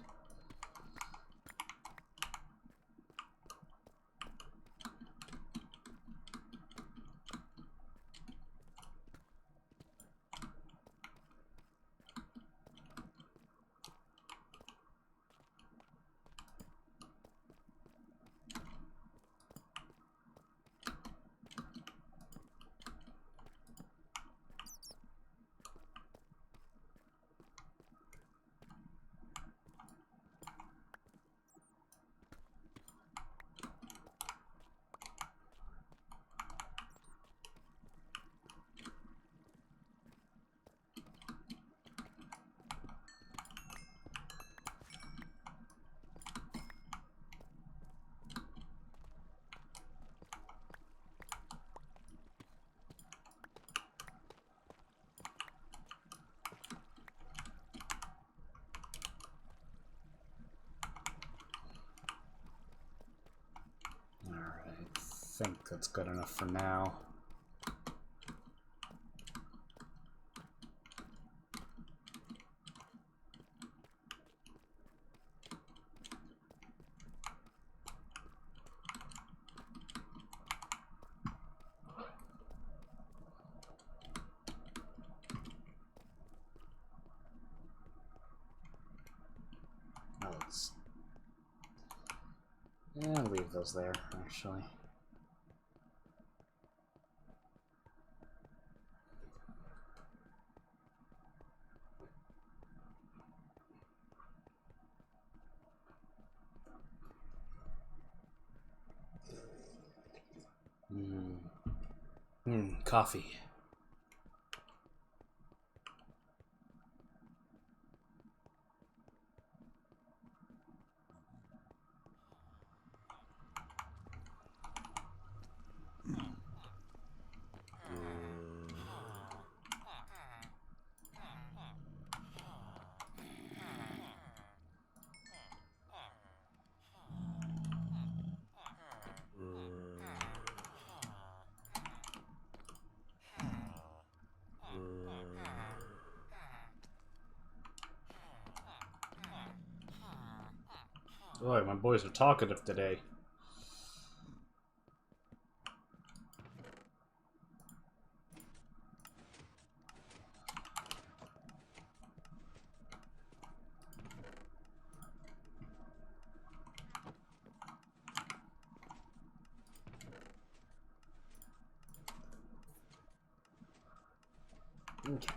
S1: I think that's good enough for now. Now let's leave those there, actually. Coffee. Boy, my boys are talkative today. Okay.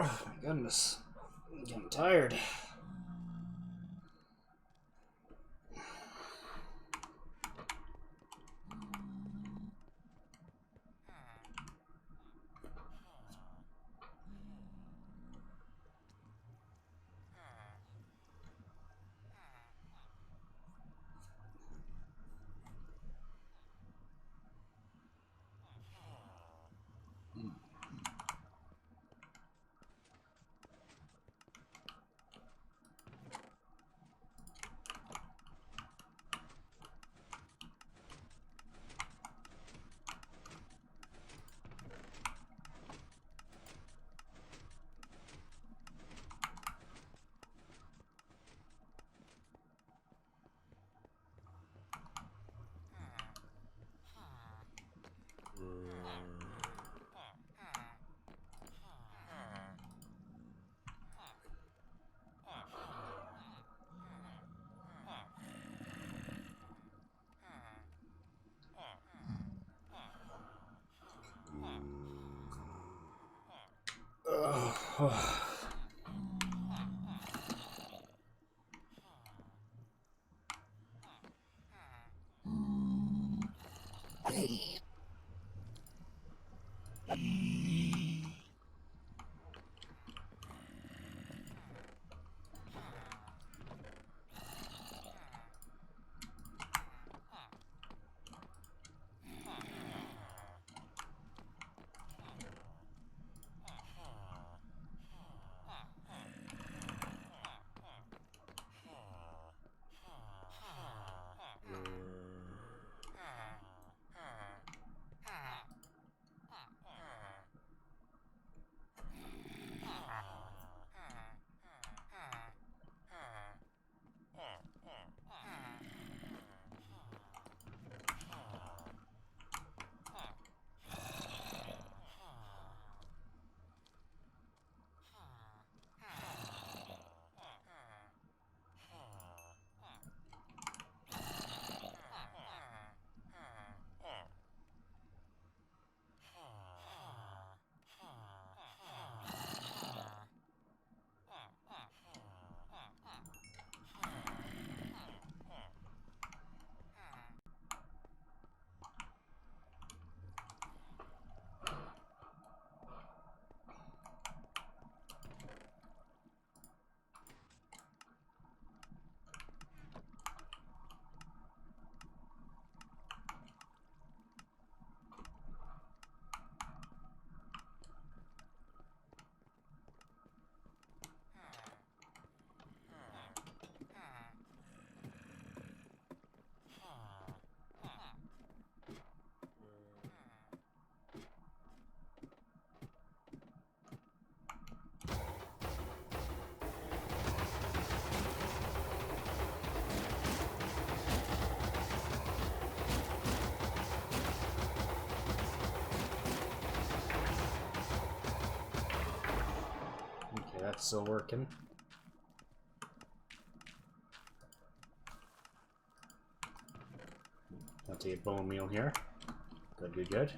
S1: Oh my goodness. I'm getting tired. That's still working. Plenty of bone meal here. Good, good, good.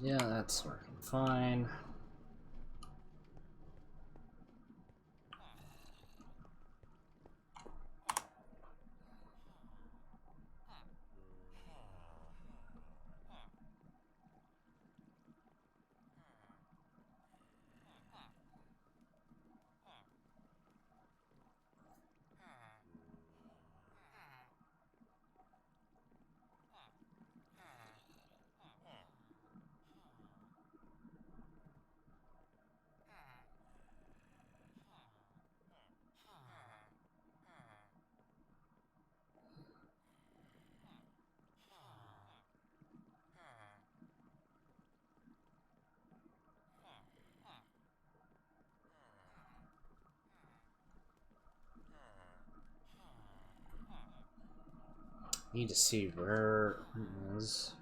S1: Yeah, that's working fine. Need to see where it is.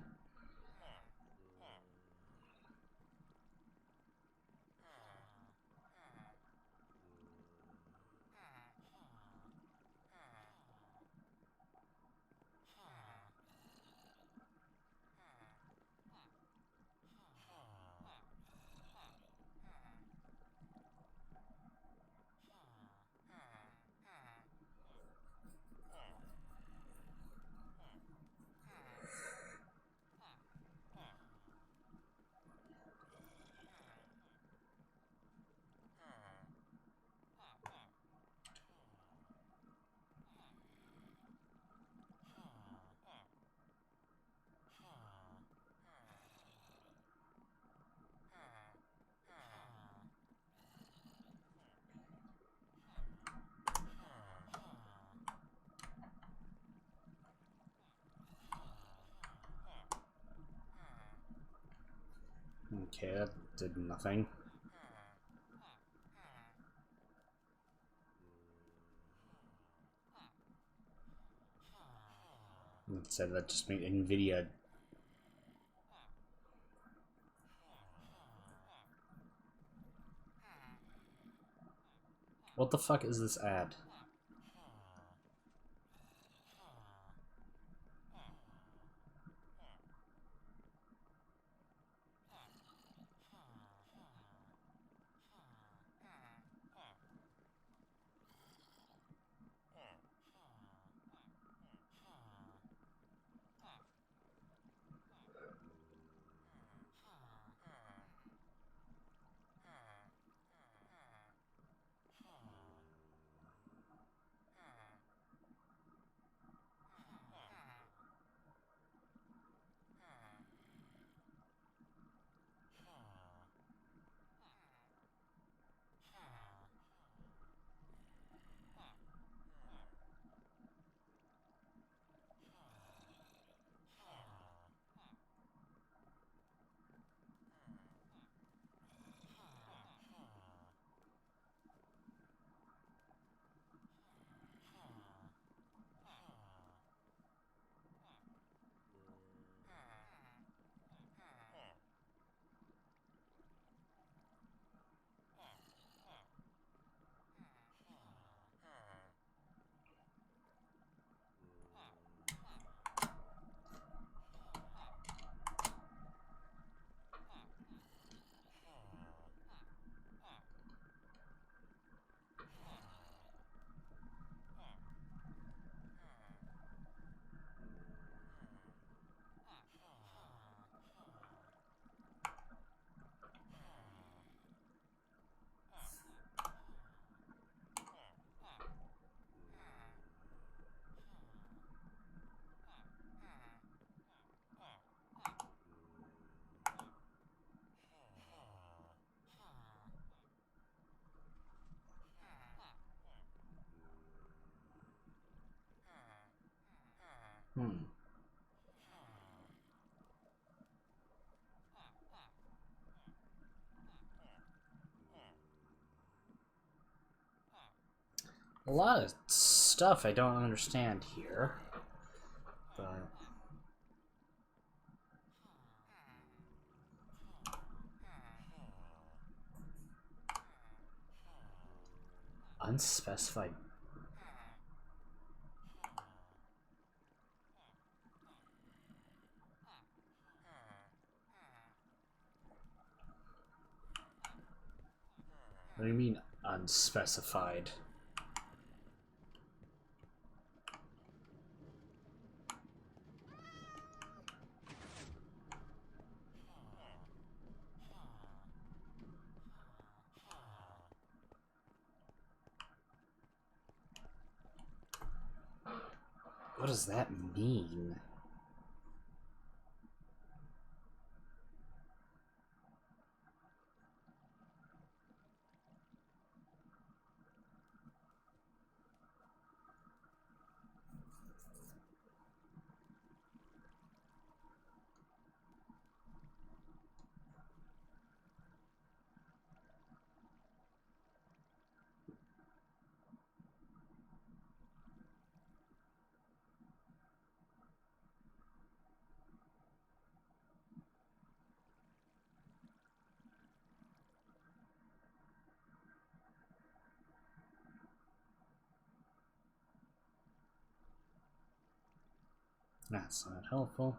S1: Okay, that did nothing. It said that just made NVIDIA. What the fuck is this ad? A lot of stuff I don't understand here. But unspecified. What do you mean unspecified? What does that mean? That's not helpful.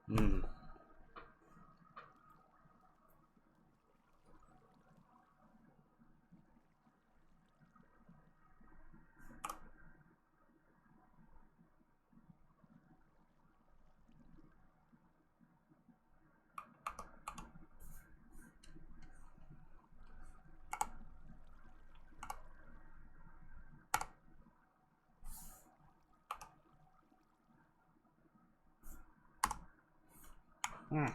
S1: Hmm. Hmm.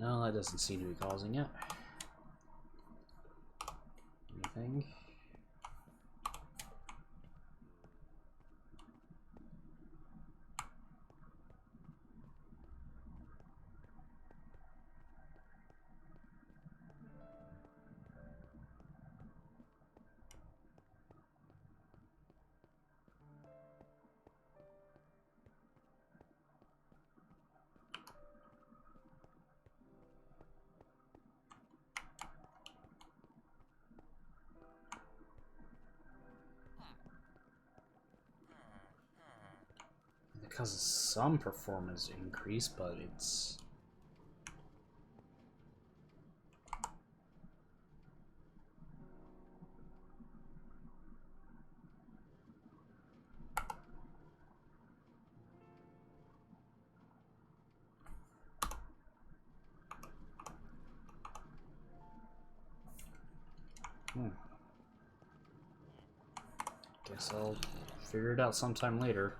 S1: No, that doesn't seem to be causing it. Anything? It causes some performance increase, but it's... Guess I'll figure it out sometime later.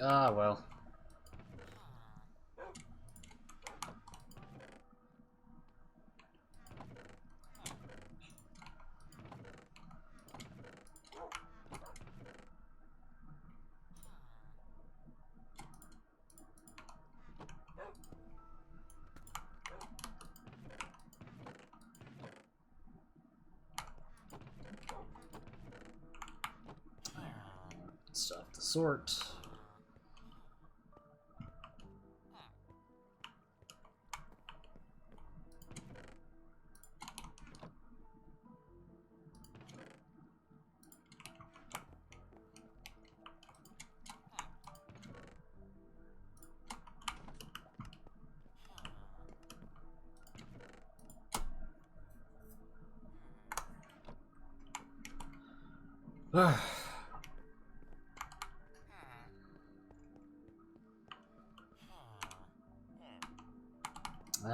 S1: Ah, well. Sort.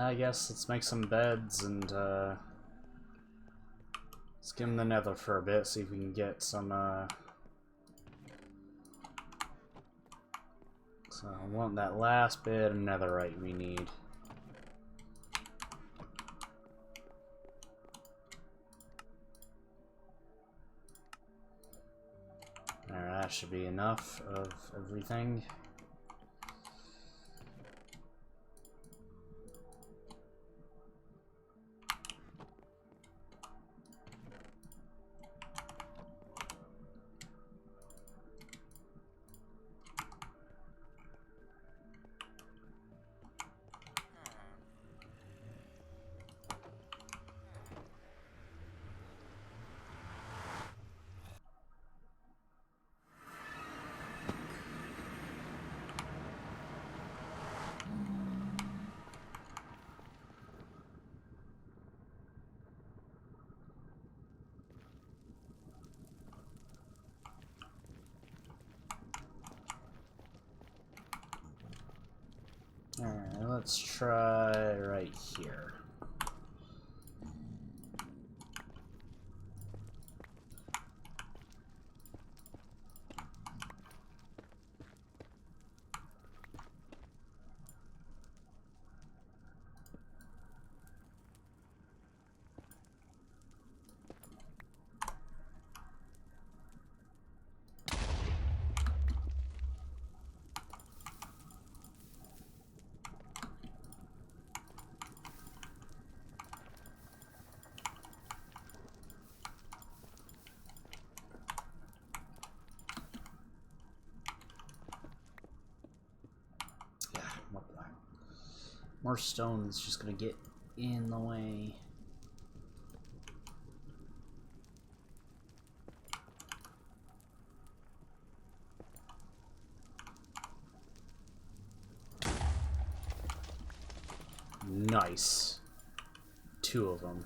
S1: I guess let's make some beds and skim the nether for a bit, see if we can get some so I want that last bit of netherite we need. Alright, that should be enough of everything. Alright, let's try right here. More stone is just gonna get in the way. Nice. 2 of them.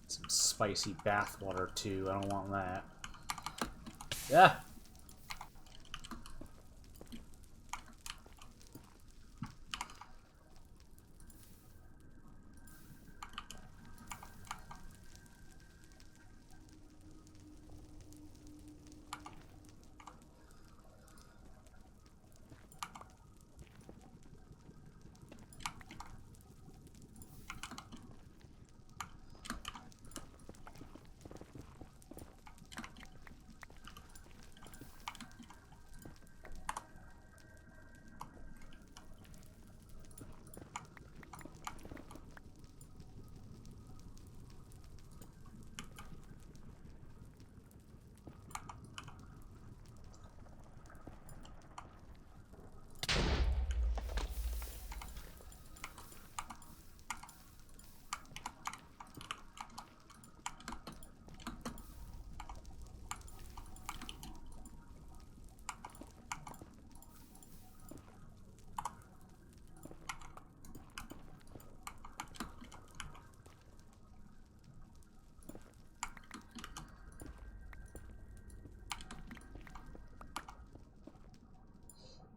S1: Some spicy bathwater too. I don't want that. Yeah.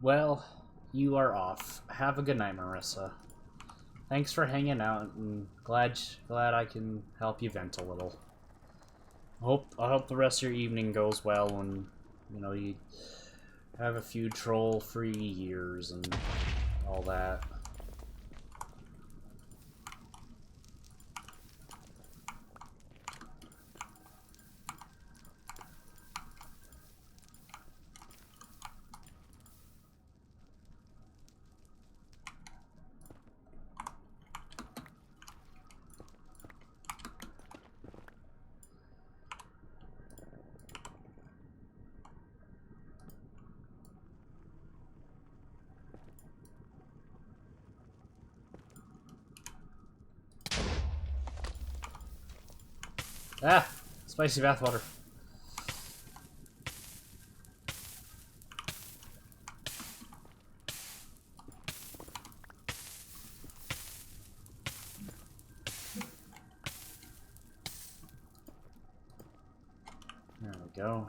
S1: Well, you are off. Have a good night, Marissa. Thanks for hanging out, and glad I can help you vent a little. I hope the rest of your evening goes well, and you have a few troll-free years and all that. Ah! Spicy bathwater. There we go.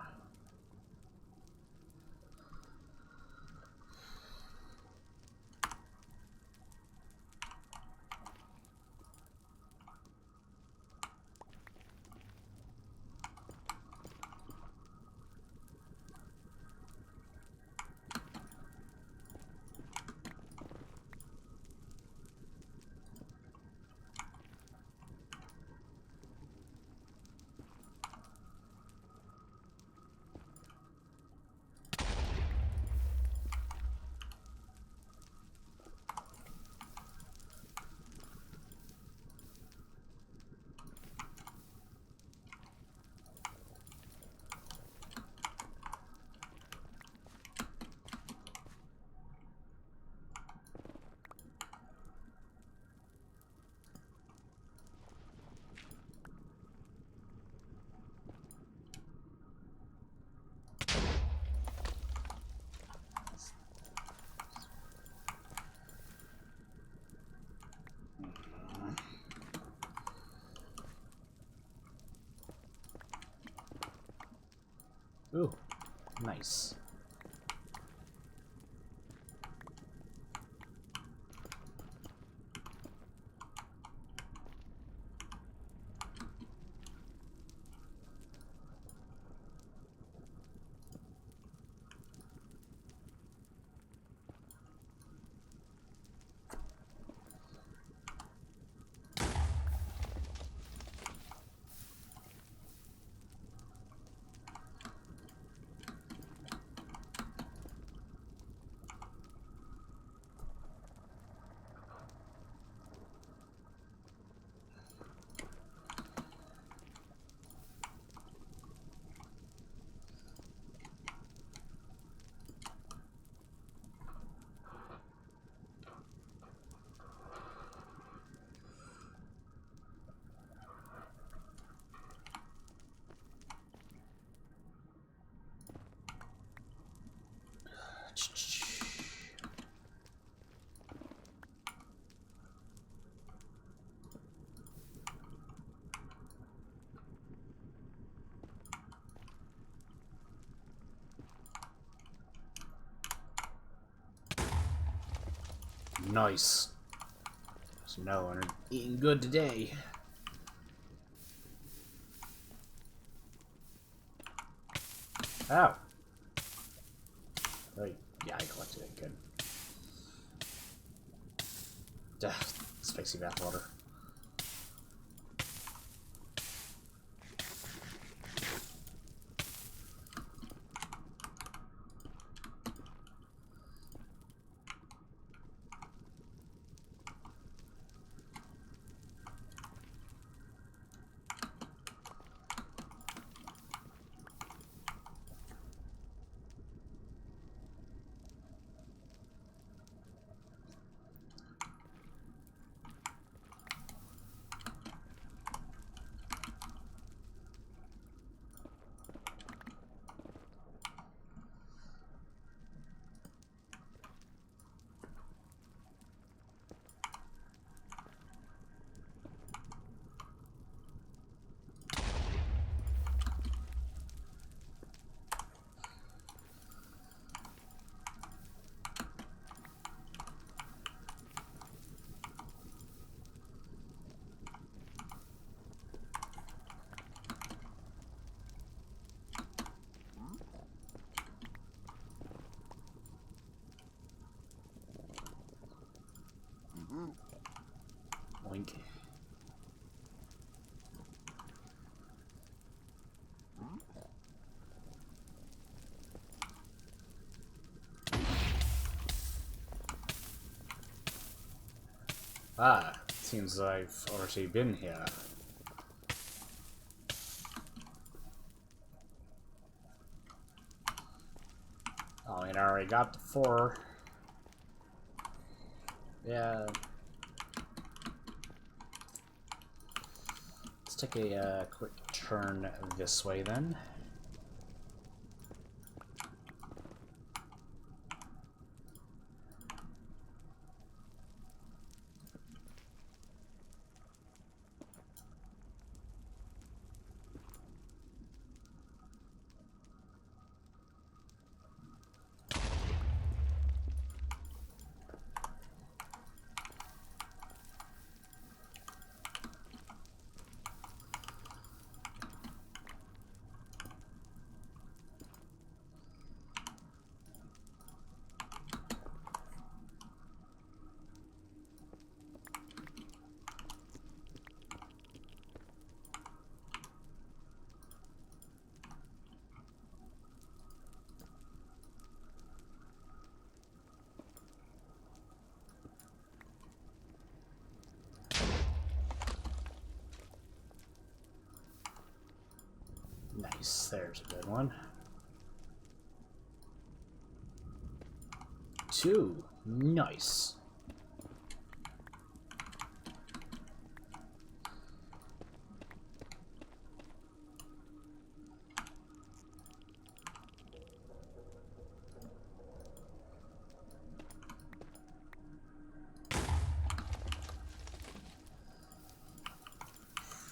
S1: Ooh, nice. Nice. So no one eating good today. Oh. Oh, yeah, I collected it. Good. Duh, spicy bathwater. Oink. Ah, seems I've already been here. Oh, and I already got the 4. Yeah. Let's take a quick turn this way then. Nice, there's a good one. 2, nice.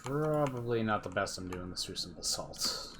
S1: Probably not the best I'm doing this through some assault.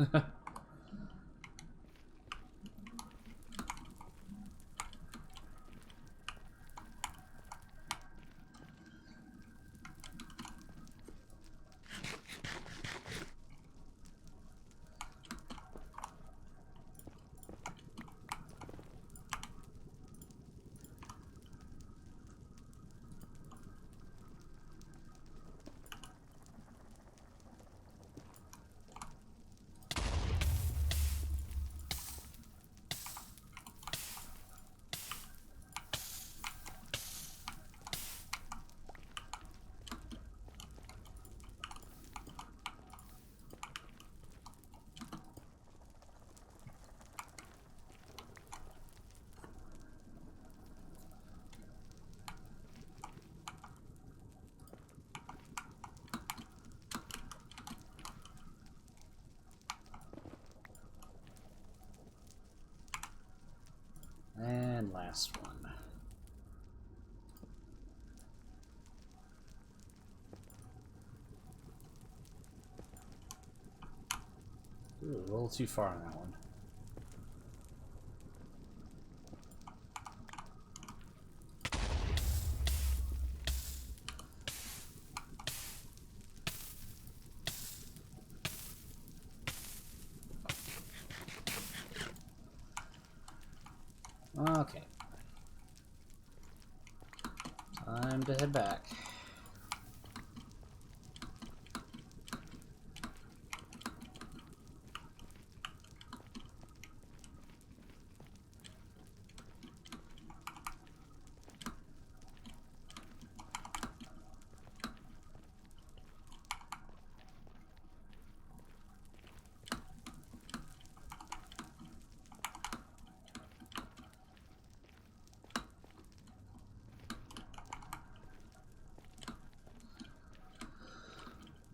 S1: And last one. Ooh, a little too far on that one. Okay. Time to head back.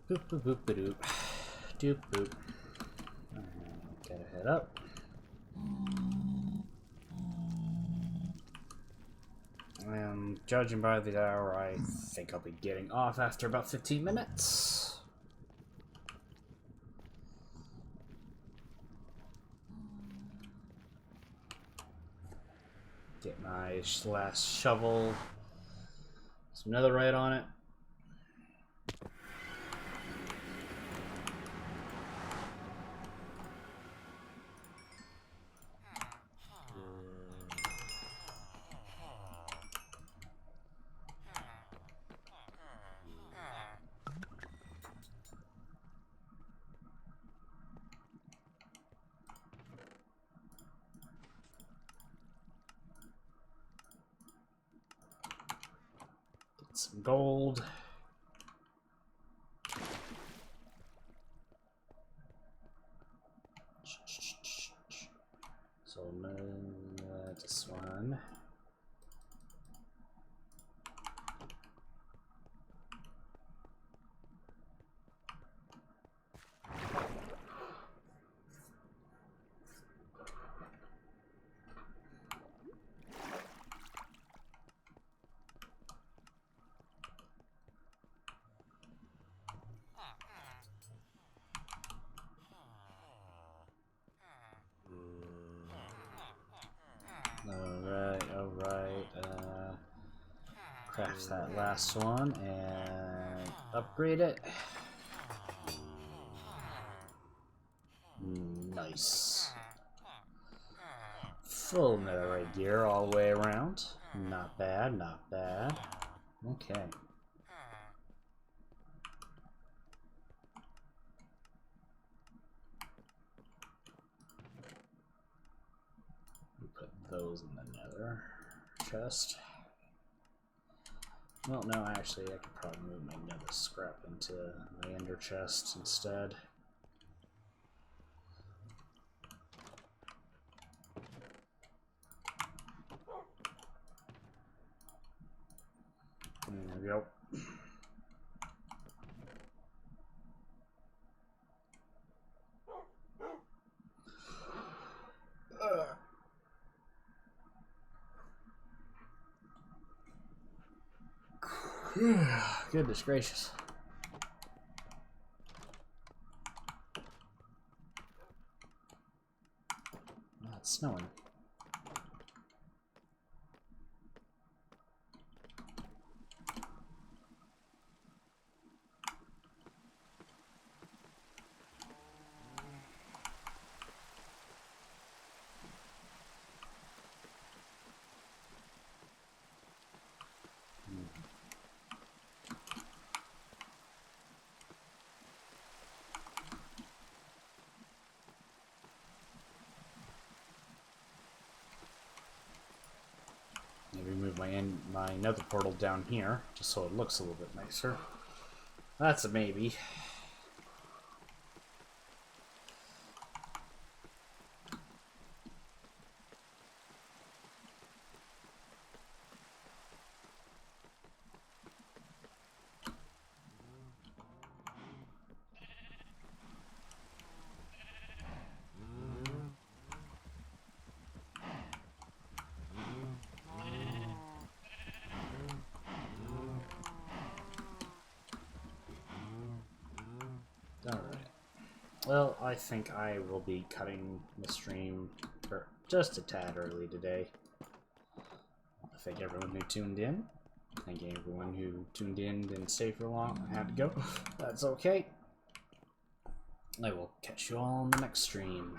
S1: Boop boop boop doop. Doop boop. Gotta head up. And judging by the hour, I think I'll be getting off after about 15 minutes. Get my last shovel. Some netherite on it. Some gold. So this one. Craft that last one and upgrade it. Nice. Full netherite gear all the way around. Not bad, not bad. Okay. We put those in the nether chest. Well, no, actually, I could probably move my nether scrap into my ender chest instead. There we go. Goodness gracious. Oh, it's snowing. Maybe move my nether portal down here, just so it looks a little bit nicer. That's a maybe. Alright. Well, I think I will be cutting the stream just a tad early today. I thank everyone who tuned in. Thank everyone who tuned in and didn't stay for long. I had to go. That's okay. I will catch you all on the next stream.